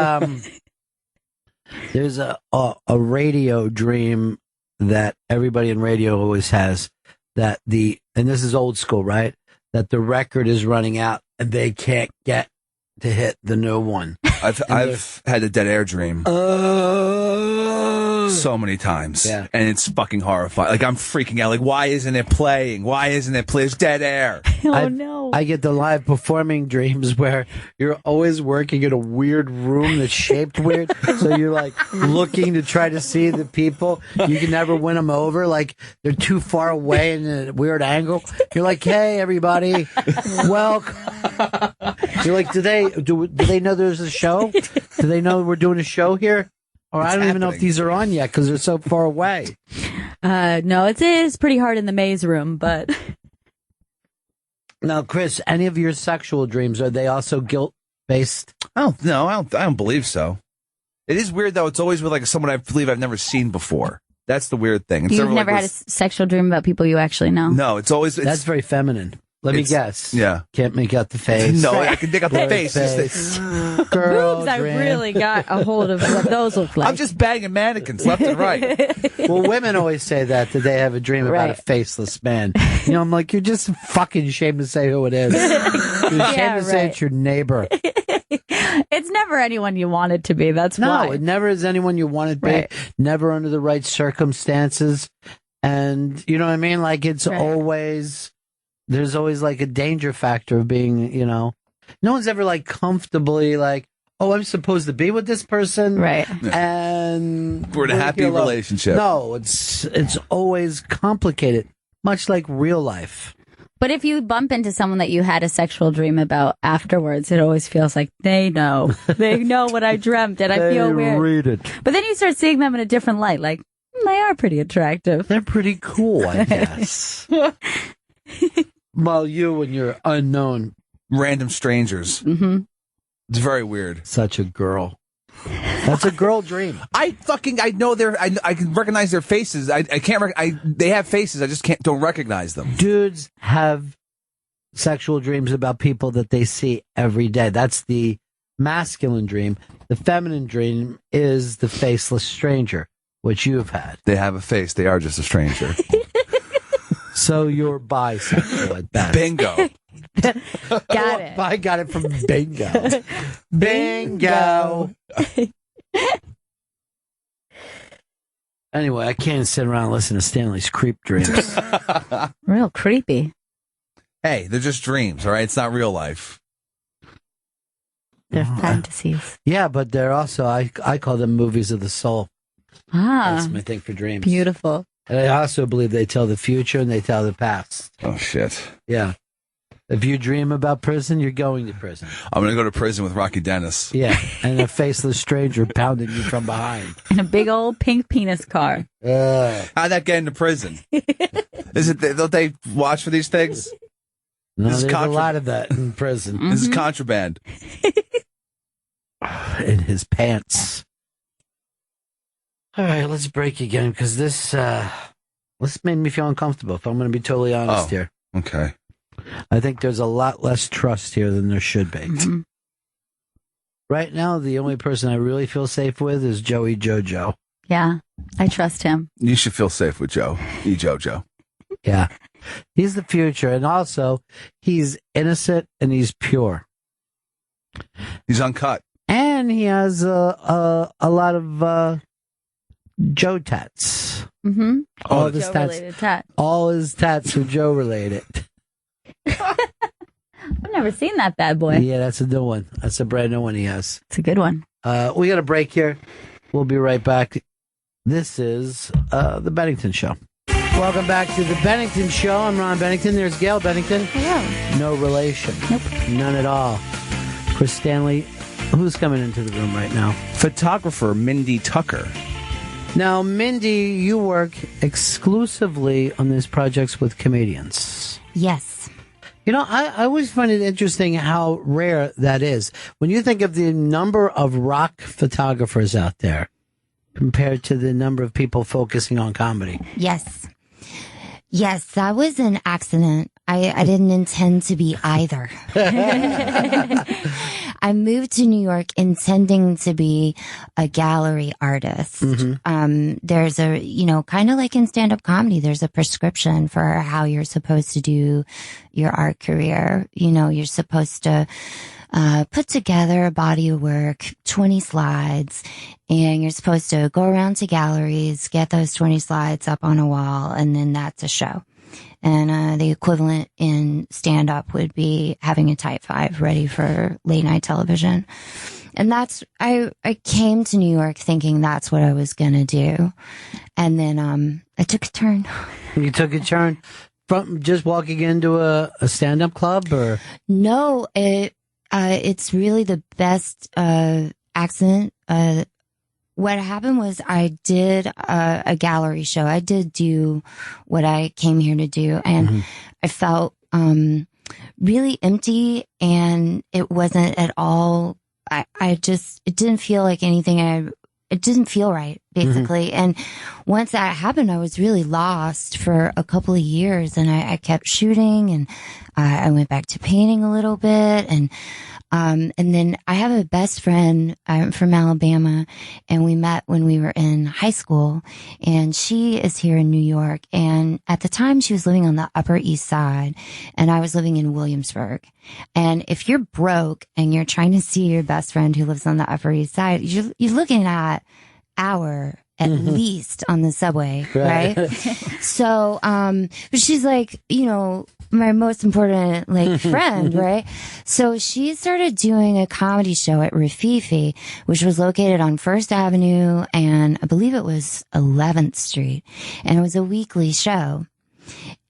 a radio dream that everybody in radio always has, that and this is old school, right? That the record is running out and they can't get to hit the new one. I've had a dead air dream so many times, and it's fucking horrifying. Like I'm freaking out. Like, why isn't it playing? Why isn't it playing? It's dead air. No! I get the live performing dreams where you're always working in a weird room that's shaped weird. So you're like looking to try to see the people. You can never win them over. Like they're too far away in a weird angle. You're like, hey, everybody, welcome. You're like, do they know there's a show? Do they know we're doing a show here? Or I don't even know if these are on yet because they're so far away. No, it is pretty hard in the maze room, but. Now, Chris, any of your sexual dreams, are they also guilt-based? Oh, no, I don't believe so. It is weird, though. It's always with like someone I believe I've never seen before. That's the weird thing. It's You've never had a sexual dream about people you actually know? No, it's always... That's very feminine. Let me guess. Yeah. Can't make out the face. No, I can dig out the face. Girl Moves, I dream. really got a hold of what those look like. I'm just banging mannequins left and right. Well, women always say that they have a dream about a Right. faceless man. You know, I'm like, you're just fucking ashamed to say who it is. You're ashamed to say it's your neighbor. It's never anyone you want it to be. That's why. No, it never is anyone you want it to be. Right. Never under the right circumstances. And, you know what I mean? Like, it's always... There's always like a danger factor of being, you know, no one's ever like comfortably like, oh, I'm supposed to be with this person. Right. And We're in a happy relationship. No, it's always complicated, much like real life. But if you bump into someone that you had a sexual dream about afterwards, it always feels like they know. They know what I dreamt and I feel weird. Read it. But then you start seeing them in a different light. Like, they are pretty attractive. They're pretty cool, I guess. While you and your unknown Random strangers. Mm-hmm. It's very weird. Such a girl. That's a girl dream. I know I can recognize their faces. They have faces. I just don't recognize them. Dudes have sexual dreams about people that they see every day. That's the masculine dream. The feminine dream is the faceless stranger, which you've had. They have a face. They are just a stranger. So you're bisexual at best. Bingo. Got it. I got it from bingo. Bingo. Anyway, I can't sit around and listen to Stanley's creep dreams. Real creepy. Hey, they're just dreams, all right? It's not real life. They're fantasies. Yeah, but they're also, I call them movies of the soul. That's my thing for dreams. Beautiful. And I also believe they tell the future and they tell the past. Oh, shit. Yeah. If you dream about prison, you're going to prison. I'm going to go to prison with Rocky Dennis. Yeah, and a faceless stranger pounding you from behind. In a big old pink penis car. How'd that get into prison? Don't they watch for these things? No, This is there's a contra- lot of that in prison. This is contraband. In his pants. All right, let's break again because this made me feel uncomfortable. If I'm going to be totally honest here, Okay. I think there's a lot less trust here than there should be. Mm-hmm. Right now, the only person I really feel safe with is Joey JoJo. Yeah, I trust him. You should feel safe with Joe. JoJo. Yeah, he's the future, and also he's innocent and he's pure. He's uncut, and he has a lot of Joe tats. Mm-hmm. All of his Joe-related tat. All his tats are Joe related. I've never seen that bad boy. Yeah, that's a new one. That's a brand new one he has. It's a good one. We got a break here. We'll be right back. This is the Bennington Show. Welcome back to the Bennington Show. I'm Ron Bennington. There's Gail Bennington. Hello. No relation. Nope. None at all. Chris Stanley. Who's coming into the room right now? Photographer Mindy Tucker. Now, Mindy, you work exclusively on these projects with comedians. Yes. You know, I always find it interesting how rare that is. When you think of the number of rock photographers out there compared to the number of people focusing on comedy. Yes. Yes, that was an accident. I didn't intend to be either. I moved to New York intending to be a gallery artist. Mm-hmm. There's kind of like in stand-up comedy, there's a prescription for how you're supposed to do your art career. You know, you're supposed to put together a body of work, 20 slides, and you're supposed to go around to galleries, get those 20 slides up on a wall, and then that's a show. And the equivalent in stand-up would be having a type 5 ready for late night television. And I came to New York thinking that's what I was going to do. And then I took a turn. You took a turn from just walking into a stand-up club, or? No, it's really the best accident. What happened was I did a gallery show. I did do what I came here to do, and I felt really empty, and it wasn't at all. It didn't feel like anything. It didn't feel right, basically. And once that happened, I was really lost for a couple of years, and I kept shooting, and I went back to painting a little bit, and then I have a best friend. I'm from Alabama, and we met when we were in high school, and she is here in New York. And at the time she was living on the Upper East Side, and I was living in Williamsburg. And if you're broke and you're trying to see your best friend who lives on the Upper East Side, you're looking at hour at least on the subway, right? So, but she's like, my most important friend, right? So she started doing a comedy show at Rafifi, which was located on First Avenue and I believe it was 11th Street, and it was a weekly show.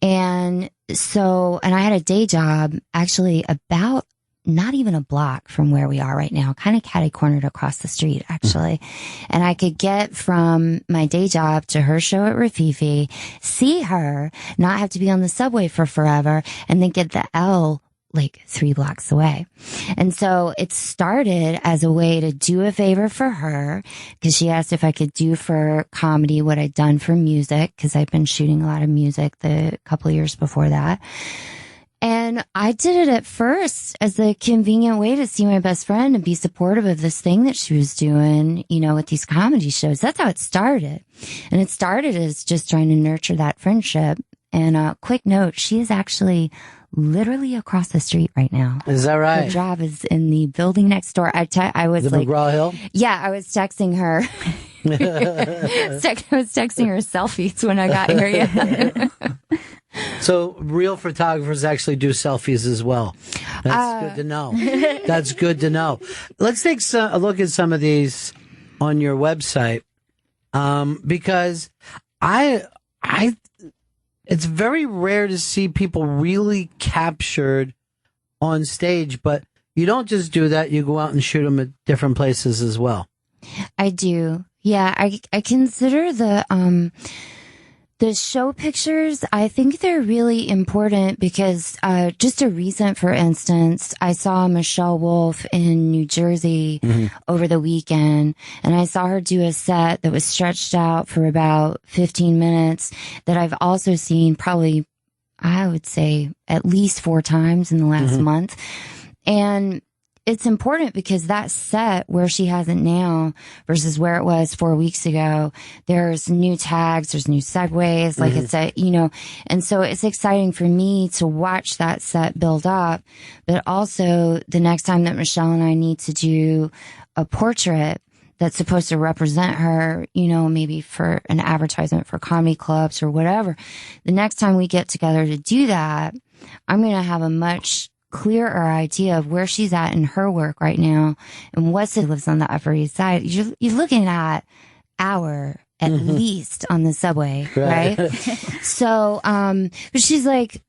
And I had a day job actually about not even a block from where we are right now, kind of catty-cornered across the street, actually. And I could get from my day job to her show at Rafifi, see her, not have to be on the subway for forever, and then get the L 3 blocks away. And so it started as a way to do a favor for her, because she asked if I could do for comedy what I'd done for music, because I'd been shooting a lot of music the couple of years before that. And I did it at first as a convenient way to see my best friend and be supportive of this thing that she was doing, with these comedy shows. That's how it started. And it started as just trying to nurture that friendship. And a quick note, she is actually literally across the street right now. Is that right? Her job is in the building next door. I was the McGraw Hill? Yeah, I was texting her. I was texting her selfies when I got here. Yeah. So real photographers actually do selfies as well. That's good to know. That's good to know. Let's take a look at some of these on your website, because it's very rare to see people really captured on stage, but you don't just do that. You go out and shoot them at different places as well. I do. Yeah, I consider the show pictures, I think they're really important because just a recent, for instance, I saw Michelle Wolf in New Jersey over the weekend, and I saw her do a set that was stretched out for about 15 minutes that I've also seen probably, I would say, at least 4 times in the last month. And it's important because that set where she has it now versus where it was 4 weeks ago, there's new tags, there's new segues, like it's a, and so it's exciting for me to watch that set build up, but also the next time that Michelle and I need to do a portrait that's supposed to represent her, maybe for an advertisement for comedy clubs or whatever, the next time we get together to do that, I'm going to have a much clearer idea of where she's at in her work right now and lives on the Upper East Side. You're looking at hour at least on the subway, right? So, but she's like,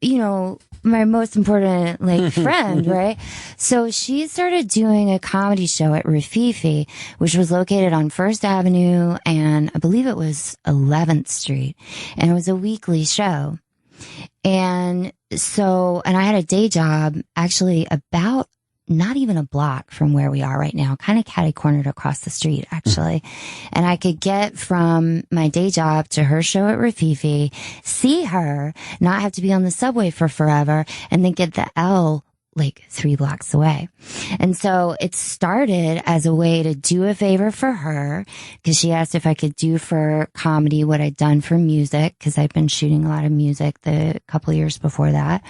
my most important friend, right? So she started doing a comedy show at Rafifi, which was located on First Avenue and I believe it was 11th Street, and it was a weekly show. And I had a day job actually about not even a block from where we are right now, kind of catty-cornered across the street, actually. And I could get from my day job to her show at Rafifi, see her, not have to be on the subway for forever, and then get the L 3 blocks away. And so it started as a way to do a favor for her because she asked if I could do for comedy what I'd done for music because I'd been shooting a lot of music the couple years before that.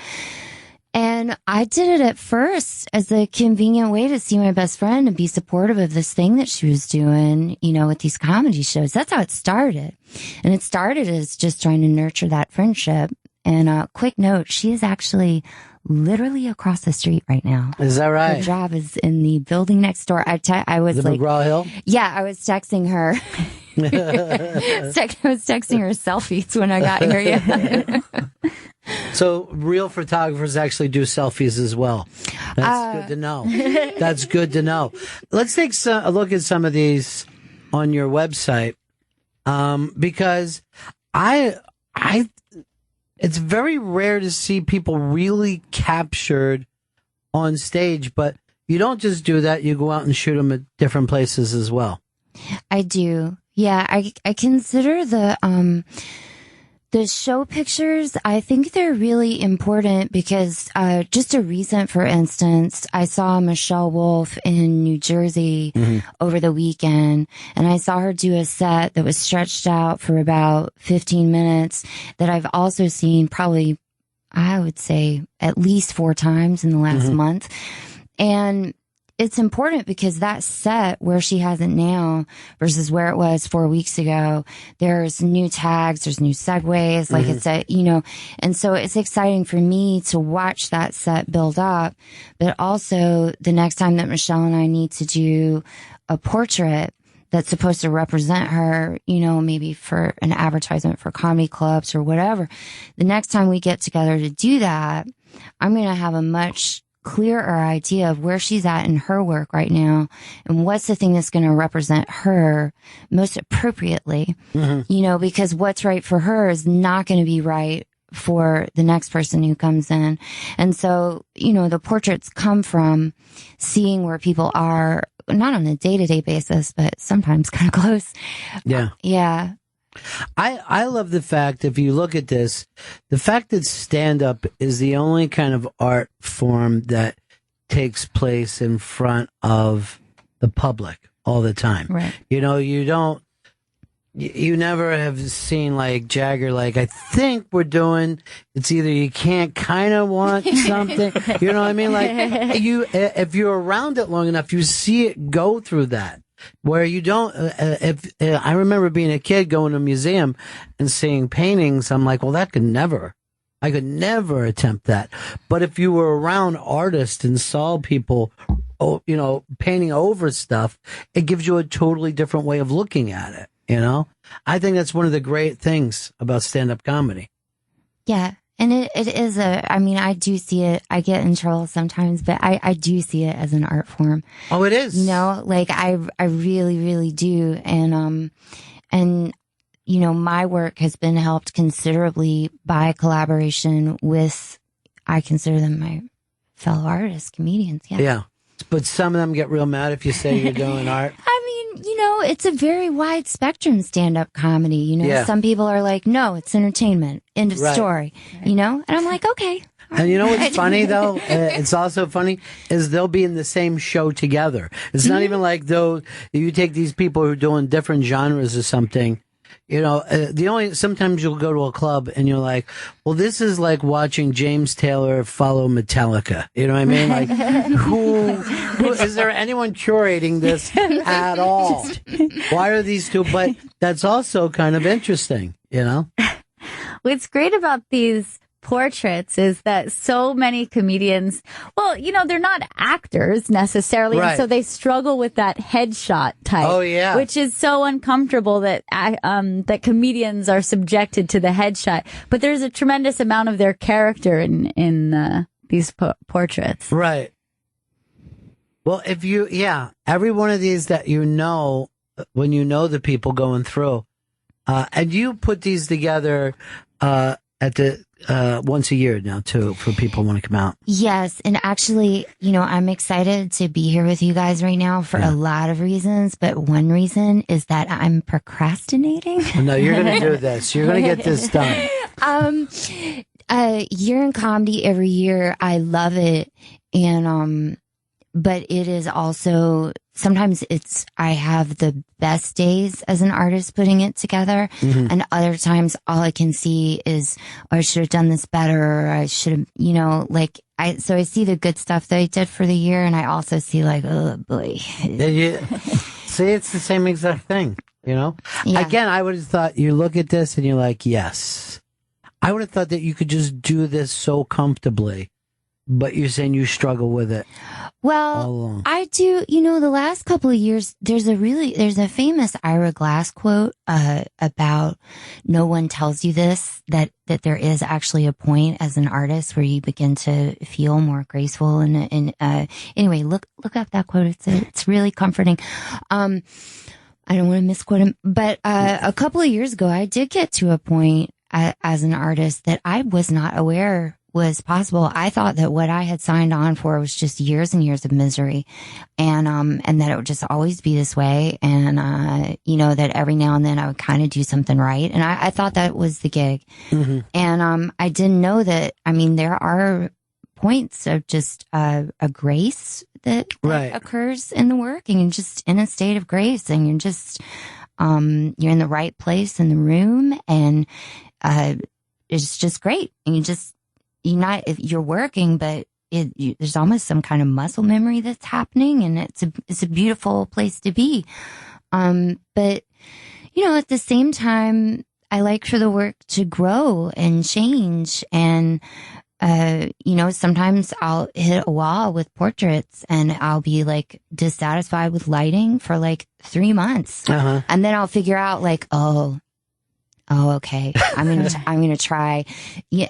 And I did it at first as a convenient way to see my best friend and be supportive of this thing that she was doing, with these comedy shows. That's how it started. And it started as just trying to nurture that friendship. And a quick note, she is actually literally across the street right now. Is that right? Her job is in the building next door. I was the McGraw Hill? Yeah, I was texting her. I was texting her selfies when I got here. Yeah. So real photographers actually do selfies as well. That's good to know. That's good to know. Let's take a look at some of these on your website, because it's very rare to see people really captured on stage, but you don't just do that. You go out and shoot them at different places as well. I do. Yeah. I consider the show pictures, I think they're really important because just a recent, for instance, I saw Michelle Wolf in New Jersey over the weekend, and I saw her do a set that was stretched out for about 15 minutes that I've also seen probably, I would say, at least 4 times in the last month. And it's important because that set where she has it now versus where it was 4 weeks ago, there's new tags, there's new segues, like it's a, and so it's exciting for me to watch that set build up, but also the next time that Michelle and I need to do a portrait that's supposed to represent her, maybe for an advertisement for comedy clubs or whatever, the next time we get together to do that, I'm going to have a much clearer idea of where she's at in her work right now and what's the thing that's going to represent her most appropriately, because what's right for her is not going to be right for the next person who comes in. And so, the portraits come from seeing where people are, not on a day-to-day basis, but sometimes kind of close. Yeah. Yeah. I love the fact, if you look at this, the fact that stand-up is the only kind of art form that takes place in front of the public all the time. Right. You never have seen Jagger, I think we're doing, it's either you can't kind of want something, you know what I mean? If you're around it long enough, you see it go through that. Where you don't, I remember being a kid going to a museum and seeing paintings. I'm like, well, that could never I could never attempt that. But if you were around artists and saw people, painting over stuff, it gives you a totally different way of looking at it. I think that's one of the great things about stand-up comedy. Yeah. And it is I do see it. I get in trouble sometimes, but I do see it as an art form. Oh, it is. I really, really do. And my work has been helped considerably by collaboration with, I consider them my fellow artists, comedians. Yeah. Yeah. But some of them get real mad if you say you're doing art. It's a very wide spectrum stand-up comedy. Yeah. Some people are like, no, it's entertainment. End of story. And I'm like, okay. And you know what's funny though? It's also funny is they'll be in the same show together. It's not even like though you take these people who are doing different genres or something. Sometimes you'll go to a club and you're like, well, this is like watching James Taylor follow Metallica. You know what I mean? Like, who is there anyone curating this at all? Why are these two? But that's also kind of interesting, What's great about these portraits is that so many comedians, they're not actors necessarily, right. And so they struggle with that headshot type. Oh yeah, which is so uncomfortable that that comedians are subjected to the headshot. But there's a tremendous amount of their character in these portraits. Right. Well, every one of these that when you know the people going through, and you put these together at the once a year now too for people who want to come out. Yes, and actually, I'm excited to be here with you guys right now for a lot of reasons, but one reason is that I'm procrastinating. No, you're going to do this. You're going to get this done. Year in comedy every year, I love it, and but it is also sometimes I have the best days as an artist putting it together. Mm-hmm. And other times all I can see is, I should have done this better. Or I should have, so I see the good stuff that I did for the year. And I also see oh boy. See, it's the same exact thing, Yeah. Again, I would have thought you look at this and you're like, yes, I would have thought that you could just do this so comfortably. But you're saying you struggle with it. Well, I do. The last couple of years, there's a famous Ira Glass quote about no one tells you this, that there is actually a point as an artist where you begin to feel more graceful. And anyway, look up that quote. It's really comforting. I don't want to misquote him, but a couple of years ago, I did get to a point as an artist that I was not aware was possible. I thought that what I had signed on for was just years and years of misery, and that it would just always be this way, and that every now and then I would kind of do something right, and I thought that was the gig. Mm-hmm. And I didn't know that. There are points of just a grace that occurs in the work, and you're just in a state of grace, and you're just you're in the right place in the room, and it's just great, and you're working, but there's almost some kind of muscle memory that's happening, and it's a beautiful place to be. But at the same time, I like for the work to grow and change, and sometimes I'll hit a wall with portraits, and I'll be dissatisfied with lighting for 3 months, and then I'll figure out oh, okay. I'm gonna try,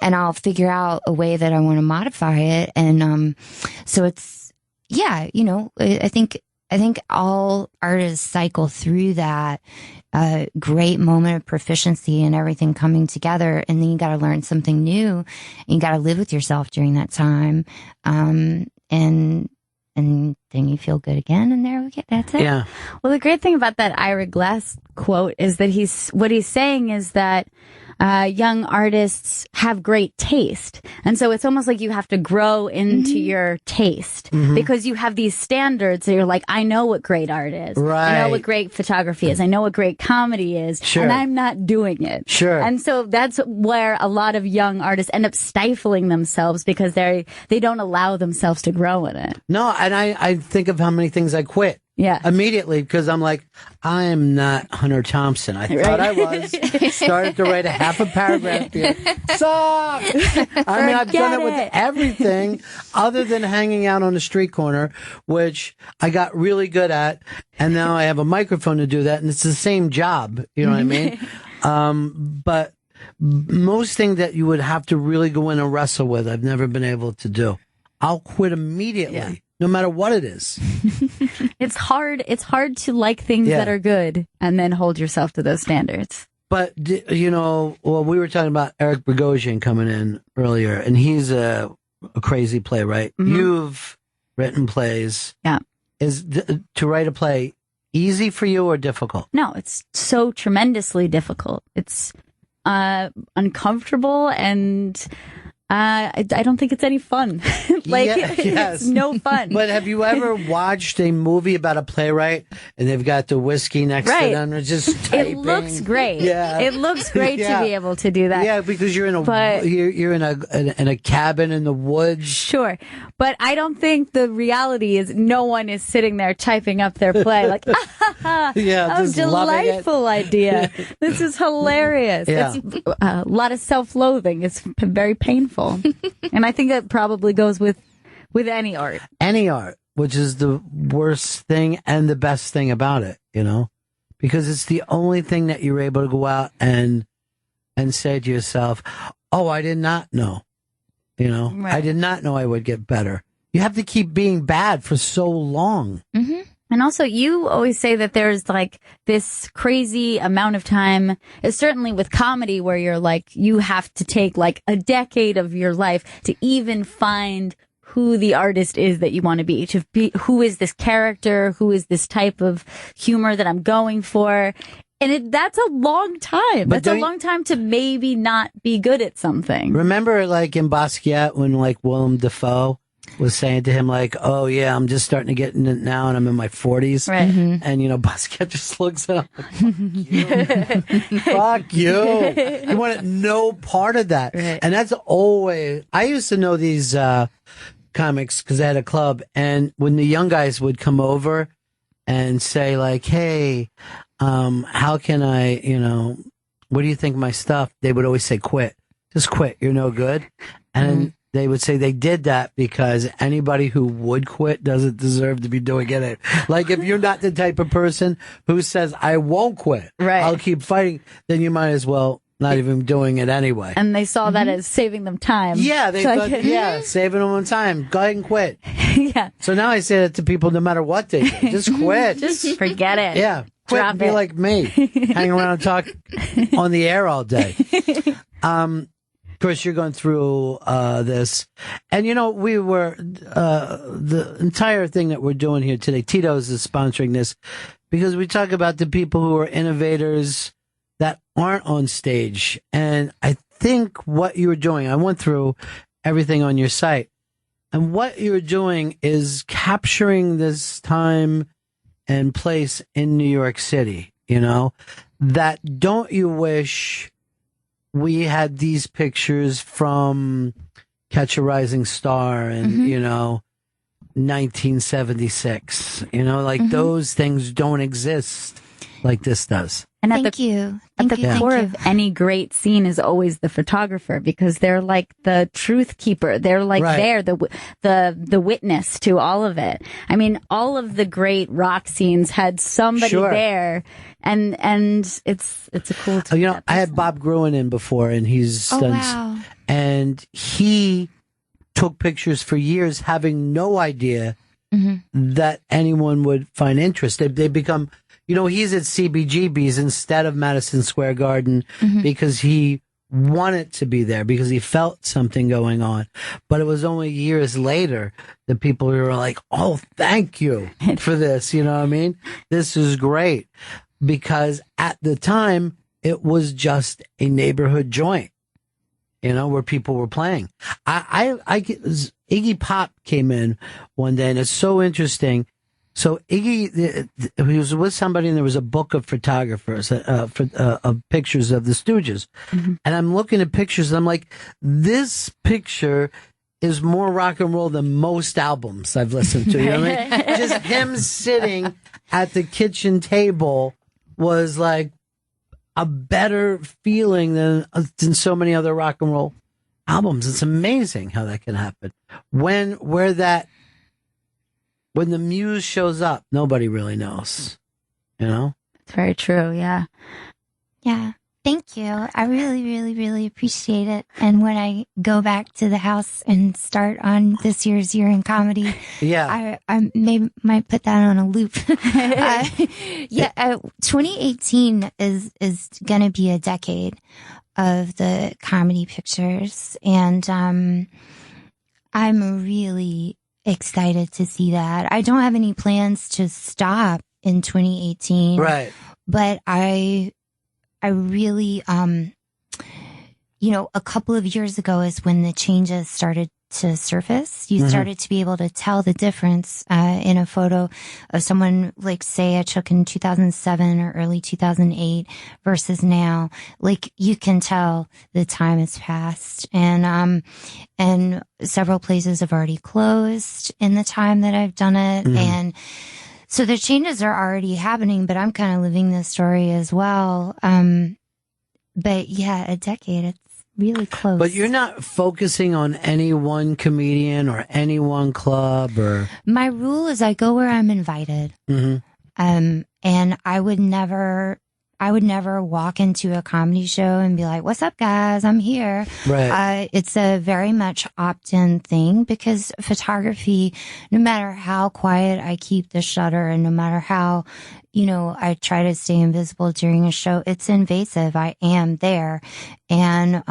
and I'll figure out a way that I want to modify it, and so it's I think all artists cycle through that great moment of proficiency and everything coming together, and then you got to learn something new, and you got to live with yourself during that time, and then you feel good again, and there we go. That's it. Yeah. Well, the great thing about that Ira Glass quote is that what he's saying is that young artists have great taste. And so it's almost like you have to grow into your taste because you have these standards that you're like, I know what great art is. Right. I know what great photography is. I know what great comedy is. Sure. And I'm not doing it. Sure. And so that's where a lot of young artists end up stifling themselves because they don't allow themselves to grow in it. No, and I think of how many things I quit. Yeah. Immediately, because I'm like, I'm not Hunter Thompson. I thought I was. Started to write a half a paragraph here. Suck! I mean, I've done it with everything other than hanging out on the street corner, which I got really good at. And now I have a microphone to do that. And it's the same job. You know what I mean? But most things that you would have to really go in and wrestle with, I've never been able to do. I'll quit immediately, no matter what it is. It's hard. It's hard to like things that are good and then hold yourself to those standards. But, we were talking about Eric Bogosian coming in earlier, and he's a crazy playwright. Mm-hmm. You've written plays. Yeah. Is to write a play easy for you or difficult? No, it's so tremendously difficult. It's uncomfortable, and I don't think it's any fun. It's no fun. But have you ever watched a movie about a playwright and they've got the whiskey next to them and just typing? It looks great. Yeah. It looks great to be able to do that. Yeah, because you're in a cabin in the woods. Sure. But I don't think the reality is no one is sitting there typing up their play like, just delightful idea. This is hilarious. Yeah. It's a lot of self-loathing. It's very painful. And I think that probably goes with any art. Any art, which is the worst thing and the best thing about it, because it's the only thing that you're able to go out and say to yourself, oh, I did not know, Right. I did not know I would get better. You have to keep being bad for so long. Mm-hmm. And also, you always say that there's like this crazy amount of time, certainly with comedy, where you're like, you have to take like a decade of your life to even find who the artist is that you want to be, who is this character, who is this type of humor that I'm going for. And that's a long time. But that's a long time to maybe not be good at something. Remember, like in Basquiat, when like Willem Dafoe was saying to him, like, oh yeah, I'm just starting to get in it now and I'm in my 40s. Right. Mm-hmm. And, Basquiat just looks at him like, fuck you. He wanted no part of that. Right. And that's always, I used to know these comics because I had a club. And when the young guys would come over and say like, hey, how can I, what do you think of my stuff? They would always say, quit. Just quit. You're no good. And they would say they did that because anybody who would quit doesn't deserve to be doing it. Like if you're not the type of person who says, I won't quit, I'll keep fighting, then you might as well not even doing it anyway. And they saw that as saving them time. Yeah, they thought, saving them on time. Go ahead and quit. Yeah. So now I say that to people no matter what they do. Just quit. Just forget it. Yeah. Quit Drop and be it. like me. Hang around and talk on the air all day. Of course, you're going through this. And, we were, the entire thing that we're doing here today, Tito's is sponsoring this because we talk about the people who are innovators that aren't on stage. And I think what you're doing, I went through everything on your site, and what you're doing is capturing this time and place in New York City, that don't you wish we had these pictures from Catch a Rising Star and, 1976, those things don't exist like this does. And Thank you. At the Thank core you. of any great scene is always the photographer, because they're like the truth keeper. They're like the witness to all of it. I mean, all of the great rock scenes had somebody there, and it's a cool. I had Bob Gruen in before, and he's done, and he took pictures for years, having no idea that anyone would find interest. They become. He's at CBGB's instead of Madison Square Garden because he wanted to be there, because he felt something going on. But it was only years later that people were like, oh, thank you for this. You know what I mean? This is great. Because at the time, it was just a neighborhood joint, where people were playing. Iggy Pop came in one day, and it's so interesting. So Iggy, he was with somebody, and there was a book of photographers, of pictures of the Stooges. And I'm looking at pictures, and I'm like, this picture is more rock and roll than most albums I've listened to. You know what I mean? just him sitting at the kitchen table was like a better feeling than so many other rock and roll albums. It's amazing how that can happen. When the muse shows up, nobody really knows. You know? It's very true, yeah. Yeah. Thank you. I really, really, really appreciate it. And when I go back to the house and start on this year's Year in Comedy, yeah, I might put that on a loop. 2018 is going to be a decade of the comedy pictures, and I'm really excited to see that. I don't have any plans to stop in 2018, right? But I really, a couple of years ago is when the changes started to surface. You started to be able to tell the difference in a photo of someone, like, say, I took in 2007 or early 2008 versus now. Like, you can tell the time has passed, and several places have already closed in the time that I've done it, and so the changes are already happening, but I'm kind of living this story as well. But yeah, a decade, it's really close. But you're not focusing on any one comedian or any one club or... My rule is I go where I'm invited. And I would never walk into a comedy show and be like, "What's up, guys? I'm here." Right. It's a very much opt-in thing, because photography, no matter how quiet I keep the shutter and no matter how, I try to stay invisible during a show, it's invasive. I am there. And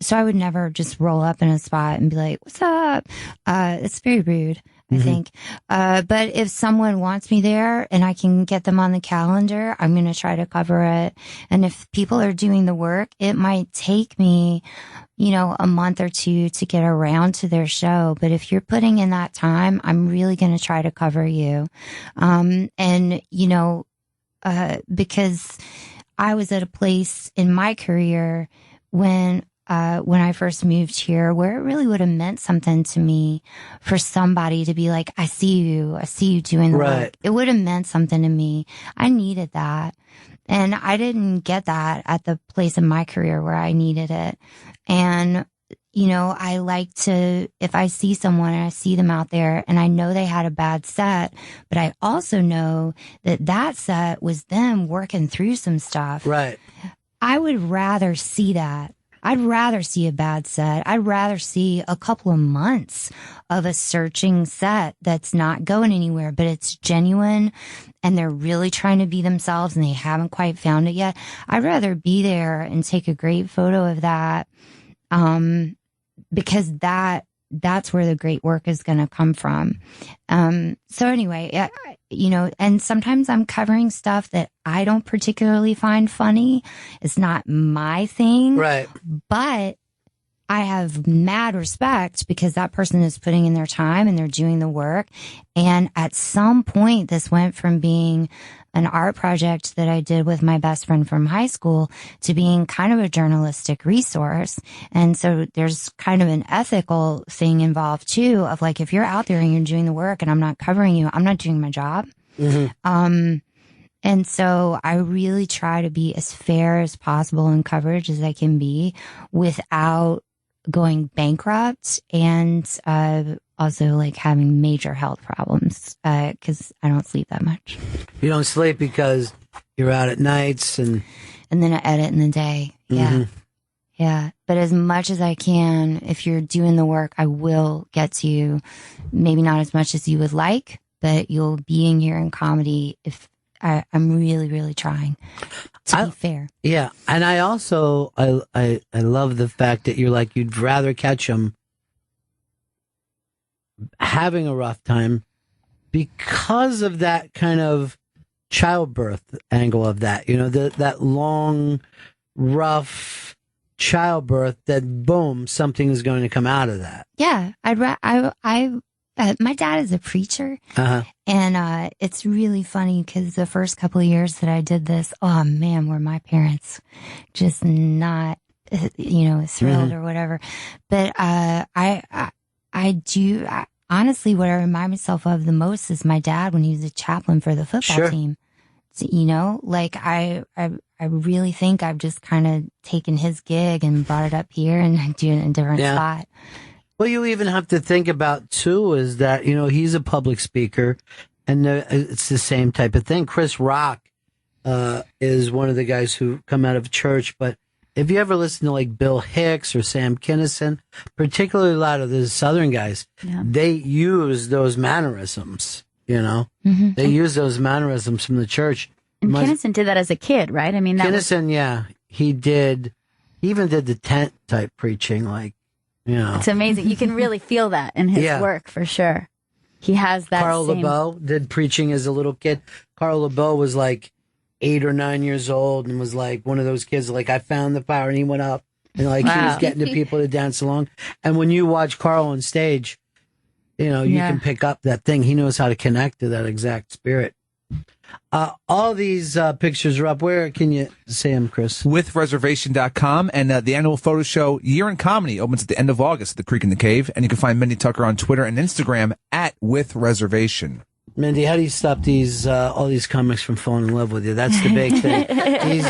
so I would never just roll up in a spot and be like, "What's up?" It's very rude, I think. But if someone wants me there and I can get them on the calendar, I'm going to try to cover it. And if people are doing the work, it might take me, a month or two to get around to their show. But if you're putting in that time, I'm really going to try to cover you. Because I was at a place in my career when I first moved here, where it really would have meant something to me for somebody to be like, I see you doing the work. It would have meant something to me. I needed that. And I didn't get that at the place in my career where I needed it. And, I like to, if I see someone and I see them out there and I know they had a bad set, but I also know that set was them working through some stuff. Right. I would rather see that. I'd rather see a bad set. I'd rather see a couple of months of a searching set that's not going anywhere, but it's genuine and they're really trying to be themselves and they haven't quite found it yet. I'd rather be there and take a great photo of that, because that's where the great work is going to come from. So anyway, and sometimes I'm covering stuff that I don't particularly find funny. It's not my thing. Right. But I have mad respect because that person is putting in their time and they're doing the work. And at some point, this went from being an art project that I did with my best friend from high school to being kind of a journalistic resource. And so there's kind of an ethical thing involved too, of like, if you're out there and you're doing the work and I'm not covering you, I'm not doing my job. And so I really try to be as fair as possible in coverage as I can be without going bankrupt and also like having major health problems because I don't sleep that much. You don't sleep because you're out at nights and then I edit in the day. Yeah. Yeah. But as much as I can, if you're doing the work, I will get to you. Maybe not as much as you would like, but you'll be in here in comedy if I'm really, really trying to be fair. Yeah. And I also, I love the fact that you're like, you'd rather catch them having a rough time because of that kind of childbirth angle of that, that long, rough childbirth that boom, something is going to come out of that. Yeah. My dad is a preacher, and it's really funny because the first couple of years that I did this, oh man, were my parents just not, thrilled or whatever. But I'm honestly, what I remind myself of the most is my dad when he was a chaplain for the football team. So, you know, like I really think I've just kind of taken his gig and brought it up here and doing it in a different spot. Well, you even have to think about, too, is that, you know, he's a public speaker, and it's the same type of thing. Chris Rock is one of the guys who come out of church, but if you ever listen to, like, Bill Hicks or Sam Kinison, particularly a lot of the Southern guys, they use those mannerisms, you know? Mm-hmm. They use those mannerisms from the church. And Kinison did that as a kid, right? I mean, that Kinison, he did. He even did the tent type preaching, like, you know. It's amazing. You can really feel that in his work, for sure. He has that Carl LeBeau did preaching as a little kid. Carl LeBeau was like 8 or 9 years old and was like one of those kids, like, I found the power, and he went up and like he was getting the people to dance along. And when you watch Carl on stage, you know, you can pick up that thing. He knows how to connect to that exact spirit. All these pictures are up. Where can you see them, Chris? Withreservation.com, and the annual photo show Year in Comedy opens at the end of August at the Creek in the Cave, and you can find Mindy Tucker on Twitter and Instagram at WithReservation. Mindy, how do you stop these all these comics from falling in love with you? That's the big thing. These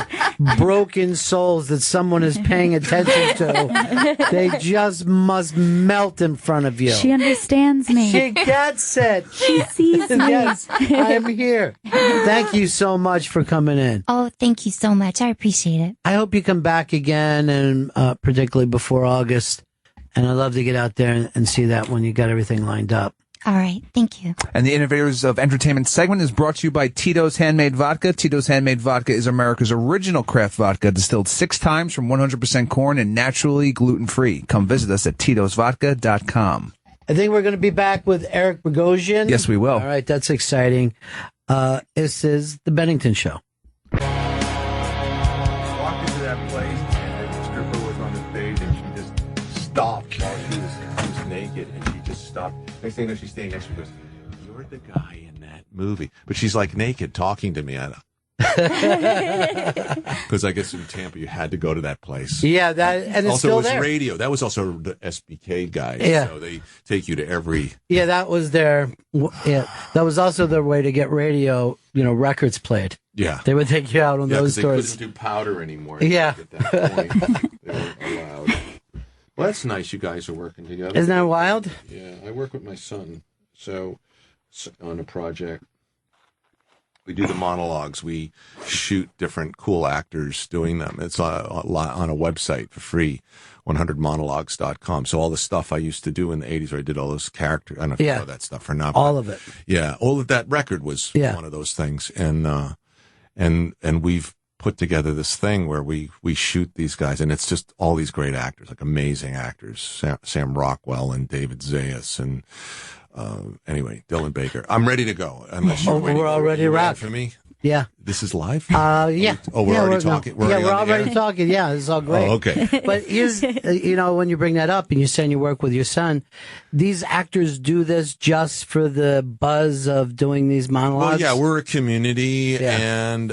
broken souls that someone is paying attention to, they just must melt in front of you. She understands me. She gets it. She sees me. Yes, I'm here. Thank you so much for coming in. Oh, thank you so much. I appreciate it. I hope you come back again, and particularly before August. And I'd love to get out there and see that when you got everything lined up. All right. Thank you. And the Innovators of Entertainment segment is brought to you by Tito's Handmade Vodka. Tito's Handmade Vodka is America's original craft vodka, distilled 6 times from 100% corn and naturally gluten-free. Come visit us at titosvodka.com. I think we're going to be back with Eric Bogosian. Yes, we will. All right, that's exciting. This is The Bennington Show. Walked into that place, and the stripper was on the stage, and she just stopped while she was naked, and she just stopped. Next thing you know, she's standing next to me, goes, "You're the guy in that movie." But she's like naked talking to me. Because I guess in Tampa you had to go to that place. Yeah, that and it's also still it was there. radio. That was also the SBK guys. Yeah. So they take you to every. Yeah, that was their. Yeah, that was also their way to get radio, you know, records played. Yeah, they would take you out on those they tours. couldn't do powder anymore. Yeah. At that point. They weren't allowed. Well, that's nice. You guys are working together. Isn't that wild? Yeah, I work with my son. So on a project. We do the monologues. We shoot different cool actors doing them. It's on a website for free, 100monologues.com. So all the stuff I used to do in the 80s, where I did all those characters. I don't know if you know that stuff or not. All of it. Yeah, all of that record was one of those things. And we've put together this thing where we shoot these guys, and it's just all these great actors, like amazing actors, Sam Rockwell and David Zayas and anyway, Dylan Baker. I'm ready to go. Unless you're we're already wrapped for me. Yeah. This is live? Yeah. We're already talking? We're already talking. Yeah, this is all great. Oh, okay. But here's, you know, when you bring that up and you're saying you work with your son, these actors do this just for the buzz of doing these monologues? Well, yeah, we're a community and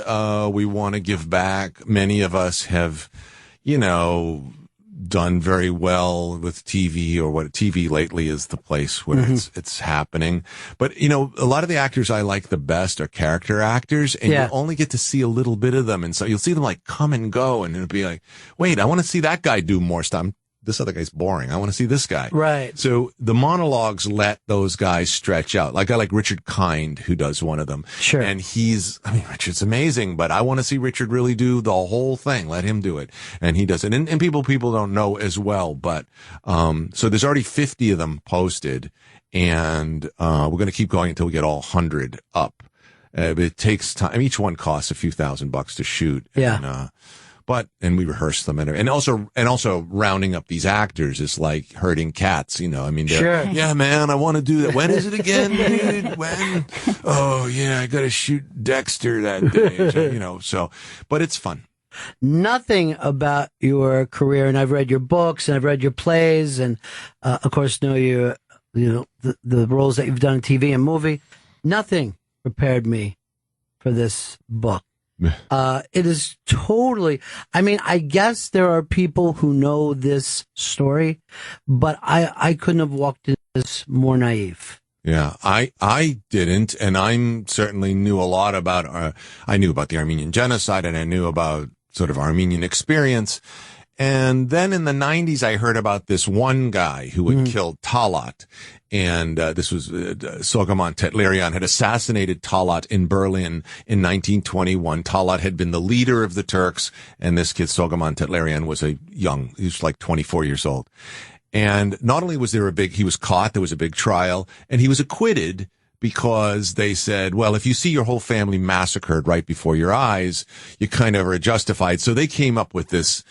we want to give back. Many of us have, you know, done very well with TV, or what TV lately is the place where it's happening. But, you know, a lot of the actors I like the best are character actors, and you only get to see a little bit of them. And so you'll see them like come and go, and it'll be like, wait, I want to see that guy do more stuff. This other guy's boring. I want to see this guy. Right. So the monologues let those guys stretch out. Like I like Richard Kind, who does one of them. Sure. And Richard's amazing, but I want to see Richard really do the whole thing. Let him do it. And he does it. And people don't know as well, but, so there's already 50 of them posted, and, we're going to keep going until we get all 100 up. It takes time. Each one costs a few $1,000 to shoot. Yeah. And we rehearse them, and also rounding up these actors is like herding cats, you know. I mean, yeah, man, I want to do that. When is it again, dude? When? Oh, yeah, I got to shoot Dexter that day, so, you know. So, but it's fun. Nothing about your career, and I've read your books and I've read your plays, and of course know you know the roles that you've done in TV and movie. Nothing prepared me for this book. It is totally, I mean, I guess there are people who know this story, but I couldn't have walked in was more naive. Yeah, I didn't, and I certainly knew a lot about, I knew about the Armenian genocide, and I knew about sort of Armenian experience. And then in the 90s, I heard about this one guy who had killed Talat. And this was Soghomon Tetlerian had assassinated Talat in Berlin in 1921. Talat had been the leader of the Turks, and this kid, Soghomon Tetlerian, was he was like 24 years old. And not only was there he was caught, there was a big trial, and he was acquitted because they said, well, if you see your whole family massacred right before your eyes, you kind of are justified. So they came up with this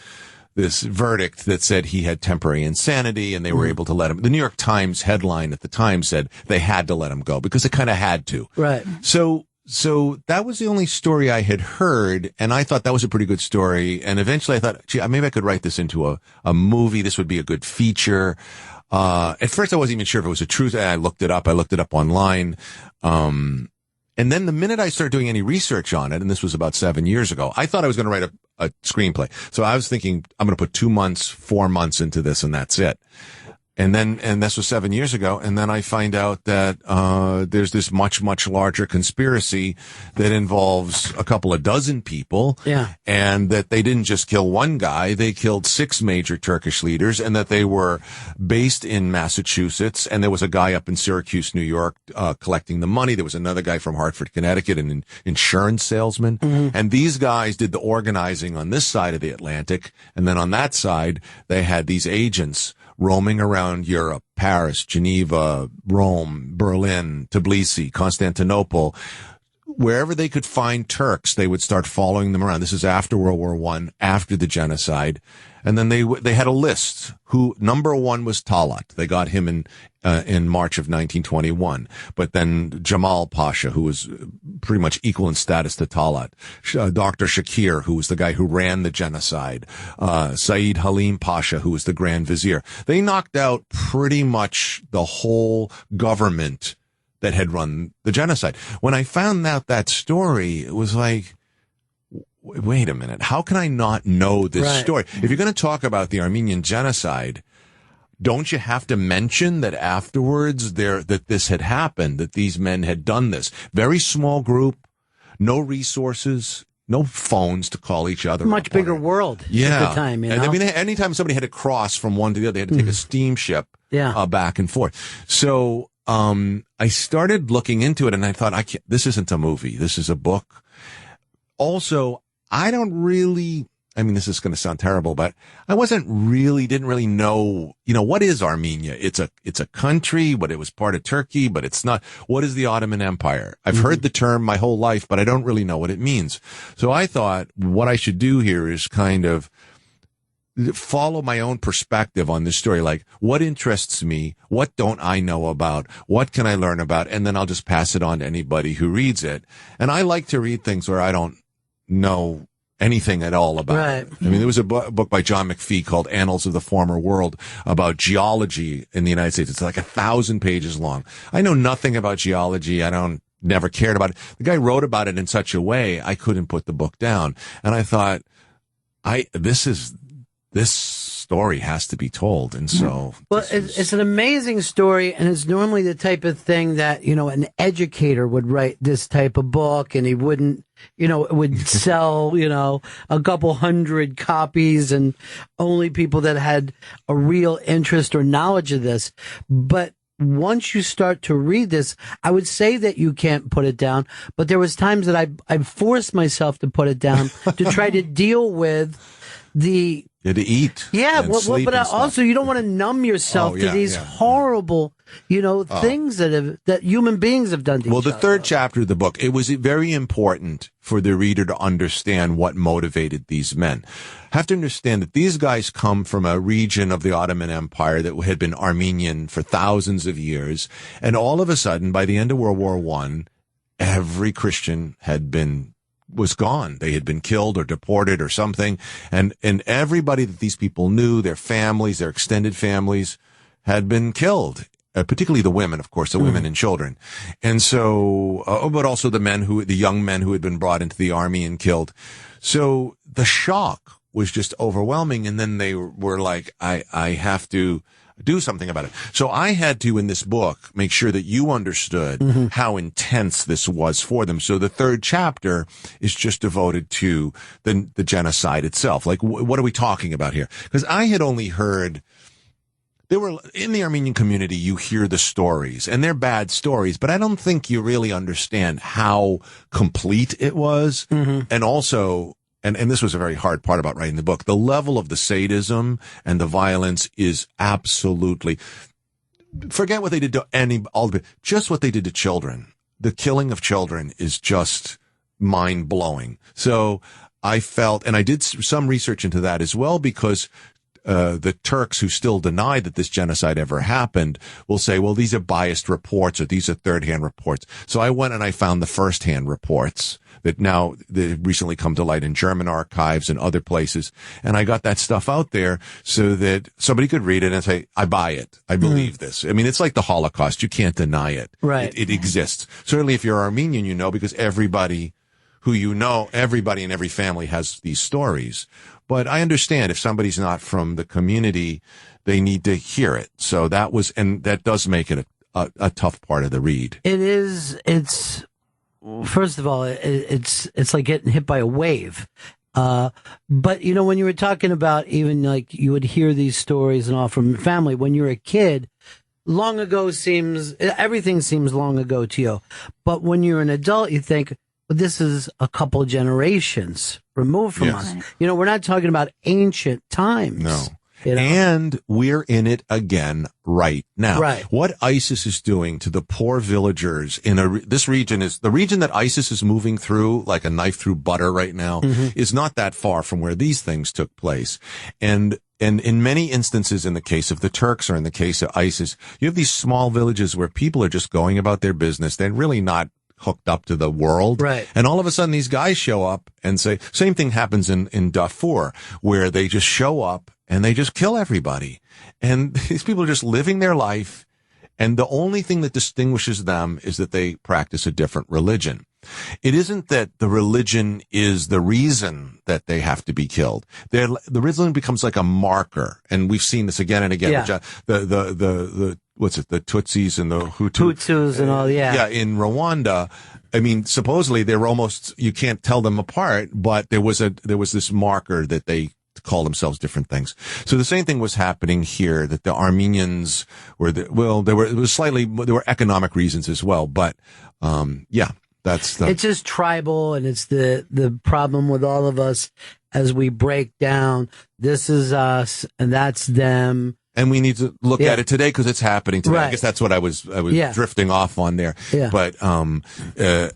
verdict that said he had temporary insanity, and they were able to let him. The New York Times headline at the time said they had to let him go because it kind of had to. Right. So that was the only story I had heard, and I thought that was a pretty good story. And eventually I thought, gee, maybe I could write this into a movie. This would be a good feature. At first I wasn't even sure if it was a truth. I looked it up online. And then the minute I started doing any research on it, and this was about 7 years ago, I thought I was going to write a screenplay. So I was thinking, I'm going to put 2 months, 4 months into this, and that's it. And this was 7 years ago. And then I find out that, there's this much, much larger conspiracy that involves a couple of dozen people. Yeah. And that they didn't just kill one guy, they killed 6 major Turkish leaders, and that they were based in Massachusetts. And there was a guy up in Syracuse, New York, collecting the money. There was another guy from Hartford, Connecticut, an insurance salesman. And these guys did the organizing on this side of the Atlantic. And then on that side, they had these agents roaming around Europe, Paris, Geneva, Rome, Berlin, Tbilisi, Constantinople. Wherever they could find Turks, they would start following them around. This is after World War I, after the genocide. And then they had a list. Number one was Talat. They got him in March of 1921. But then Jamal Pasha, who was pretty much equal in status to Talat. Dr. Shakir, who was the guy who ran the genocide. Saeed Halim Pasha, who was the Grand Vizier. They knocked out pretty much the whole government that had run the genocide. When I found out that story, it was like, wait a minute, how can I not know this story? If you're going to talk about the Armenian genocide, don't you have to mention that afterwards that this had happened, that these men had done this? Very small group, no resources, no phones to call each other. Much bigger world at the time, you know? I mean, anytime somebody had to cross from one to the other, they had to take a steamship back and forth. So I started looking into it, and I thought, this isn't a movie. This is a book. Also, I don't really, I mean, this is going to sound terrible, but I didn't really know, what is Armenia? It's a country, but it was part of Turkey, but it's not. What is the Ottoman Empire? I've heard the term my whole life, but I don't really know what it means. So I thought what I should do here is kind of follow my own perspective on this story. Like, what interests me? What don't I know about? What can I learn about? And then I'll just pass it on to anybody who reads it. And I like to read things where I don't know anything at all about it. I mean, there was a book by John McPhee called Annals of the Former World about geology in the United States. It's like 1,000 pages long. I know nothing about geology. Never cared about it. The guy wrote about it in such a way I couldn't put the book down. And I thought, this story has to be told. And so. Well, it's an amazing story, and it's normally the type of thing that, an educator would write this type of book, and he wouldn't, it would sell, a couple hundred copies, and only people that had a real interest or knowledge of this. But once you start to read this, I would say that you can't put it down, but there was times that I forced myself to put it down to try to deal with to eat. Yeah, but also you don't want to numb yourself to these horrible, things that human beings have done to each other. Well, the third chapter of the book, it was very important for the reader to understand what motivated these men. Have to understand that these guys come from a region of the Ottoman Empire that had been Armenian for thousands of years, and all of a sudden, by the end of World War I, every Christian was gone. They had been killed or deported or something. And everybody that these people knew, their families, their extended families, had been killed. Particularly the women, of course, the women and children. And so, but also the young men who had been brought into the army and killed. So the shock was just overwhelming. And then they were like, I have to do something about it. So I had to, in this book, make sure that you understood how intense this was for them. So the third chapter is just devoted to the genocide itself. Like, what are we talking about here? Because I had only heard, there were, in the Armenian community, you hear the stories, and they're bad stories, but I don't think you really understand how complete it was. And also, and this was a very hard part about writing the book, the level of the sadism and the violence is absolutely, forget what they did to just what they did to children. The killing of children is just mind blowing. So I felt, and I did some research into that as well, because the Turks who still deny that this genocide ever happened will say, well, these are biased reports, or these are third-hand reports. So I went and I found the first-hand reports that now they recently come to light in German archives and other places. And I got that stuff out there so that somebody could read it and say, I buy it. I believe this. I mean, it's like the Holocaust. You can't deny it. Right. It exists. Certainly if you're Armenian, you know, because everybody who you know, everybody in every family has these stories. But I understand if somebody's not from the community, they need to hear it. So that was, and that does make it a tough part of the read. It is. It's, first of all, it's like getting hit by a wave. But you know, when you were talking about, even like you would hear these stories and all from your family when you're a kid, long ago everything seems long ago to you. But when you're an adult, you think, well, this is a couple generations removed from us. You know, we're not talking about ancient times. No. You know? And we're in it again right now. Right. What ISIS is doing to the poor villagers in this region is the region that ISIS is moving through like a knife through butter right now is not that far from where these things took place. And in many instances, in the case of the Turks or in the case of ISIS, you have these small villages where people are just going about their business. They're really not hooked up to the world. Right. And all of a sudden these guys show up and say, same thing happens in Darfur, where they just show up and they just kill everybody. And these people are just living their life. And the only thing that distinguishes them is that they practice a different religion. It isn't that the religion is the reason that they have to be killed. The religion becomes like a marker. And we've seen this again and again. Yeah. What's it? The Tutsis and the Hutus and all, yeah. Yeah, in Rwanda, I mean, supposedly they're almost, you can't tell them apart, but there was this marker that they call themselves different things. So the same thing was happening here, that the Armenians were, there were economic reasons as well, but, yeah, it's just tribal, and it's the problem with all of us as we break down, this is us and that's them. And we need to look at it today because it's happening today. Right. I guess that's what I was drifting off on there. Yeah. But, and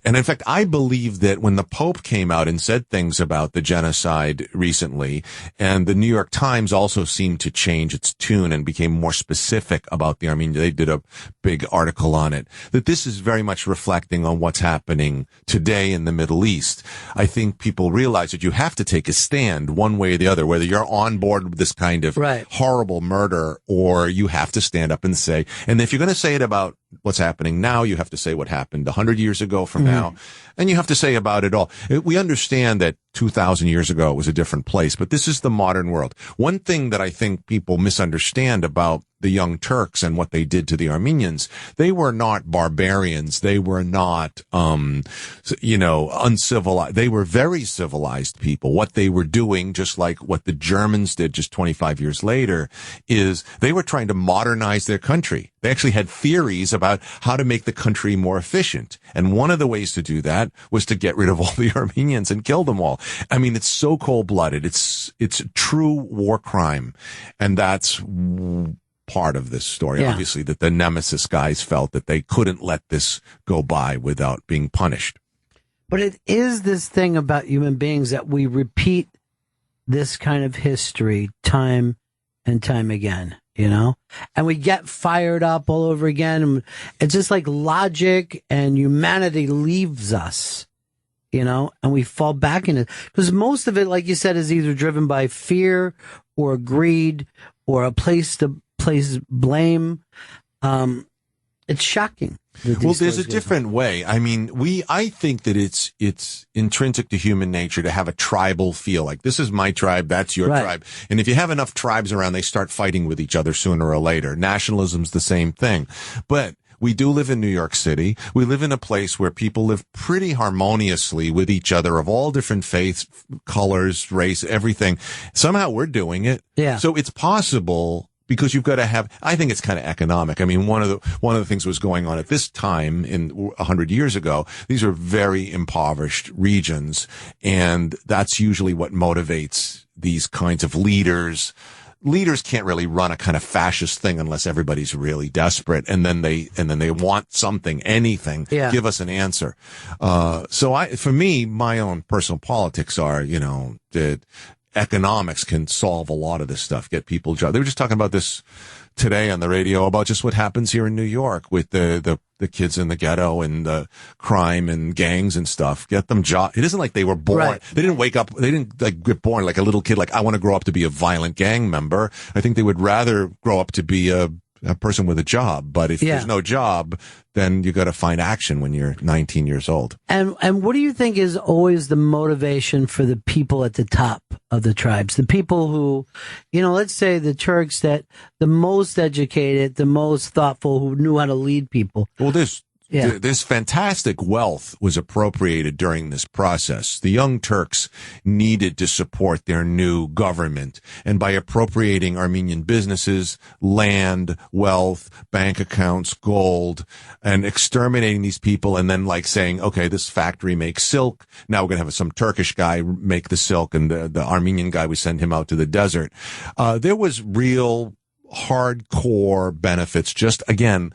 in fact, I believe that when the Pope came out and said things about the genocide recently, and the New York Times also seemed to change its tune and became more specific about the Armenians, they did a big article on it, that this is very much reflecting on what's happening today in the Middle East. I think people realize that you have to take a stand one way or the other, whether you're on board with this kind of horrible murder, or you have to stand up and say, and if you're going to say it about what's happening now, you have to say what happened 100 years ago from now, and you have to say about it all. We understand that 2,000 years ago it was a different place, but this is the modern world. One thing that I think people misunderstand about the Young Turks and what they did to the Armenians, they were not barbarians. They were not, uncivilized. They were very civilized people. What they were doing, just like what the Germans did just 25 years later, is they were trying to modernize their country. They actually had theories about how to make the country more efficient. And one of the ways to do that was to get rid of all the Armenians and kill them all. I mean, it's so cold-blooded. It's a true war crime. And that's part of this story, obviously, that the Nemesis guys felt that they couldn't let this go by without being punished. But it is this thing about human beings that we repeat this kind of history time and time again, you know, and we get fired up all over again. And it's just like logic and humanity leaves us, you know, and we fall back in it because most of it, like you said, is either driven by fear or greed or a place to place blame. It's shocking. Well, there's a different way. I mean, I think that it's intrinsic to human nature to have a tribal feel. Like, this is my tribe, that's your tribe. And if you have enough tribes around, they start fighting with each other sooner or later. Nationalism's the same thing. But we do live in New York City. We live in a place where people live pretty harmoniously with each other of all different faiths, colors, race, everything. Somehow we're doing it. Yeah. So it's possible, because you've got to have, I think it's kind of economic. I mean, one of the things was going on at this time 100 years ago. These are very impoverished regions, and that's usually what motivates these kinds of leaders. Leaders can't really run a kind of fascist thing unless everybody's really desperate, and then they want something, anything. Yeah. Give us an answer. For me, my own personal politics are, that economics can solve a lot of this stuff, get people jobs. They were just talking about this today on the radio about just what happens here in New York with the kids in the ghetto and the crime and gangs and stuff. Get them jobs. It isn't like they were born. Right. They didn't wake up. They didn't get born like a little kid. Like, I want to grow up to be a violent gang member. I think they would rather grow up to be a person with a job. But if there's no job, then you got to find action when you're 19 years old. And what do you think is always the motivation for the people at the top of the tribes? The people who, let's say the Turks, that the most educated, the most thoughtful, who knew how to lead people. Well, this fantastic wealth was appropriated during this process. The Young Turks needed to support their new government, and by appropriating Armenian businesses, land, wealth, bank accounts, gold, and exterminating these people, and then saying, okay, this factory makes silk. Now we're going to have some Turkish guy make the silk, and the Armenian guy, we send him out to the desert. There was real hardcore benefits. Just, again,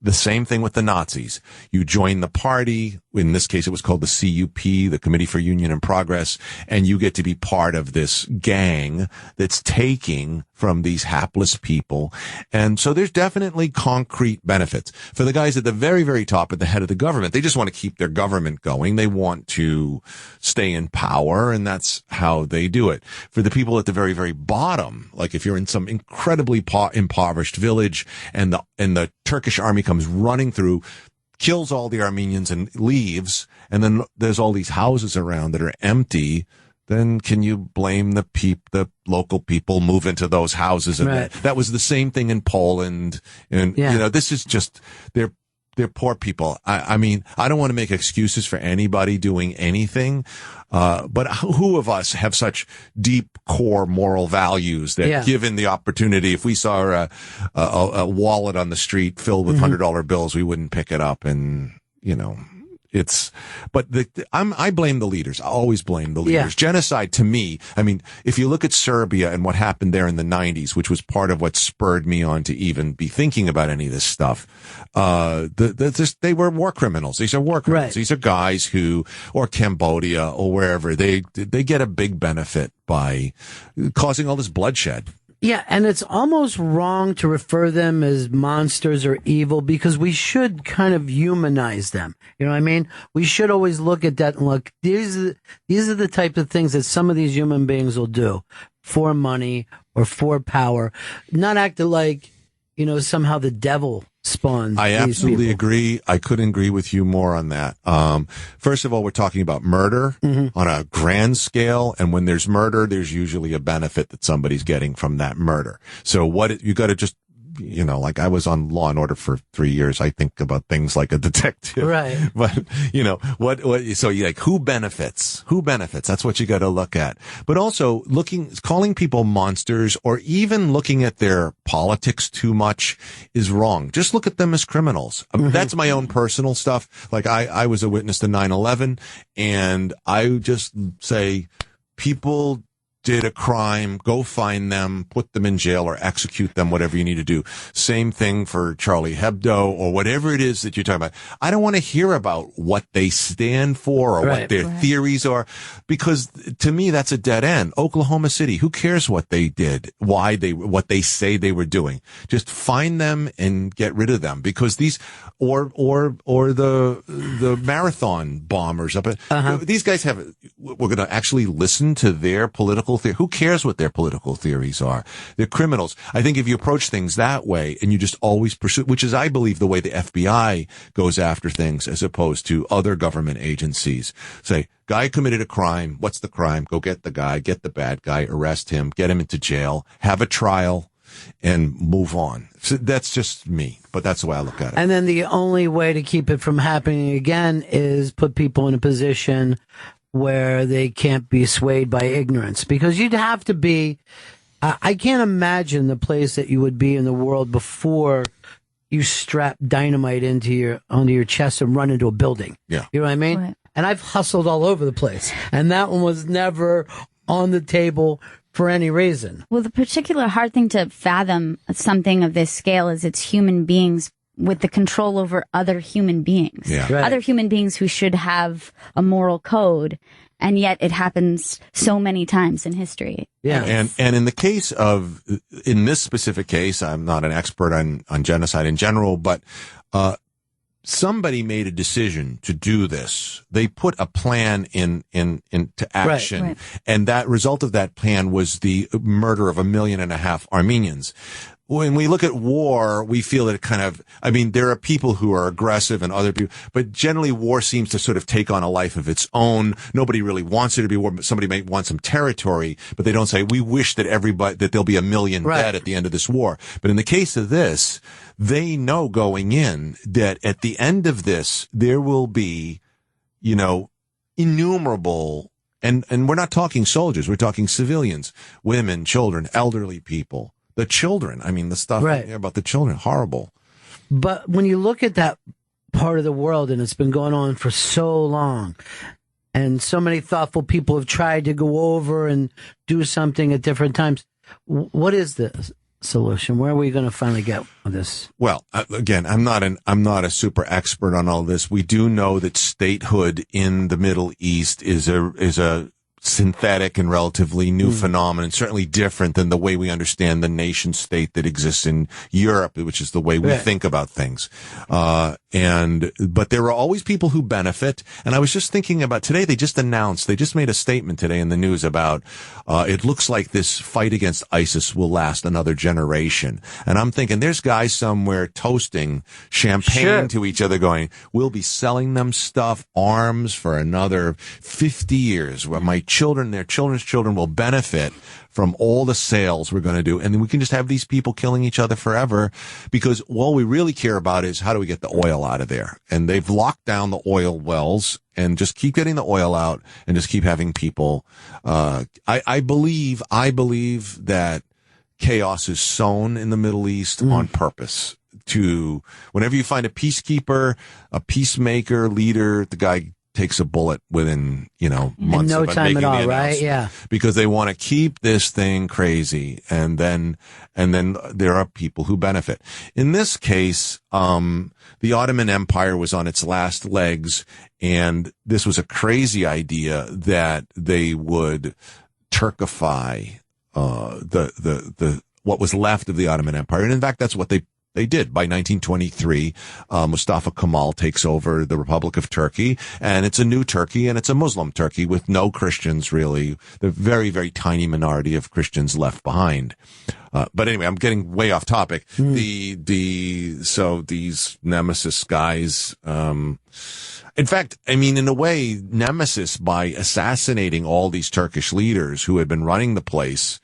the same thing with the Nazis. You join the party. In this case, it was called the CUP, the Committee for Union and Progress, and you get to be part of this gang that's taking from these hapless people. And so there's definitely concrete benefits. For the guys at the very, very top, at the head of the government, they just want to keep their government going. They want to stay in power, and that's how they do it. For the people at the very, very bottom, like if you're in some incredibly impoverished village and the Turkish army comes running through, kills all the Armenians and leaves, and then there's all these houses around that are empty, then can you blame the local people move into those houses? And that was the same thing in Poland. And, this is just, they're poor people. I mean, I don't want to make excuses for anybody doing anything. But who of us have such deep core moral values that given the opportunity, if we saw a wallet on the street filled with $100 bills, we wouldn't pick it up? And, I blame the leaders. I always blame the leaders. Yeah. Genocide, to me, I mean, if you look at Serbia and what happened there in the 90s, which was part of what spurred me on to even be thinking about any of this stuff, they were war criminals. These are war criminals. Right. These are guys who, or Cambodia or wherever, they get a big benefit by causing all this bloodshed. Yeah, and it's almost wrong to refer them as monsters or evil, because we should kind of humanize them. You know what I mean? We should always look at that and look, these are the type of things that some of these human beings will do for money or for power, not act like, somehow the devil spawned. I absolutely agree. I couldn't agree with you more on that. First of all, we're talking about murder on a grand scale. And when there's murder, there's usually a benefit that somebody's getting from that murder. So you got to just, like I was on Law and Order for 3 years. I think about things like a detective. Right. But, who benefits? Who benefits? That's what you got to look at. But also calling people monsters or even looking at their politics too much is wrong. Just look at them as criminals. That's my own personal stuff. Like I was a witness to 9/11, and I just say people did a crime, go find them, put them in jail or execute them, whatever you need to do. Same thing for Charlie Hebdo or whatever it is that you're talking about. I don't want to hear about what they stand for or what their theories are, because to me, that's a dead end. Oklahoma City, who cares what they did, what they say they were doing? Just find them and get rid of them, because these, or the marathon bombers up at, these guys we're going to actually listen to their political political theory. Who cares what their political theories are? They're criminals. I think if you approach things that way and you just always pursue, which is, I believe, the way the FBI goes after things as opposed to other government agencies. Say, guy committed a crime. What's the crime? Go get the guy, get the bad guy, arrest him, get him into jail, have a trial, and move on. So that's just me, but that's the way I look at it. And then the only way to keep it from happening again is put people in a position where they can't be swayed by ignorance. Because you'd have to be, I can't imagine the place that you would be in the world before you strap dynamite onto your chest and run into a building. Yeah. You know what I mean? Right. And I've hustled all over the place. And that one was never on the table for any reason. Well, the particular hard thing to fathom something of this scale is it's human beings with the control over other human beings. Yeah. Right. Other human beings who should have a moral code, and yet it happens so many times in history. Yeah. And in the case of, in this specific case, I'm not an expert on genocide in general, but somebody made a decision to do this. They put a plan into action. Right. And that result of that plan was the murder of 1.5 million Armenians. When we look at war, we feel that it kind of, I mean, there are people who are aggressive and other people, but generally war seems to sort of take on a life of its own. Nobody really wants there to be war. Somebody may want some territory, but they don't say, we wish that there'll be 1 million dead at the end of this war. But in the case of this, they know going in that at the end of this, there will be, innumerable, and we're not talking soldiers, we're talking civilians, women, children, elderly people. The children, I mean, the stuff about the children, horrible. But when you look at that part of the world, and it's been going on for so long, and so many thoughtful people have tried to go over and do something at different times, what is the solution? Where are we going to finally get with this? Well, again, I'm not a super expert on all this. We do know that statehood in the Middle East is a synthetic and relatively new phenomenon, certainly different than the way we understand the nation state that exists in Europe, which is the way we think about things. But there are always people who benefit. And I was just thinking about today, they just made a statement today in the news about, it looks like this fight against ISIS will last another generation. And I'm thinking there's guys somewhere toasting champagne to each other going, we'll be selling them stuff, arms for another 50 years where my children, their children's children will benefit from all the sales we're going to do. And then we can just have these people killing each other forever, because all we really care about is how do we get the oil out of there? And they've locked down the oil wells and just keep getting the oil out and just keep having people. I believe that chaos is sown in the Middle East on purpose. To whenever you find a peacekeeper, a peacemaker, leader, the guy takes a bullet within, months no of time making at all, the right? announcement. Yeah. Because they want to keep this thing crazy. And then there are people who benefit. In this case, the Ottoman Empire was on its last legs, and this was a crazy idea that they would Turkify, the what was left of the Ottoman Empire. And in fact, that's what they did. By 1923, Mustafa Kemal takes over the Republic of Turkey, and it's a new Turkey, and it's a Muslim Turkey with no Christians, really. The very, very tiny minority of Christians left behind. But anyway, I'm getting way off topic. So these Nemesis guys, in fact, I mean, in a way, Nemesis, by assassinating all these Turkish leaders who had been running the place,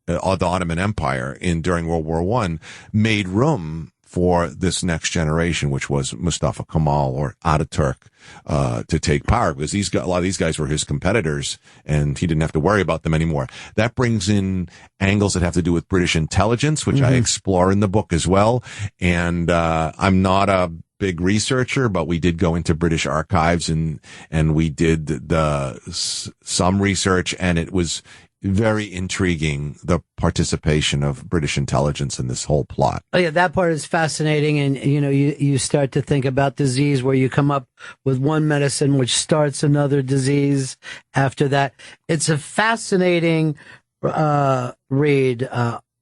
the Ottoman Empire during World War I, made room for this next generation, which was Mustafa Kemal or Ataturk, to take power, because a lot of these guys were his competitors, and he didn't have to worry about them anymore. That brings in angles that have to do with British intelligence, which I explore in the book as well. And I'm not a big researcher, but we did go into British archives and we did some research, and it was very intriguing, the participation of British intelligence in this whole plot. Oh yeah, that part is fascinating. And, you start to think about disease where you come up with one medicine which starts another disease after that. It's a fascinating read,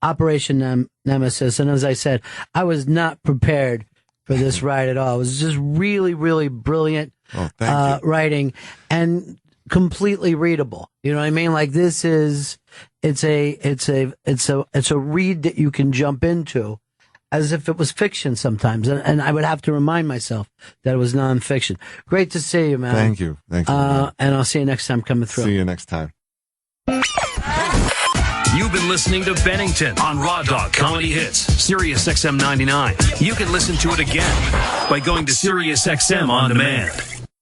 Operation Nemesis. And as I said, I was not prepared for this ride at all. It was just really, really brilliant writing. And completely readable. You know what I mean? Like it's a read that you can jump into as if it was fiction sometimes. And I would have to remind myself that it was nonfiction. Great to see you, man. Thank you. Thank you. And I'll see you next time coming through. See you next time. You've been listening to Bennington on Raw Dog Comedy Hits, Sirius XM 99. You can listen to it again by going to Sirius XM On Demand.